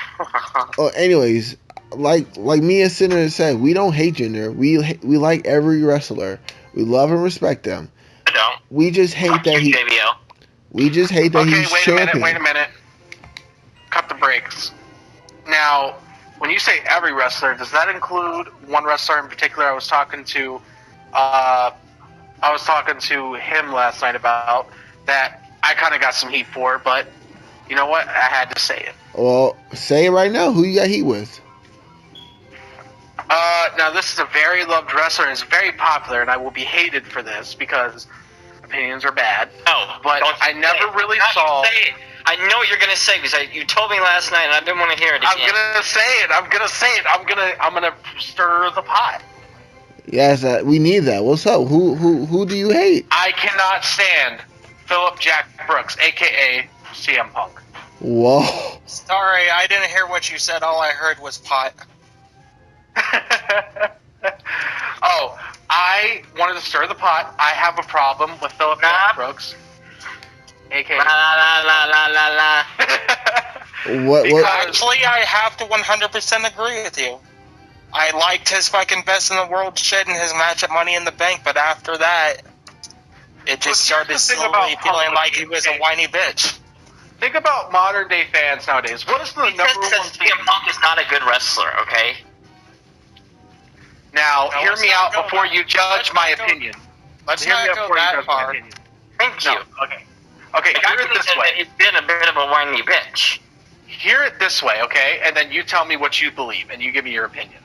Oh, anyways, like me and Sinner said, we don't hate Jinder. We like every wrestler. We love and respect them. I don't. We just hate that he. JBL. We just hate that he's champion. Wait a minute. Cut the brakes. Now, when you say every wrestler, does that include one wrestler in particular? I was talking to him last night about that. I kind of got some heat for, but you know what? I had to say it. Well, say it right now. Who you got heat with? Now this is a very loved wrestler and is very popular, and I will be hated for this because opinions are bad. No, but I never really saw. I know what you're gonna say because you told me last night, and I didn't want to hear it again. I'm gonna say it. I'm gonna stir the pot. Yes, we need that. What's up? Who do you hate? I cannot stand Philip Jack Brooks, aka CM Punk. Whoa. Sorry, I didn't hear what you said. All I heard was pot. Oh, I wanted to stir the pot. I have a problem with Philip Jack Brooks, aka. La la la la la. What? Actually, I have to 100% agree with you. I liked his fucking best in the world shit in his match at Money in the Bank, but after that, it just started slowly feeling like he was a whiny bitch. Think about modern day fans nowadays. What is the number one thing? CM Punk is not a good wrestler, okay? Now, hear me out before you judge my opinion. Let's not go that far. Thank you. Okay. Okay, hear it this way. He's been a bit of a whiny bitch. Hear it this way, okay? And then you tell me what you believe, and you give me your opinion.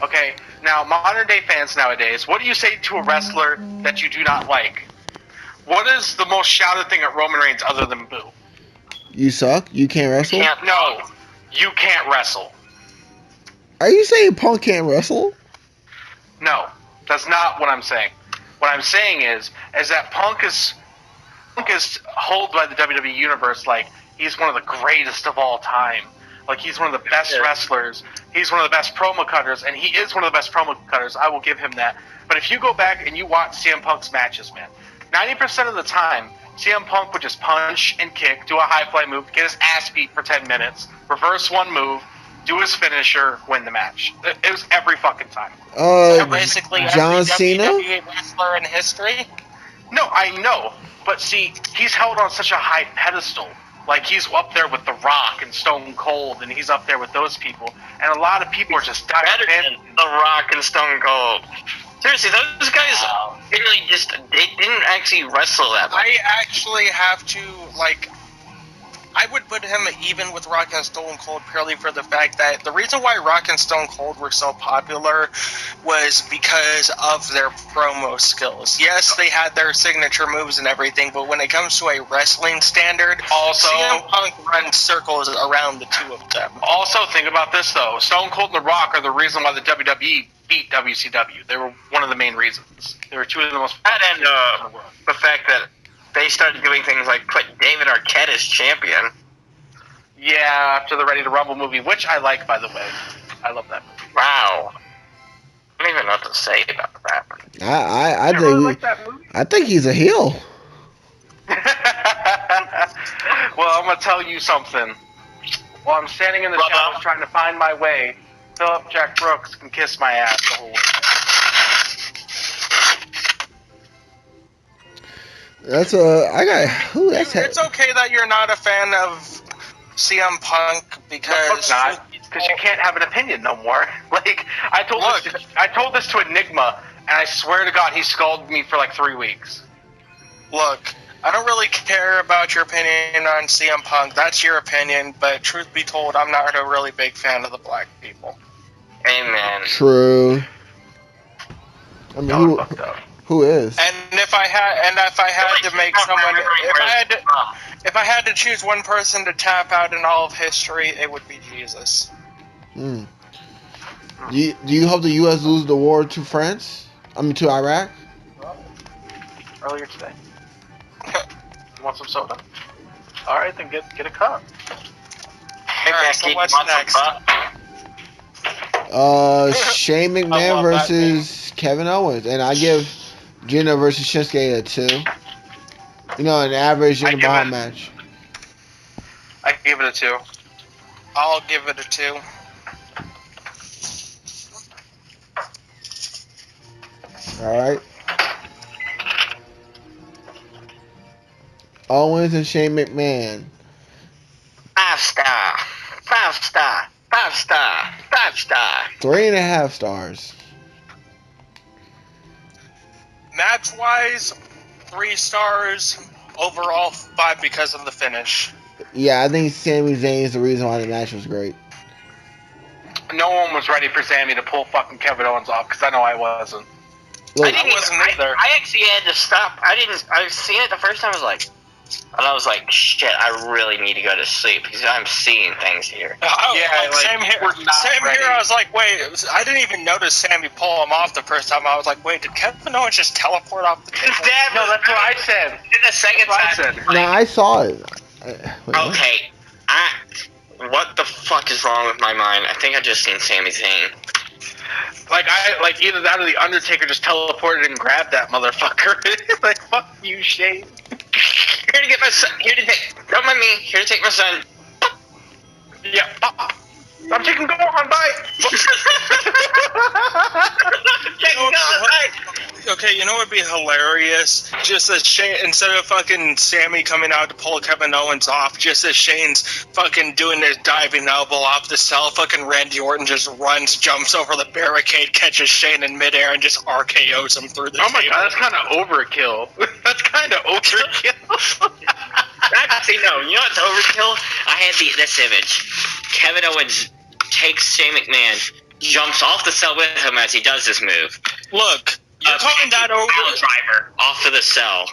Okay? Now, modern day fans nowadays, what do you say to a wrestler that you do not like? What is the most shouted thing at Roman Reigns other than boo? You suck? You can't wrestle? No, you can't wrestle. Are you saying Punk can't wrestle? No, that's not what I'm saying. What I'm saying is that Punk is held by the WWE Universe like he's one of the greatest of all time. Like he's one of the best wrestlers. He's one of the best promo cutters, and he is one of the best promo cutters. I will give him that. But if you go back and you watch CM Punk's matches, man, 90% of the time, CM Punk would just punch and kick, do a high fly move, get his ass beat for 10 minutes, reverse one move, do his finisher, win the match. It was every fucking time. Basically John every Cena? WWE wrestler in history? No, I know. But see, he's held on such a high pedestal. Like, he's up there with The Rock and Stone Cold, and he's up there with those people. And a lot of people are just better than The Rock and Stone Cold. Seriously, those guys really they didn't actually wrestle that much. I actually have to, like, I would put him even with Rock and Stone Cold purely for the fact that the reason why Rock and Stone Cold were so popular was because of their promo skills. Yes, they had their signature moves and everything, but when it comes to a wrestling standard, Also, CM Punk runs circles around the two of them. Also, think about this though: Stone Cold and The Rock are the reason why the WWE beat WCW. They were one of the main reasons. They were two of the most. That and the fact that they started doing things like put David Arquette as champion. Yeah, after the Ready to Rumble movie, which I like, by the way. I love that movie. Wow. I don't even know what to say about that. I think really like that movie. I think he's a heel. Well, I'm gonna tell you something. While I'm standing in the shadows trying to find my way, Philip Jack Brooks can kiss my ass the whole way. That's It's okay that you're not a fan of CM Punk because Because you can't have an opinion no more. Like I told this to Enigma, and I swear to God, he scolded me for like 3 weeks. Look, I don't really care about your opinion on CM Punk. That's your opinion, but truth be told, I'm not a really big fan of the black people. Amen. True. I mean, who is? And if I had to make someone, if I had to choose one person to tap out in all of history, it would be Jesus. Do you hope the U.S. lose the war to France? I mean, to Iraq? Earlier today. You want some soda? All right, then get a cup. Hey, Alright, Becky, so what's want some next? pop? Shane McMahon versus Kevin Owens, and I give Jinder versus Shinsuke a 2. You know, an average Jinder Mahal match. I give it a 2. I'll give it a 2. All right. Owens and Shane McMahon. 5 star. 5 star. 5 star. 5 star. 3.5 stars. Match-wise, 3 stars. Overall, 5 because of the finish. Yeah, I think Sami Zayn is the reason why the match was great. No one was ready for Sammy to pull fucking Kevin Owens off, because I know I wasn't. Look, I wasn't either. I actually had to stop. I seen it the first time. I was like, shit, I really need to go to sleep because I'm seeing things here. Same here. I was like, wait, I didn't even notice Sammy pull him off the first time. I was like, wait, did Kevin Owens just teleport off the table? No, that's what I said. In the second time. No, I saw it. Okay, what the fuck is wrong with my mind? I think I just seen Sami Zayn. Either that or the Undertaker just teleported and grabbed that motherfucker. Like, fuck you, Shane. Here to get my son. Don't mind me. Here to take my son. Yeah. I'm taking Gohan. Bye. Okay, you know what would be hilarious? Just as Shane, instead of fucking Sammy coming out to pull Kevin Owens off, just as Shane's fucking doing his diving elbow off the cell, fucking Randy Orton just runs, jumps over the barricade, catches Shane in midair, and just RKOs him through the table. Oh my god, that's kind of overkill. That's kind of overkill. Actually, no. You know what's overkill? I had this image. Kevin Owens takes Shane McMahon, jumps off the cell with him as he does this move. Look, you're calling that driver off of the cell.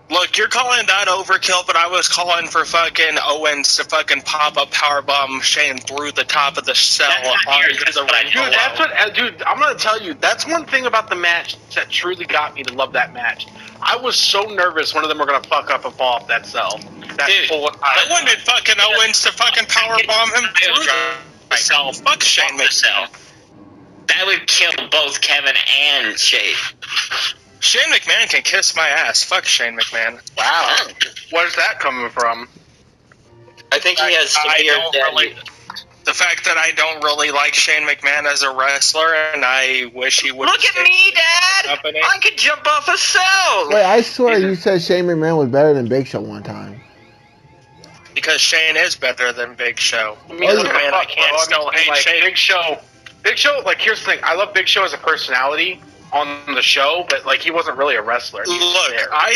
Look, you're calling that overkill, but I was calling for fucking Owens to fucking pop up powerbomb Shane through the top of the cell onto the ring below. Dude, I'm gonna tell you, that's one thing about the match that truly got me to love that match. I was so nervous one of them were gonna fuck up and fall off that cell. I wanted fucking Owens to fucking powerbomb him through the cell. Fuck Shane McMahon. That would kill both Kevin and Shane. Shane McMahon can kiss my ass. Fuck Shane McMahon. Wow. Where's that coming from? I think he has the fact that I don't really like Shane McMahon as a wrestler, and I wish he would. Look at me, Dad! I could jump off a cell! Wait, I swear you said Shane McMahon was better than Big Show one time. Because Shane is better than Big Show. I can't still hate Shane. Big Show, like, here's the thing. I love Big Show as a personality. on the show, but like he wasn't really a wrestler. Look, I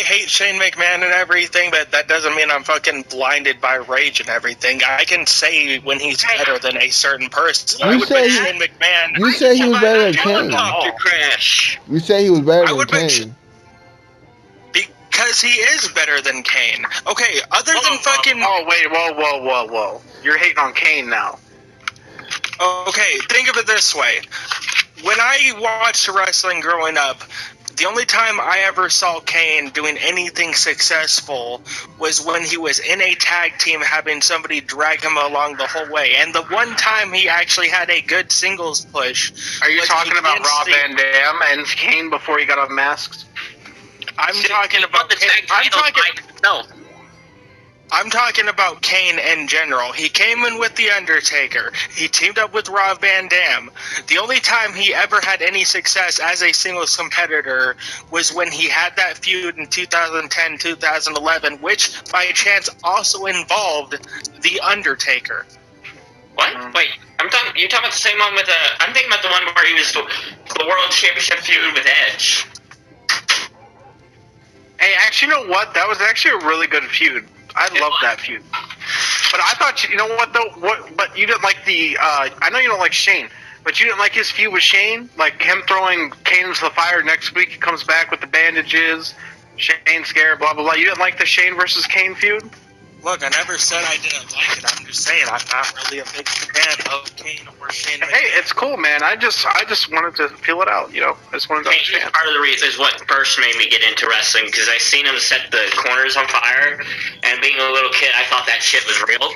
hate Shane McMahon and everything, but that doesn't mean I'm fucking blinded by rage and everything. I can say when he's better than a certain person. You I would say bet he- Shane McMahon. You say he was better than Kane. Dr. Crash. You say he was better I than would bet Kane. Because he is better than Kane. Okay, other than fucking... Oh, wait, whoa. You're hating on Kane now. Okay, think of it this way. When I watched wrestling growing up, the only time I ever saw Kane doing anything successful was when he was in a tag team having somebody drag him along the whole way. And the one time he actually had a good singles push. Are you talking about against Rob Van Dam and Kane before he got unmasked? I'm talking about the tag titles. I'm talking about Kane in general. He came in with The Undertaker. He teamed up with Rob Van Dam. The only time he ever had any success as a singles competitor was when he had that feud in 2010, 2011, which by chance also involved The Undertaker. What? Wait, you're talking about the same one with I'm thinking about the one where he was the World Championship feud with Edge. Hey, actually, you know what? That was actually a really good feud. I loved that feud. But I thought, you know what, though? But you didn't like the... I know you don't like Shane, but you didn't like his feud with Shane? Like him throwing Kane into the fire, next week he comes back with the bandages, Shane scared, blah, blah, blah. You didn't like the Shane versus Kane feud? Look, I never said I didn't like it. I'm just saying I'm not really a big fan of Kane or Shane. Hey, it's cool, man. I just wanted to feel it out, you know? I just wanted to Kane is part of the reason is what first made me get into wrestling, because I seen him set the corners on fire, and being a little kid, I thought that shit was real.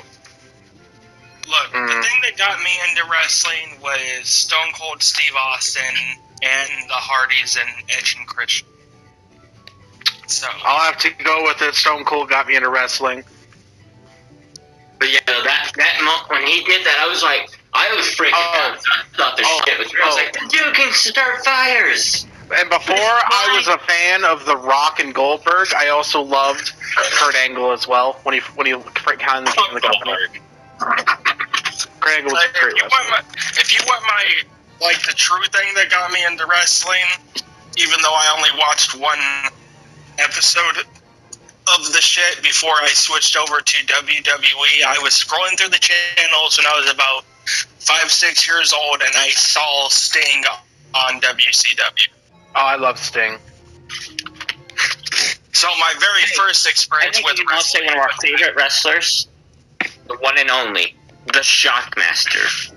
Look, the thing that got me into wrestling was Stone Cold Steve Austin and the Hardys and Edge and Christian. So I'll have to go with it. Stone Cold got me into wrestling. But yeah, that moment when he did that, I was freaking out. I thought this shit was real. I was like, the dude can start fires. And before I was a fan of The Rock and Goldberg, I also loved Kurt Angle as well when he kind of became the company. Kurt Angle was great. If you want my like the true thing that got me into wrestling, even though I only watched one episode of the shit before I switched over to WWE, I was scrolling through the channels when I was about 5-6 years old, and I saw Sting on WCW. Oh, I love Sting. So my very first experience with wrestling. I'll say one of our favorite wrestlers, the one and only, the Shockmaster.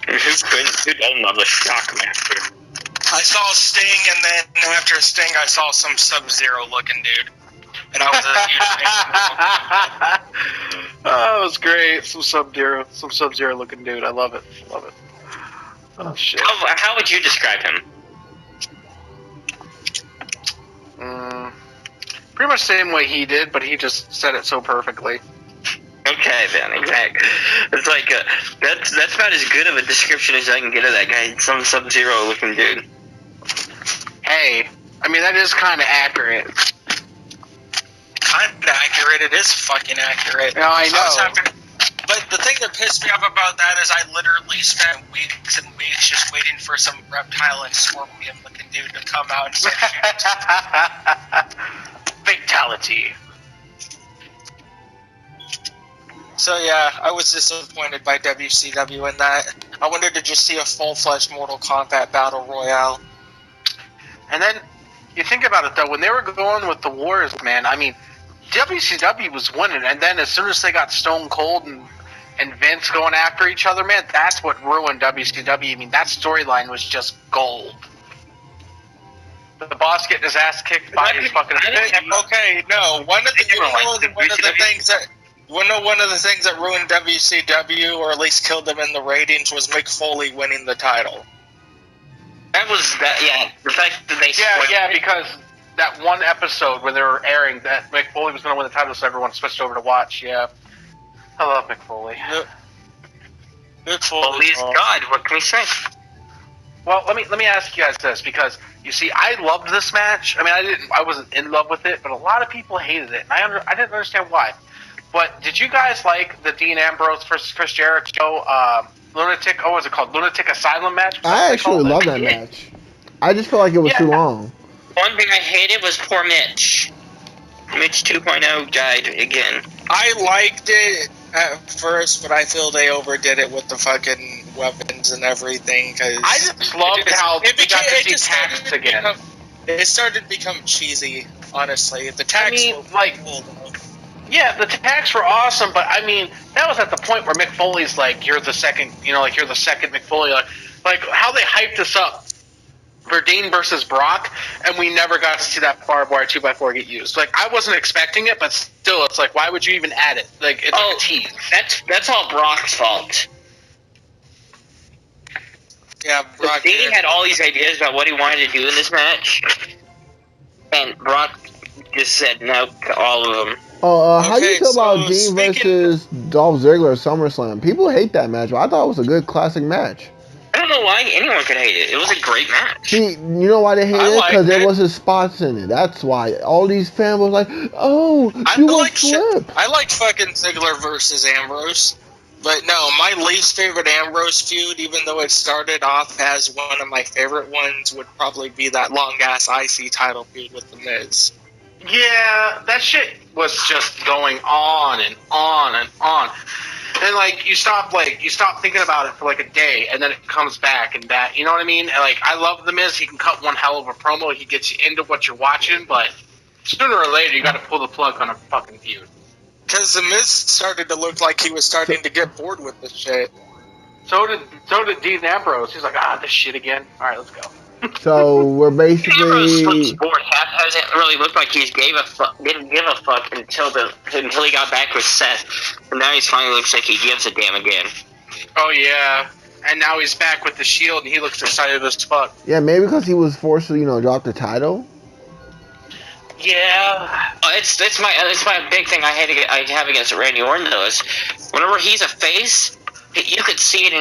Who doesn't love the Shockmaster? I saw Sting, and then after Sting, I saw some Sub-Zero looking dude. And I was a huge fan. Oh, it was great. Some Sub-Zero looking dude. I love it. Oh, shit. How would you describe him? Pretty much the same way he did, but he just said it so perfectly. Okay, then, exactly. It's like, that's about as good of a description as I can get of that guy. Some Sub-Zero looking dude. Hey, I mean, that is kind of accurate. Kind of accurate. It is fucking accurate. No, I know. But the thing that pissed me off about that is I literally spent weeks and weeks just waiting for some reptile and scorpion looking dude to come out and say fatality. So yeah, I was disappointed by WCW in that. I wanted to just see a full-fledged Mortal Kombat Battle Royale. And then, you think about it though, when they were going with the wars, man, I mean, WCW was winning, and then as soon as they got Stone Cold and Vince going after each other, man, that's what ruined WCW. I mean, that storyline was just gold. The boss getting his ass kicked by his fucking... Okay, no, one of the things that ruined WCW, or at least killed them in the ratings, was Mick Foley winning the title. That was the fact that they... Yeah, because that one episode when they were airing that Mick Foley was going to win the title, so everyone switched over to watch, yeah. I love Mick Foley. Mick Foley. Well, he's God, what can we say? Well, let me ask you guys this, because, you see, I loved this match. I mean, I wasn't in love with it, but a lot of people hated it, and I didn't understand why. But did you guys like the Dean Ambrose versus Chris Jericho Lunatic? Oh, what was it called? Lunatic Asylum match? I actually love that match. I just felt like it was too long. One thing I hated was poor Mitch. Mitch 2.0 died again. I liked it at first, but I feel they overdid it with the fucking weapons and everything. Cause I just loved how we got to see tax again. It started to become cheesy, honestly. The tax were cool, though. Yeah, the tags were awesome, but I mean, that was at the point where Mick Foley's like, you're the second, you're the second Mick Foley. Like how they hyped us up for Dean versus Brock, and we never got to see that barbed wire 2x4 get used. Like, I wasn't expecting it, but still, it's like, why would you even add it? Like, it's like a tease. That's all Brock's fault. Yeah, Brock. Dean had all these ideas about what he wanted to do in this match, and Brock just said no to all of them. How do you feel about Dean versus Dolph Ziggler at SummerSlam? People hate that match, but I thought it was a good classic match. I don't know why anyone could hate it. It was a great match. See, you know why they hate it? Because there wasn't spots in it. That's why. All these fans were like, oh, you a flip. I like fucking Ziggler versus Ambrose. But no, my least favorite Ambrose feud, even though it started off as one of my favorite ones, would probably be that long-ass IC title feud with The Miz. Yeah, that shit was just going on and on and on. And like you stop thinking about it for like a day, and then it comes back, and that, you know what I mean? And like, I love The Miz. He can cut one hell of a promo. He gets you into what you're watching, but sooner or later you got to pull the plug on a fucking feud. Because The Miz started to look like he was starting to get bored with this shit. So did Dean Ambrose. He's like, this shit again. All right, let's go. So we're basically. Ambrose hasn't really looked like he didn't give a fuck until he got back with Seth, and now he finally looks like he gives a damn again. Oh yeah, and now he's back with the Shield, and he looks excited as fuck. Yeah, maybe because he was forced to drop the title. Yeah, it's my big thing I have against Randy Orton though is whenever he's a face, you could see it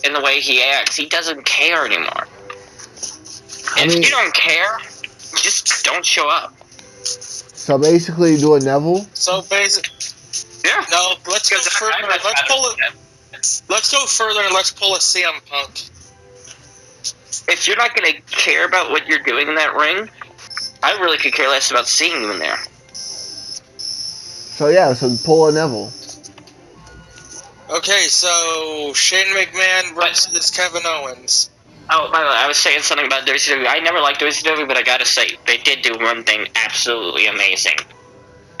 in the way he acts. He doesn't care anymore. If you don't care, just don't show up. So basically, do a Neville. So basically, yeah. No, let's go further. Let's go further and let's pull a CM Punk. If you're not gonna care about what you're doing in that ring, I really could care less about seeing you in there. So yeah, so pull a Neville. Okay, so Shane McMahon versus Kevin Owens. Oh, by the way, I was saying something about WCW. I never liked WCW, but I gotta say, they did do one thing absolutely amazing.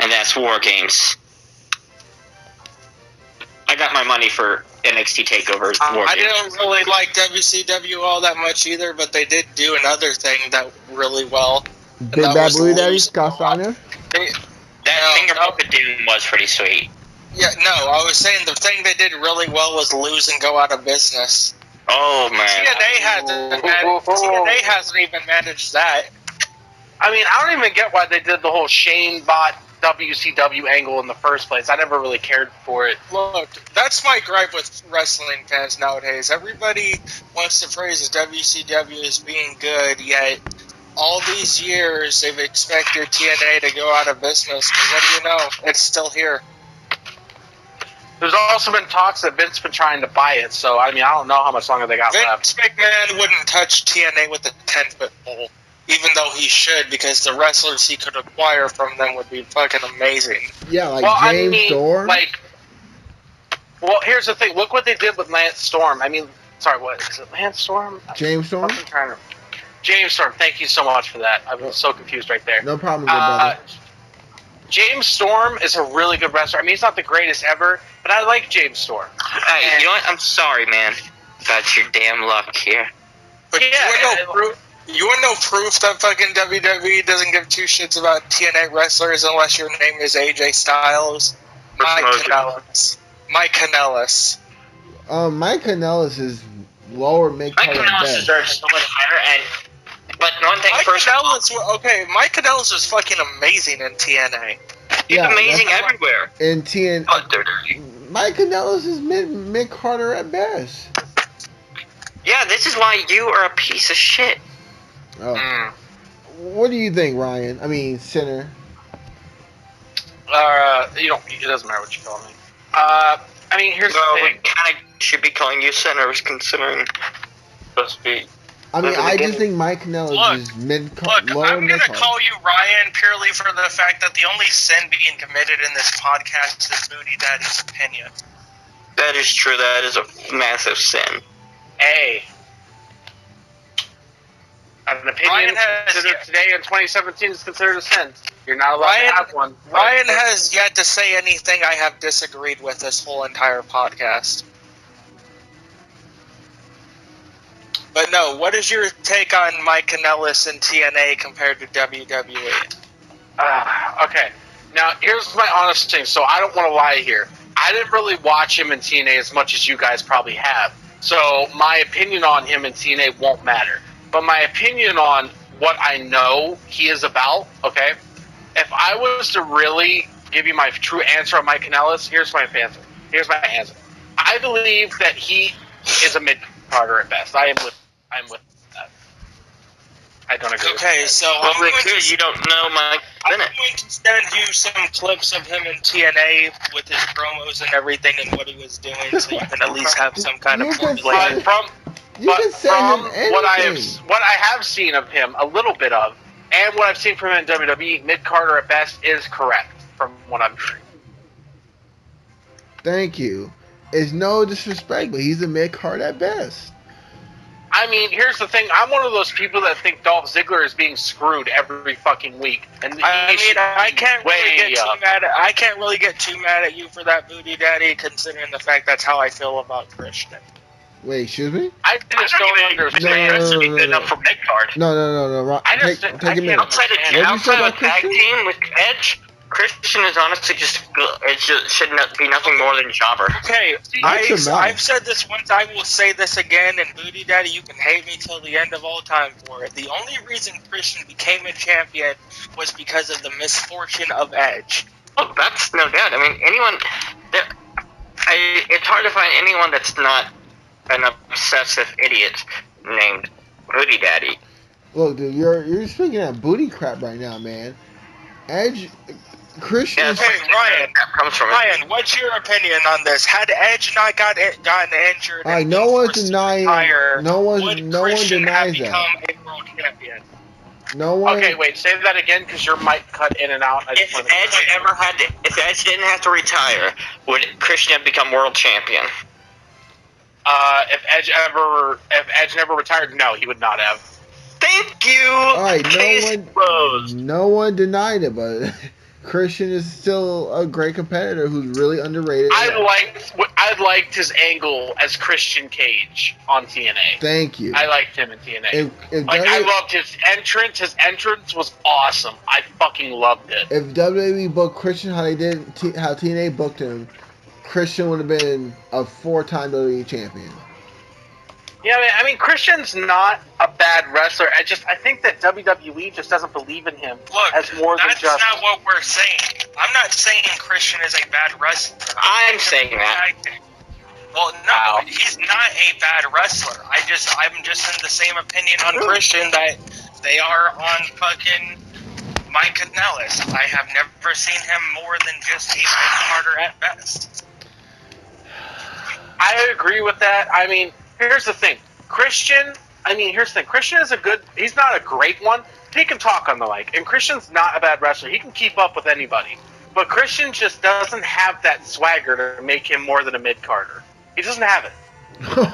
And that's War Games. I got my money for NXT TakeOver War Games. I didn't really like WCW all that much either, but they did do another thing that really well. Big Bad Blue Daddy, Scott Steiner? That thing about the Doom was pretty sweet. Yeah, no, I was saying the thing they did really well was lose and go out of business. Oh, man. TNA hasn't even managed that. I mean, I don't even get why they did the whole Shane bought WCW angle in the first place. I never really cared for it. Look, that's my gripe with wrestling fans nowadays. Everybody wants to praise WCW as being good, yet all these years they've expected TNA to go out of business. But what do you know? It's still here. There's also been talks that Vince's been trying to buy it, so I mean, I don't know how much longer they got left. Vince McMahon wouldn't touch TNA with a 10-foot pole, even though he should, because the wrestlers he could acquire from them would be fucking amazing. Yeah, like James Storm. Well, here's the thing. Look what they did with Lance Storm. I mean, sorry, what is it? Lance Storm? James Storm. James Storm. Thank you so much for that. I was so confused right there. No problem, good brother. James Storm is a really good wrestler. I mean, he's not the greatest ever, but I like James Storm. Hey, you know what? I'm sorry, man. Got your damn luck here. But you want no proof that fucking WWE doesn't give two shits about TNA wrestlers unless your name is AJ Styles? Mike Kanellis. Mike Kanellis is lower mid-card at best. Mike Kanellis is so much better, but one thing first. Mike Kanellis was fucking amazing in TNA. He's amazing everywhere. In TNA, Mike Kanellis is mid-carder at best. Yeah, this is why you are a piece of shit. Oh. What do you think, Ryan? I mean, Sinner. It doesn't matter what you call me. I mean, here's the we thing. kind of should be calling you centers, considering supposed to be. I mean, At the I just beginning. think Mike Kanellis Look, is Look, lower I'm mid gonna card. call you Ryan purely for the fact that the only sin being committed in this podcast is Booty Daddy's opinion. That is true. That is a massive sin. Hey. An opinion Ryan has considered today in 2017 is considered a sin. You're not allowed to have one. Ryan has yet to say anything I have disagreed with this whole entire podcast. But no, what is your take on Mike Kanellis and TNA compared to WWE? Okay. Now, here's my honest thing. So I don't want to lie here. I didn't really watch him in TNA as much as you guys probably have. So my opinion on him in TNA won't matter. But my opinion on what I know he is about, okay? If I was to really give you my true answer on Mike Kanellis, here's my answer. I believe that he is a mid-carder at best. I'm with that. I don't agree with that. Okay, so You don't know Mike I'm Bennett. going to send you some clips of him in TNA with his promos and everything and what he was doing, so you can at least have some kind of You can formulation. You can send him anything. what I have seen of him, a little bit of, and what I've seen from him in WWE, mid-carder at best is correct from what I'm sure. Thank you. It's no disrespect, but he's a mid card at best. I mean, here's the thing. I'm one of those people that think Dolph Ziggler is being screwed every fucking week. And I can't really get too mad at you for that, Booty Daddy, considering the fact that's how I feel about Christian. Wait, excuse me? I just don't understand. No. Good enough for mid card. No. I just- Take I a minute. can't- Outside What did you say of a about tag Christian? team with Edge, Christian is honestly should not be nothing more than a jobber. Okay, Watch your mouth. I've said this once, I will say this again, and Booty Daddy, you can hate me till the end of all time for it. The only reason Christian became a champion was because of the misfortune of Edge. Oh, that's no doubt. I mean, it's hard to find anyone that's not an obsessive idiot named Booty Daddy. Look, dude, you're speaking that booty crap right now, man. Edge, Christian. Yeah, is- that's where Ryan, that comes from. Ryan, what's your opinion on this? Had Edge not gotten injured, Alright, and no been one's forced to denying- retire, no one Christian denies have that. become a world champion? No one. Okay, wait. Say that again because your mic cut in and out. If Edge didn't have to retire, would Christian have become world champion? If Edge never retired, no, he would not have. Thank you. Alright, Case closed. no one denied it, but Christian is still a great competitor who's really underrated. I liked his angle as Christian Cage on TNA. Thank you. I liked him in TNA. If I loved his entrance. His entrance was awesome. I fucking loved it. If WWE booked Christian how they did, how TNA booked him, Christian would have been a 4-time WWE champion. Yeah, I mean, Christian's not a bad wrestler. I think that WWE just doesn't believe in him Look, as more than that's just. not what we're saying. I'm not saying Christian is a bad wrestler. I'm saying that. Well, no, Wow. he's not a bad wrestler. I'm just in the same opinion on Christian that they are on fucking Mike Kanellis. I have never seen him more than just a mid-carder at best. I agree with that. I mean, here's the thing. Christian is he's not a great one. He can talk on the mic, and Christian's not a bad wrestler. He can keep up with anybody. But Christian just doesn't have that swagger to make him more than a mid-carder. He doesn't have it.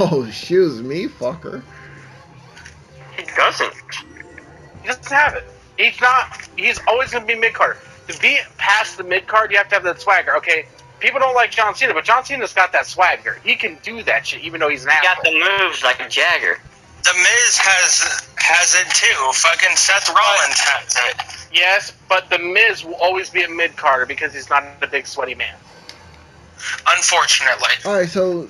Oh, excuse me, fucker. He doesn't. He doesn't have it. He's always going to be mid-carder. To be past the mid-card, you have to have that swagger. Okay, people don't like John Cena, but John Cena's got that swagger. He can do that shit, even though he's an He asshole. got the moves like a Jagger. The Miz has it too. Fucking Seth Rollins has it. Yes, but The Miz will always be a mid-carder because he's not a big, sweaty man. Unfortunately. Alright, so.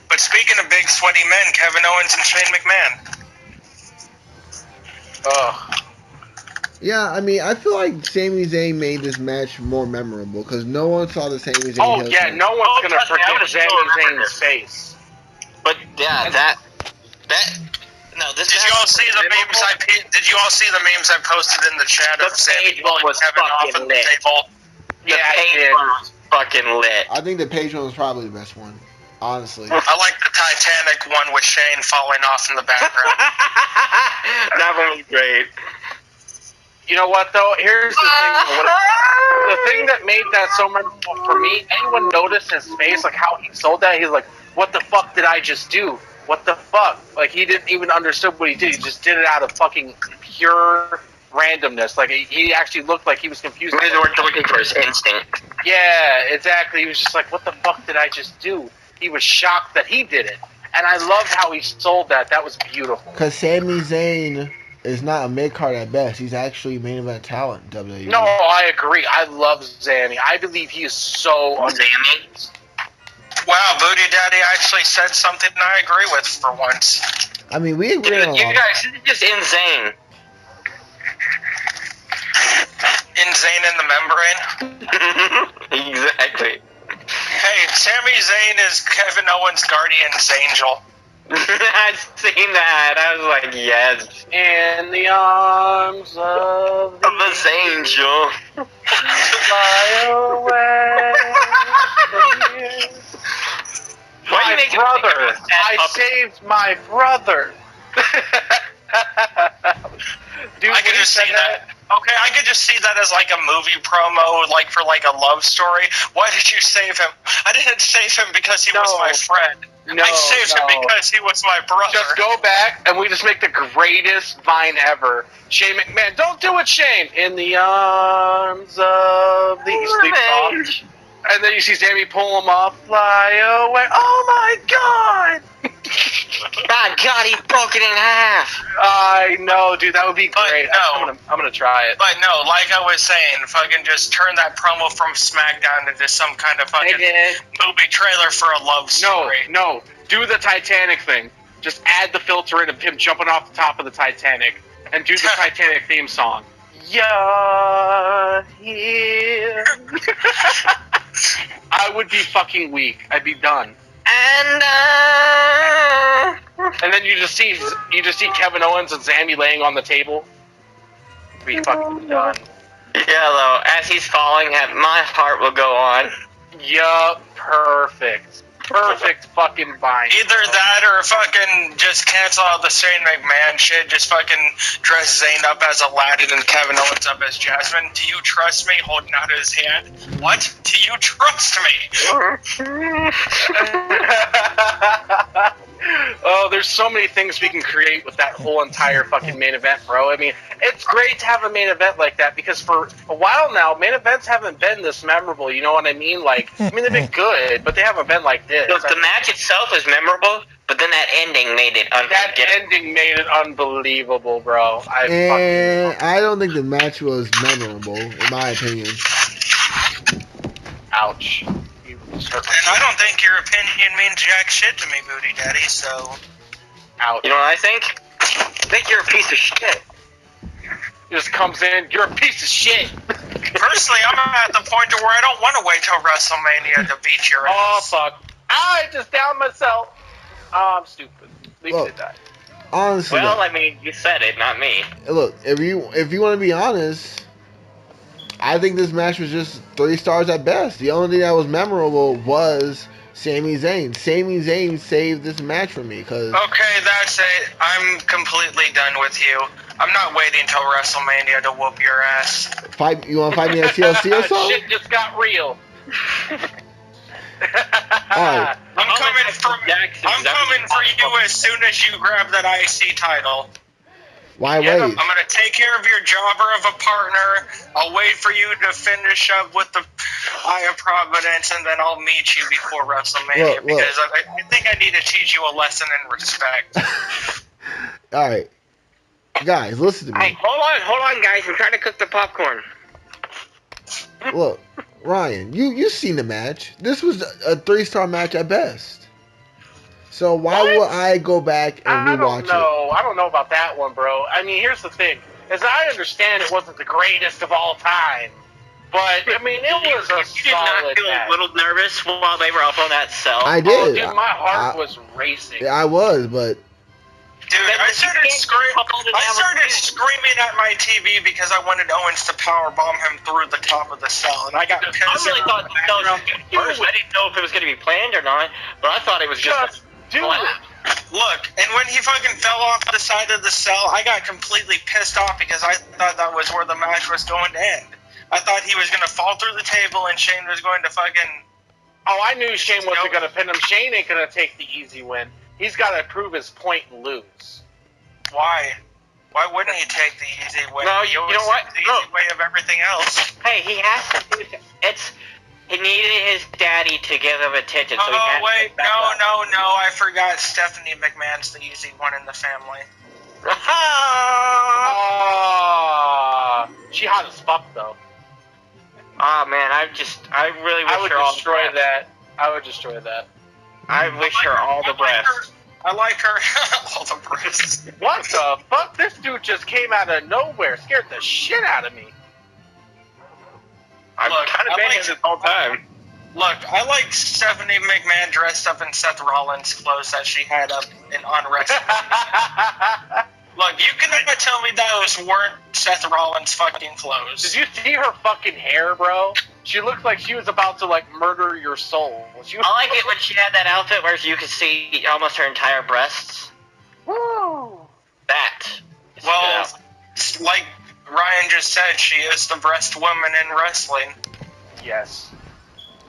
But speaking of big sweaty men, Kevin Owens and Shane McMahon. Ugh. Yeah, I mean, I feel like Sami Zayn made this match more memorable because no one saw the Sami Zayn. Oh, heel yeah, turn. no one's going to trust me, I forget would Sami still remember Zayn's this. face. But yeah, that No, this Did you all see the memes Did you all see the memes I posted in the chat of Sammy one was Kevin off fucking at the lit. table? The page one was fucking lit. I think the page one was probably the best one, honestly. I like the Titanic one with Shane falling off in the background. That one was great. You know what though? Here's the thing. The thing that made that so memorable for me, anyone noticed his face, like how he sold that? He's like, "What the fuck did I just do? What the fuck?" Like he didn't even understand what he did. He just did it out of fucking pure randomness. Like he actually looked like he was confused. He was looking for his instinct. Yeah, exactly. He was just like, "What the fuck did I just do?" He was shocked that he did it, and I loved how he sold that. That was beautiful. Because Sami Zayn is not a mid card at best. He's actually main event talent. WWE. No, I agree. I love Zanny. I believe he is so Zanny? Wow, Booty Daddy actually said something I agree with for once. I mean, we agree on a You lot. guys, this is just insane. Insane in the membrane. Exactly. Hey, Sami Zayn is Kevin Owens' guardian's angel. I've seen that. I was like, yes. in the arms of This angel. fly away from here. Why My you making brother. I up? saved my brother. Dude, I could just see that. Okay, I could just see that as like a movie promo, like for like a love story. Why did you save him? I didn't save him because he was my friend. No, I saved him because he was my brother. Just go back and we just make the greatest vine ever. Shane McMahon, don't do it, Shane. In the arms of the sleep song. And then you see Sammy pull him off, fly away. Oh my god! God, he broke it in half. I know, dude. That would be great. no. I'm gonna try it. But no, like I was saying, fucking just turn that promo from SmackDown into some kind of fucking movie trailer for a love story. No. Do the Titanic thing. Just add the filter in of him jumping off the top of the Titanic and do the Titanic theme song. You're here. I would be fucking weak. I'd be done. And then you just see Kevin Owens and Sami laying on the table. Be fucking done. Yeah, though, as he's falling, my heart will go on. Yup, perfect. Perfect fucking bind. Either that or fucking just cancel out the Shane McMahon shit. Just fucking dress Zayn up as Aladdin and Kevin Owens up as Jasmine. Do you trust me? Holding out his hand. What? Do you trust me? Oh, there's so many things we can create with that whole entire fucking main event, bro. I mean, it's great to have a main event like that because for a while now, main events haven't been this memorable. You know what I mean? Like, I mean, they've been good, but they haven't been like this. Look, the match itself is memorable, but then that ending made it unforgettable. That ending made it unbelievable, bro. I don't think the match was memorable, in my opinion. Ouch. And I don't think your opinion means jack shit to me, Booty Daddy, so... Ouch. You know what I think? I think you're a piece of shit. He just comes in, you're a piece of shit. Personally, I'm at the point to where I don't want to wait till WrestleMania to beat your ass. Oh, fuck. I just downed myself. Oh, I'm stupid. Leave me to die. Honestly, well, I mean, you said it, not me. Look, if you want to be honest, I think this match was just 3 stars at best. The only thing that was memorable was Sami Zayn. Sami Zayn saved this match for me because. Okay, that's it. I'm completely done with you. I'm not waiting till WrestleMania to whoop your ass. You want to fight me at TLC or something? Shit just got real. Alright. I'm coming for you as soon as you grab that IC title. Why Yeah, wait? I'm gonna take care of your jobber of a partner. I'll wait for you to finish up with the Eye of Providence, and then I'll meet you before WrestleMania because I think I need to teach you a lesson in respect. Alright. Guys, listen to me. Hey, hold on, guys. I'm trying to cook the popcorn. Look, Ryan, you seen the match. This was a 3-star match at best. So why would I go back and rewatch it? I don't know about that one, bro. I mean, here's the thing. As I understand, it wasn't the greatest of all time. But, I mean, it was a You did not feel a little nervous while they were up on that cell? I did. Oh, dude, my heart was racing. I was, but Dude, I started screaming at my TV because I wanted Owens to powerbomb him through the top of the cell, and I got pissed. I really thought that was first. I didn't know if it was going to be planned or not, but I thought it was just do it. Look, and when he fucking fell off the side of the cell, I got completely pissed off because I thought that was where the match was going to end. I thought he was going to fall through the table and Shane was going to fucking... Oh, I knew Shane wasn't going to pin him. Shane ain't going to take the easy win. He's got to prove his point and lose. Why? Why wouldn't he take the easy way? No, you know what? The easy way of everything else. Hey, he has to do it. He needed his daddy to give him attention. So Oh, wait, no, I forgot Stephanie McMahon's the easy one in the family. She hot as fuck, though. Oh, man, I really wish her all the best. I would destroy that. I wish her all the best. I like her. All the breasts. What the fuck? This dude just came out of nowhere, scared the shit out of me. I've kind of been here this whole time. Look, I like Stephanie McMahon dressed up in Seth Rollins' clothes that she had up on WrestleMania. Look, you can never tell me those weren't Seth Rollins' fucking clothes. Did you see her fucking hair, bro? She looked like she was about to, like, murder your soul. I like it when she had that outfit where you could see almost her entire breasts. Woo! That. Well, like Ryan just said, she is the breast woman in wrestling. Yes.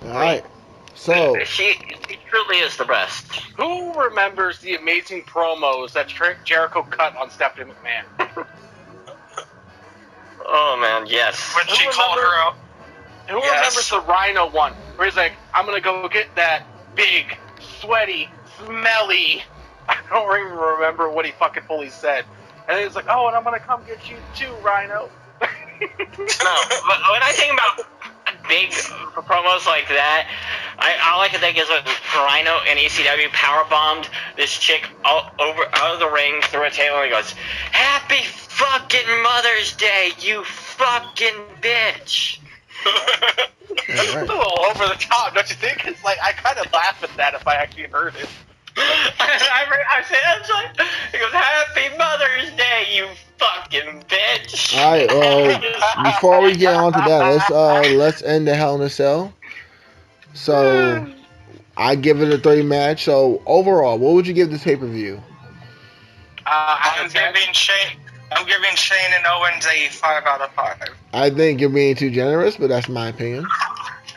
Alright. So she truly is the best. Who remembers the amazing promos that Jericho cut on Stephanie McMahon? Oh man, yes. When she called her out. Who remembers the Rhino one, where he's like, I'm gonna go get that big, sweaty, smelly... I don't even remember what he fucking fully said. And then he's like, oh, and I'm gonna come get you too, Rhino. No, but when I think about big promos like that, all I can think is when Rhino and ECW powerbombed this chick out of the ring through a table and he goes, "Happy fucking Mother's Day, you fucking bitch." That's a little over the top, don't you think? It's like, I kind of laugh at that if I actually heard it. I said, he goes, "Happy Mother's Day, you fucking bitch." Alright, before we get on to that, let's end the Hell in a Cell. So I give it a 3 match. So overall, what would you give this pay-per-view? I'm giving Shane and Owens a 5 out of 5. I think you're being too generous, but that's my opinion.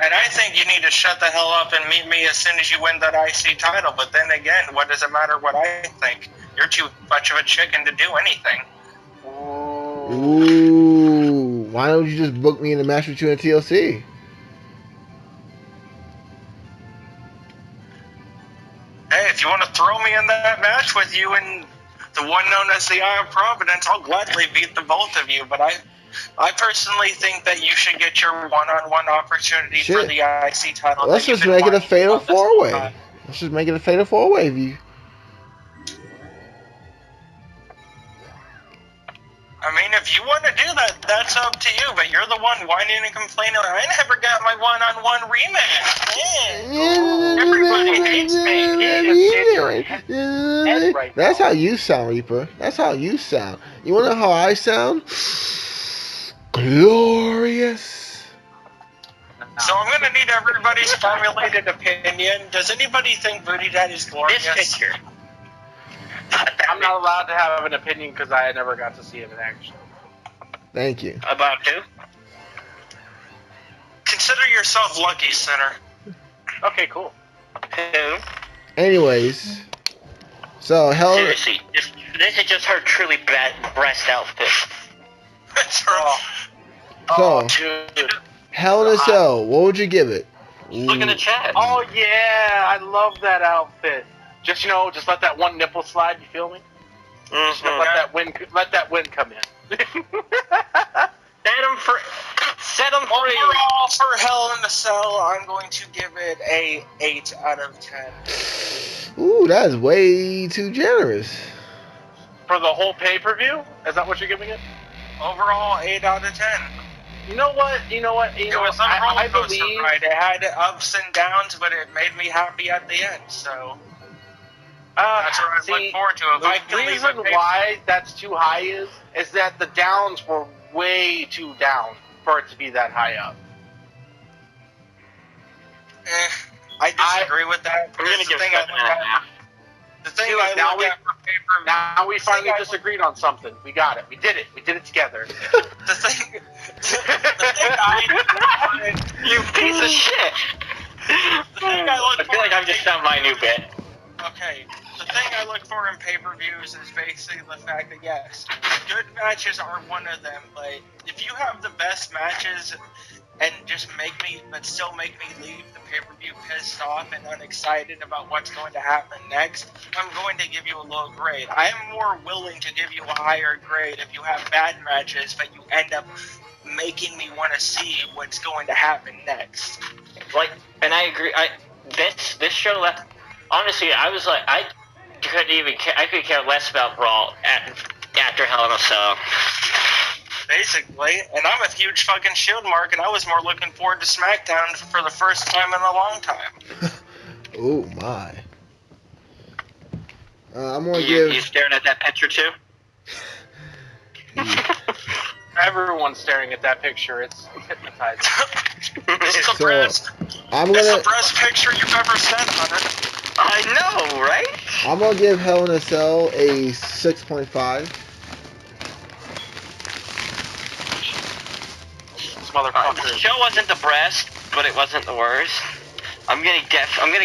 And I think you need to shut the hell up and meet me as soon as you win that IC title. But then again, what does it matter what I think? You're too much of a chicken to do anything. Ooh. Why don't you just book me in a match with you in TLC? Hey, if you want to throw me in that match with you and the one known as the Eye of Providence, I'll gladly beat the both of you. But I personally think that you should get your one-on-one opportunity for the IC title. Let's just make it a fatal 4-way. Let's just make it a fatal 4-way view. I mean, if you want to do that, that's up to you. But you're the one whining and complaining. I never got my one-on-one rematch. Everybody hates me. That's how you sound, Reaper. That's how you sound. You want to know how I sound? Glorious. So I'm going to need everybody's formulated opinion. Does anybody think Booty Daddy's glorious? This picture. I'm not allowed to have an opinion because I never got to see him in action. Thank you. About who? Consider yourself lucky, Sinner. Okay, cool. Who? Anyways, so Seriously, this is just her truly bad breast outfit. So, dude. Hell in a Cell, what would you give it? Look in the chat. Oh yeah, I love that outfit. Just just let that one nipple slide. You feel me? Mm-hmm. Let that wind come in. Set them free. Overall, for Hell in a Cell, I'm going to give it a 8 out of 10. Ooh, that's way too generous. For the whole pay-per-view? Is that what you're giving it? Overall, 8 out of 10. You know what? It was a roller coaster ride. It had ups and downs, but it made me happy at the end. So That's what I look forward to. If I The can leave reason my why that's too high is that the downs were way too down for it to be that high up. I disagree with that. I'm gonna give it 7.5. The thing Dude, I now look we- at for pay-per-view. Now we finally disagreed on something. We got it. We did it. We did it together. The thing I You piece of shit! The thing I look I feel like I've just found my new bit. Okay, the thing I look for in pay-per-views is basically the fact that, yes, good matches are one of them, but if you have the best matches and just still make me leave the pay-per-view pissed off and unexcited about what's going to happen next, I'm going to give you a low grade. I am more willing to give you a higher grade if you have bad matches, but you end up making me want to see what's going to happen next. Like, and I agree. This show left. Honestly, I was like, I couldn't even. I could care less about Raw after Hell in a Cell. Basically, and I'm a huge fucking Shield mark, and I was more looking forward to SmackDown for the first time in a long time. Oh my! I'm gonna You staring at that picture too? Everyone's staring at that picture. It's hypnotizing. It's the So, best. I'm It's gonna the best picture you've ever sent, Hunter. I know, right? I'm gonna give Hell in a Cell a 6.5. This The motherfucker. show wasn't the best, but it wasn't the worst. I'm gonna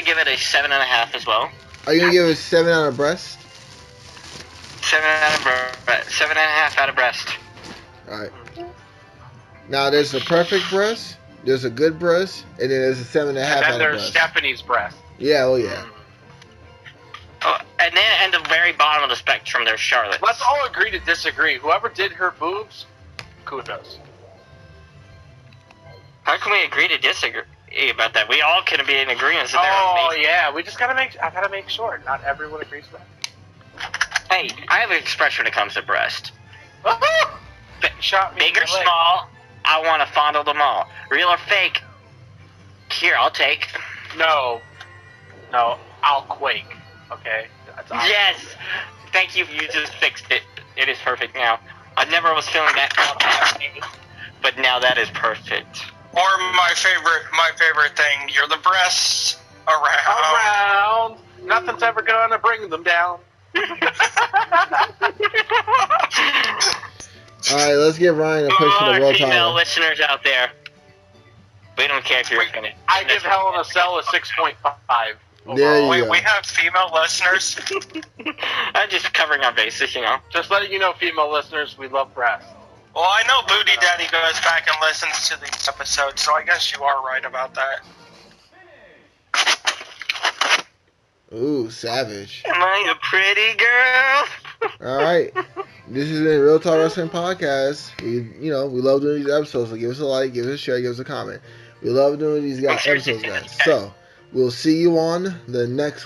give it a 7.5 as well. Are you gonna give it 7 out of breast? 7.5 out of breast. All right. Now there's a perfect breast, there's a good breast, and then there's a 7.5 And out then of there's breast. Stephanie's breast. Yeah, oh yeah. Oh, and then at the very bottom of the spectrum, there's Charlotte. Let's all agree to disagree. Whoever did her boobs, kudos. How can we agree to disagree about that? We all can be in agreement that Oh they're amazing. yeah, we just I gotta make sure not everyone agrees with that. Hey, I have an expression when it comes to breast. Shot me in Big or the leg. small, I want to fondle them all. Real or fake? Here, I'll take. No, I'll quake. Okay. That's Yes! Thank you, you just fixed it. It is perfect now. I never was feeling that confident, but now that is perfect. Or my favorite thing, you're the breasts around. Nothing's ever gonna bring them down. All right, let's give Ryan a push for the Our world female title. listeners out there, we don't care if you're offended. I give Hell in a Cell a 6.5. There you Wait, go. we have female listeners? I'm just covering our bases, you know. Just letting you know, female listeners, we love breasts. Well, I know Booty Daddy goes back and listens to these episodes, so I guess you are right about that. Ooh, savage. Am I a pretty girl? All right, this has been Real Talk Wrestling Podcast. We love doing these episodes. So give us a like, give us a share, give us a comment. We love doing these episodes, guys. So we'll see you on the next